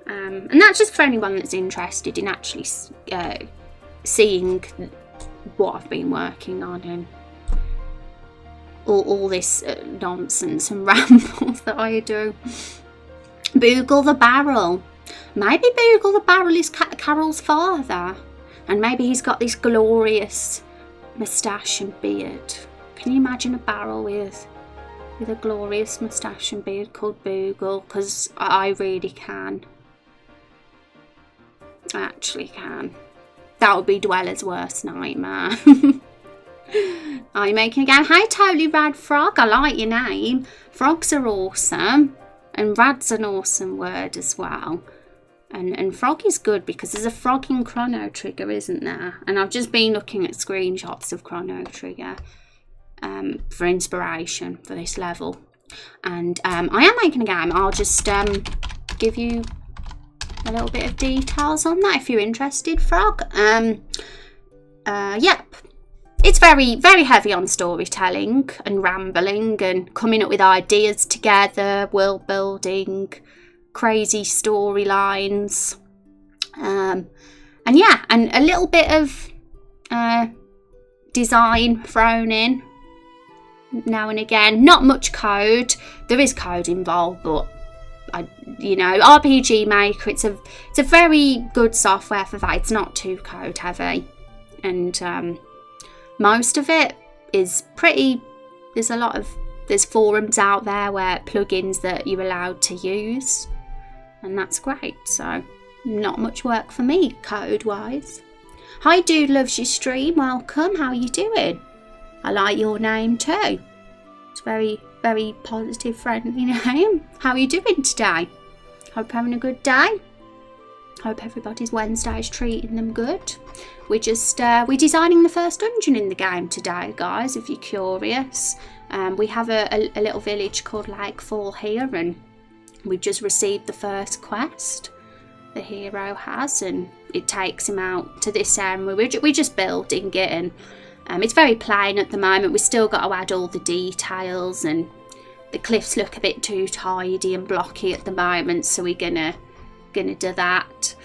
And that's just for anyone that's interested in actually seeing what I've been working on and all this nonsense and rambles that I do. Boogle the Barrel. Maybe Boogle the Barrel is Carol's father, and maybe he's got this glorious moustache and beard. Can you imagine a barrel with a glorious moustache and beard called Boogle? Because I really can. I actually can. That would be Dweller's worst nightmare. Are you making a game? Hey, Totally Rad Frog. I like your name. Frogs are awesome. And rad's an awesome word as well. And frog is good because there's a frog in Chrono Trigger, isn't there? And I've just been looking at screenshots of Chrono Trigger for inspiration for this level. And I am making a game. I'll just give you a little bit of details on that if you're interested, Frog. Yep. It's very, very heavy on storytelling and rambling and coming up with ideas together, world building, crazy storylines. And yeah, and a little bit of design thrown in now and again. Not much code. There is code involved, but RPG Maker, it's a very good software for that. It's not too code heavy, and most of it is pretty. There's forums out there where plugins that you're allowed to use, and that's great. So not much work for me code wise. Hi Dude Loves Your Stream, welcome. How are you doing? I like your name too. It's very, very positive, friendly name. How are you doing today? Hope you're having a good day. Hope everybody's Wednesday is treating them good. We're designing the first dungeon in the game today, guys, if you're curious. We have a little village called Lakefall here, and we've just received the first quest the hero has, and it takes him out to this area. We're just building it, and it's very plain at the moment. We've still got to add all the details, and the cliffs look a bit too tidy and blocky at the moment, so we're gonna do that.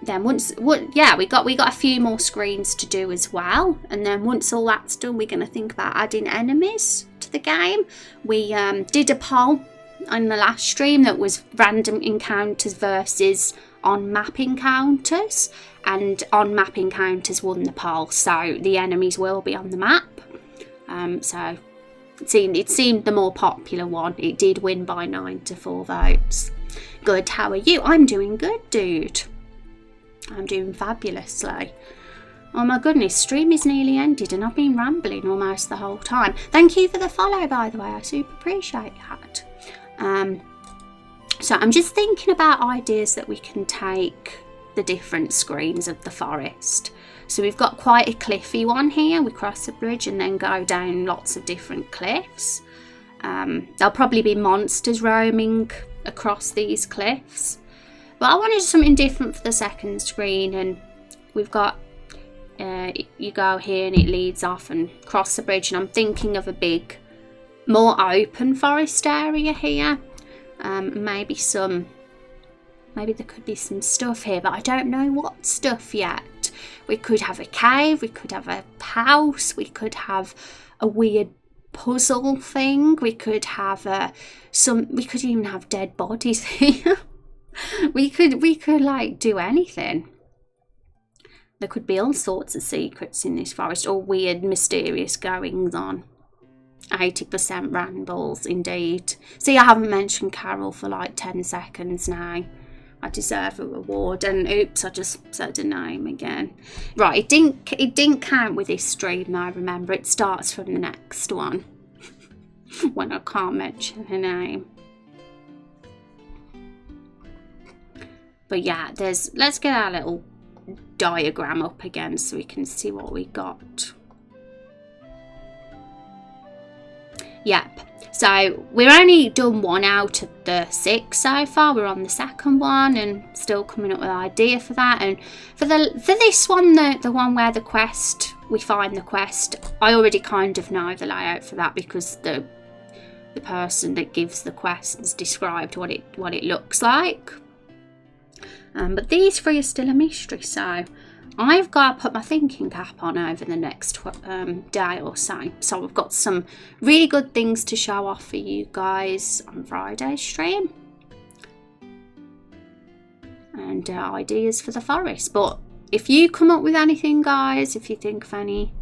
Then we got a few more screens to do as well, and then once all that's done, we're gonna think about adding enemies to the game. We did a poll on the last stream that was random encounters versus on-map encounters, and on-map encounters won the poll, so the enemies will be on the map. So it seemed the more popular one. It did win by 9-4 votes. Good, how are you? I'm doing good, dude. I'm doing fabulously. Oh my goodness, stream is nearly ended and I've been rambling almost the whole time. Thank you for the follow, by the way. I super appreciate that. So I'm just thinking about ideas that we can take the different screens of the forest. So we've got quite a cliffy one here. We cross the bridge and then go down lots of different cliffs. There'll probably be monsters roaming across these cliffs. But I wanted something different for the second screen, and we've got you go here and it leads off and cross the bridge, and I'm thinking of a big, more open forest area here. Maybe there could be some stuff here, but I don't know what stuff yet. We could have a cave, we could have a house, we could have a weird puzzle thing, we could have we could even have dead bodies here. we could like do anything. There could be all sorts of secrets in this forest, or weird mysterious goings on. 80% rambles indeed. See, I haven't mentioned Carol for like 10 seconds now. I deserve a reward, and oops, I just said a name again. Right, it didn't count with this stream though, remember. It starts from the next one. When I can't mention her name. But yeah, let's get our little diagram up again so we can see what we got. Yep. So we've only done 1 out of the 6 so far. We're on the second one and still coming up with an idea for that. And for this one, the one where we find the quest, I already kind of know the layout for that because the person that gives the quest has described what it looks like. But these 3 are still a mystery, so I've got to put my thinking cap on over the next day or so. So I've got some really good things to show off for you guys on Friday's stream. And ideas for the forest. But if you come up with anything, guys, if you think of any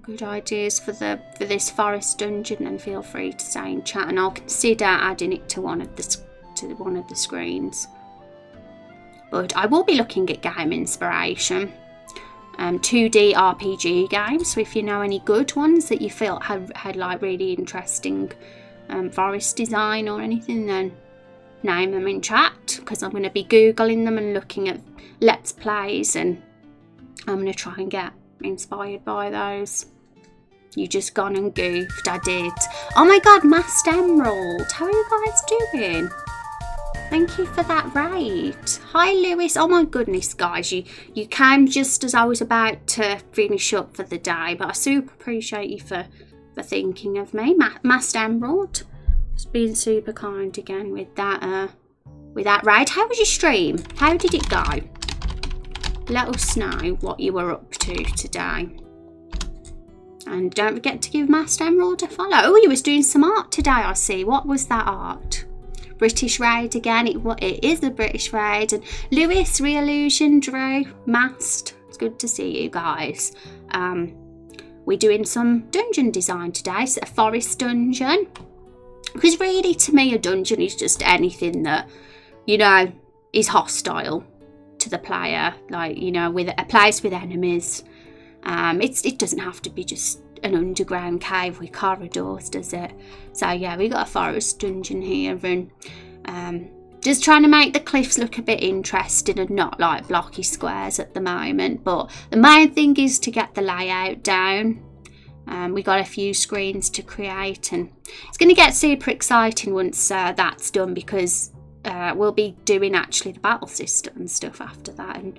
good ideas for this forest dungeon, then feel free to say in chat and I'll consider adding it to one of the screens. But I will be looking at game inspiration, 2D RPG games. So if you know any good ones that you feel had like really interesting forest design or anything, then name them in chat, because I'm going to be googling them and looking at let's plays, and I'm going to try and get inspired by those. You just gone and goofed. I did. Oh my god, Masked Emerald, how are you guys doing? Thank you for that raid. Hi Lewis. Oh my goodness, guys, you came just as I was about to finish up for the day, but I super appreciate you for thinking of me. Masked Emerald, just being super kind again with that raid. How was your stream? How did it go? Let us know what you were up to today. And don't forget to give Masked Emerald a follow. Oh, you was doing some art today, I see. What was that art? British raid again. It is a British raid. And Lewis, Reallusion, Drew, Masked. It's good to see you guys. We're doing some dungeon design today. So a forest dungeon. Because really, to me, a dungeon is just anything that, you know, is hostile to the player. Like, you know, with a place with enemies. It doesn't have to be just an underground cave with corridors, does it? So yeah, we got a forest dungeon here, and just trying to make the cliffs look a bit interesting and not like blocky squares at the moment. But the main thing is to get the layout down. We got a few screens to create, and it's going to get super exciting once that's done, because we'll be doing actually the battle system and stuff after that, and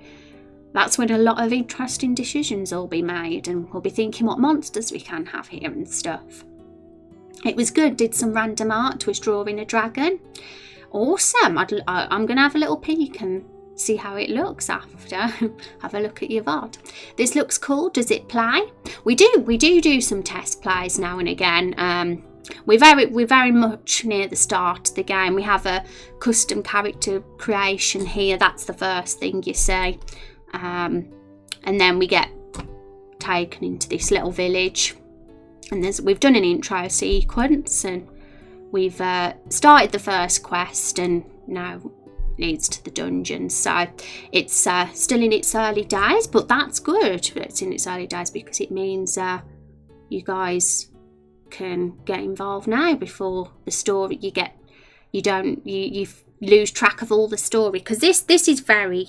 that's when a lot of interesting decisions will be made, and we'll be thinking what monsters we can have here and stuff. It was good. Did some random art. Was drawing a dragon. Awesome. I'm going to have a little peek and see how it looks after. Have a look at your VOD. This looks cool. Does it play? We do some test plays now and again. We're very much near the start of the game. We have a custom character creation here. That's the first thing you see. And then we get taken into this little village, and we've done an intro sequence, and we've started the first quest, and now leads to the dungeon. So it's still in its early days, but that's good. It's in its early days because it means you guys can get involved now before the story. You lose track of all the story, because this is very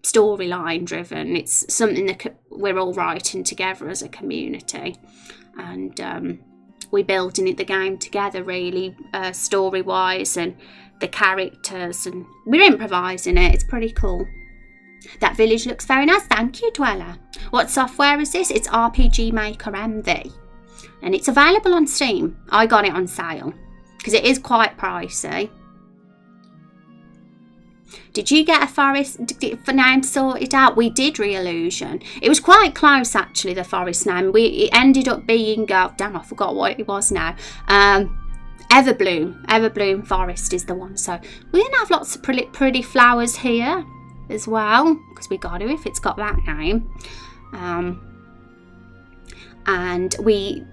storyline driven. It's something that we're all writing together as a community, and we're building the game together, really, story wise, and the characters, and we're improvising it. It's pretty cool. That village looks very nice. Thank you, Dweller. What software is this? It's RPG Maker MV, and it's available on Steam. I got it on sale because it is quite pricey. Did you get a forest name sorted out? We did, Reallusion. It was quite close, actually, the forest name. It ended up being, damn, I forgot what it was now. Everbloom Forest is the one. So we're going to have lots of pretty flowers here as well, because we got to if it's got that name. And we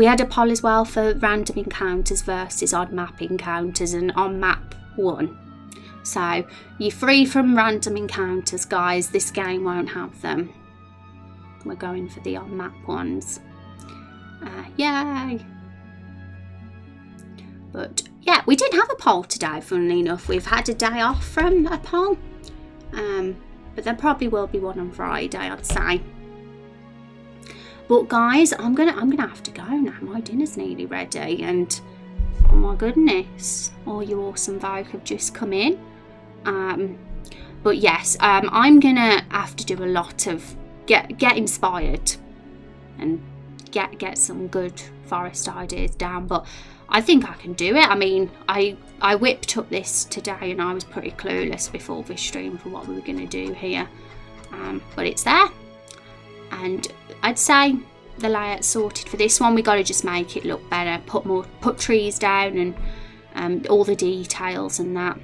had a poll as well for random encounters versus odd map encounters, and on map 1. So you're free from random encounters, guys. This game won't have them. We're going for the on-map ones. Yay! But yeah, we didn't have a poll today, funnily enough. We've had a day off from a poll. But there probably will be one on Friday, I'd say. But guys, I'm gonna have to go now. My dinner's nearly ready, and oh my goodness, all you awesome folk have just come in. But yes, I'm gonna have to do a lot of get inspired and get some good forest ideas down. But I think I can do it. I mean, I whipped up this today, and I was pretty clueless before this stream for what we were gonna do here. But it's there, and I'd say the layout sorted for this one. We got to just make it look better, put trees down, and all the details and that.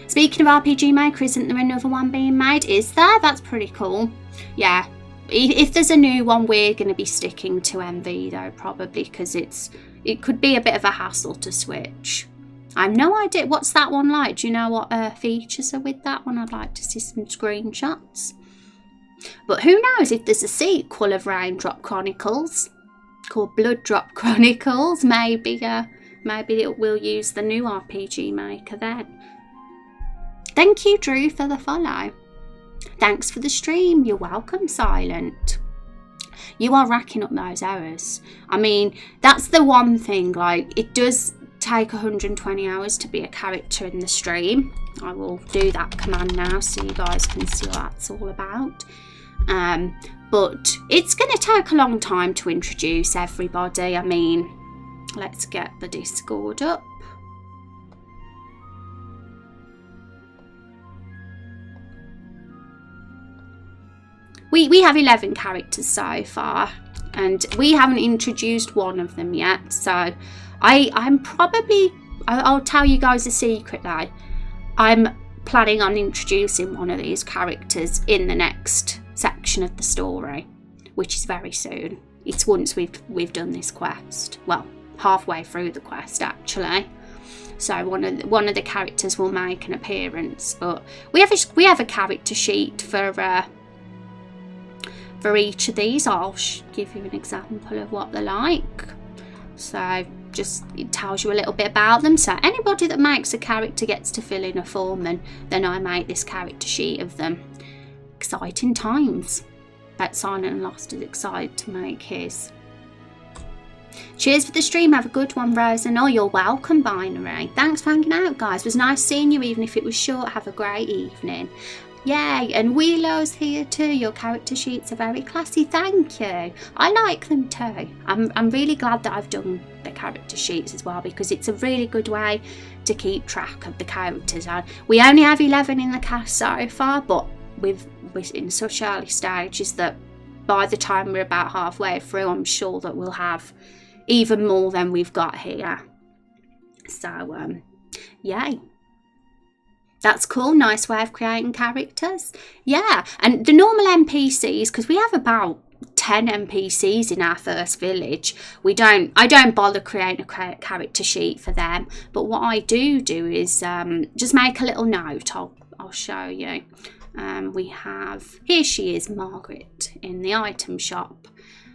Speaking of RPG Maker, isn't there another one being made? Is there? That's pretty cool. Yeah, if there's a new one, we're going to be sticking to MV though, probably, because it could be a bit of a hassle to switch. I have no idea. What's that one like? Do you know what features are with that one? I'd like to see some screenshots. But who knows if there's a sequel of Raindrop Chronicles called Drop Chronicles. Maybe it will use the new RPG Maker then. Thank you, Drew, for the follow. Thanks for the stream. You're welcome, Silent. You are racking up those hours. I mean, that's the one thing, like, it does take 120 hours to be a character in the stream. I will do that command now so you guys can see what that's all about. But it's going to take a long time to introduce everybody. I mean, let's get the Discord up. We have 11 characters so far, and we haven't introduced one of them yet. So I'm probably, I'll tell you guys a secret though. I'm planning on introducing one of these characters in the next section of the story, which is very soon. It's once we've done this quest. Well, halfway through the quest actually. So one of the characters will make an appearance. But we have a character sheet for each of these. I'll give you an example of what they're like. So just it tells you a little bit about them. So anybody that makes a character gets to fill in a form, and then I make this character sheet of them. Exciting times. Bet Silent and Lost is excited to make his. Cheers for the stream. Have a good one, Rose. And oh, you're welcome, Binary. Thanks for hanging out, guys. It was nice seeing you, even if it was short. Have a great evening. Yay, and Wilow's here too. Your character sheets are very classy. Thank you. I like them too. I'm really glad that I've done the character sheets as well, because it's a really good way to keep track of the characters. We only have 11 in the cast so far, but we're in such early stages that by the time we're about halfway through, I'm sure that we'll have even more than we've got here. So, yay. That's cool. Nice way of creating characters. Yeah, and the normal NPCs, because we have about 10 NPCs in our first village. I don't bother creating a character sheet for them, but what I do is just make a little note. I'll show you. We have, here she is, Margaret, in the item shop.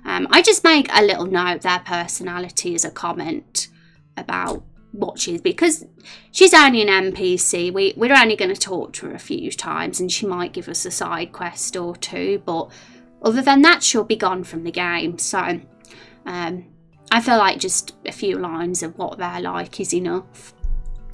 I just make a little note, their personality as a comment about what she is, because she's only an NPC. We're only going to talk to her a few times, and she might give us a side quest or two, but other than that, she'll be gone from the game. So I feel like just a few lines of what they're like is enough.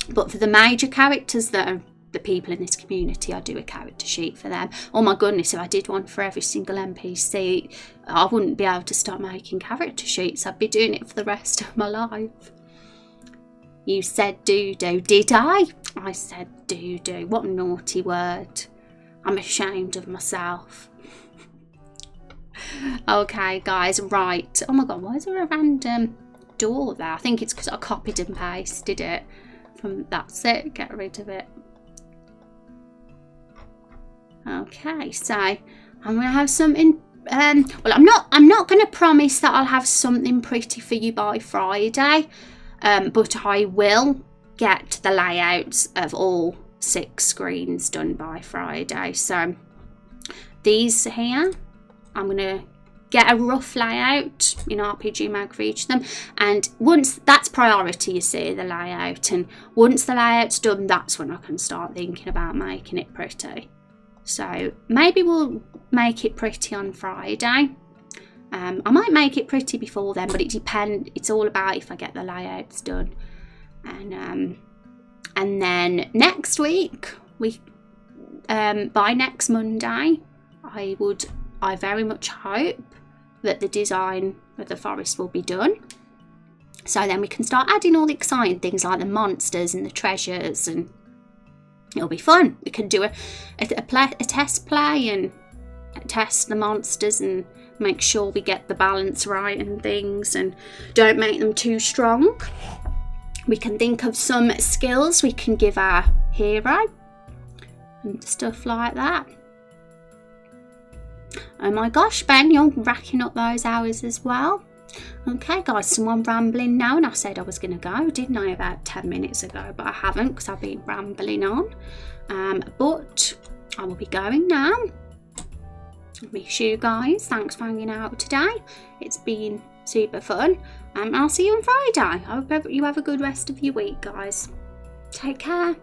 But for the major characters that are the people in this community, I do a character sheet for them. Oh my goodness, if I did one for every single NPC, I wouldn't be able to start making character sheets. I'd be doing it for the rest of my life. You said doo-doo, did I? I said doo-doo. What a naughty word. I'm ashamed of myself. Okay, guys, right. Oh my god, why is there a random door there? I think it's because I copied and pasted it. That's it, get rid of it. Okay, so I'm going to have something... well, I'm not going to promise that I'll have something pretty for you by Friday. But I will get the layouts of all 6 screens done by Friday. So these here, I'm going to get a rough layout in RPG Maker for each of them. And once that's priority, you see, the layout. And once the layout's done, that's when I can start thinking about making it pretty. So maybe we'll make it pretty on Friday. I might make it pretty before then, but it depends. It's all about if I get the layouts done. And then next week, by next Monday, I very much hope that the design of the forest will be done. So then we can start adding all the exciting things like the monsters and the treasures, and it'll be fun. We can do a test play and test the monsters and make sure we get the balance right and things, and don't make them too strong. We can think of some skills we can give our hero and stuff like that. Oh my gosh, Ben, you're racking up those hours as well. Okay guys, so I'm rambling now, and I said I was going to go, didn't I, about 10 minutes ago, but I haven't because I've been rambling on. But I will be going now. I miss you guys. Thanks for hanging out today. It's been super fun. I'll see you on Friday. I hope you have a good rest of your week, guys. Take care.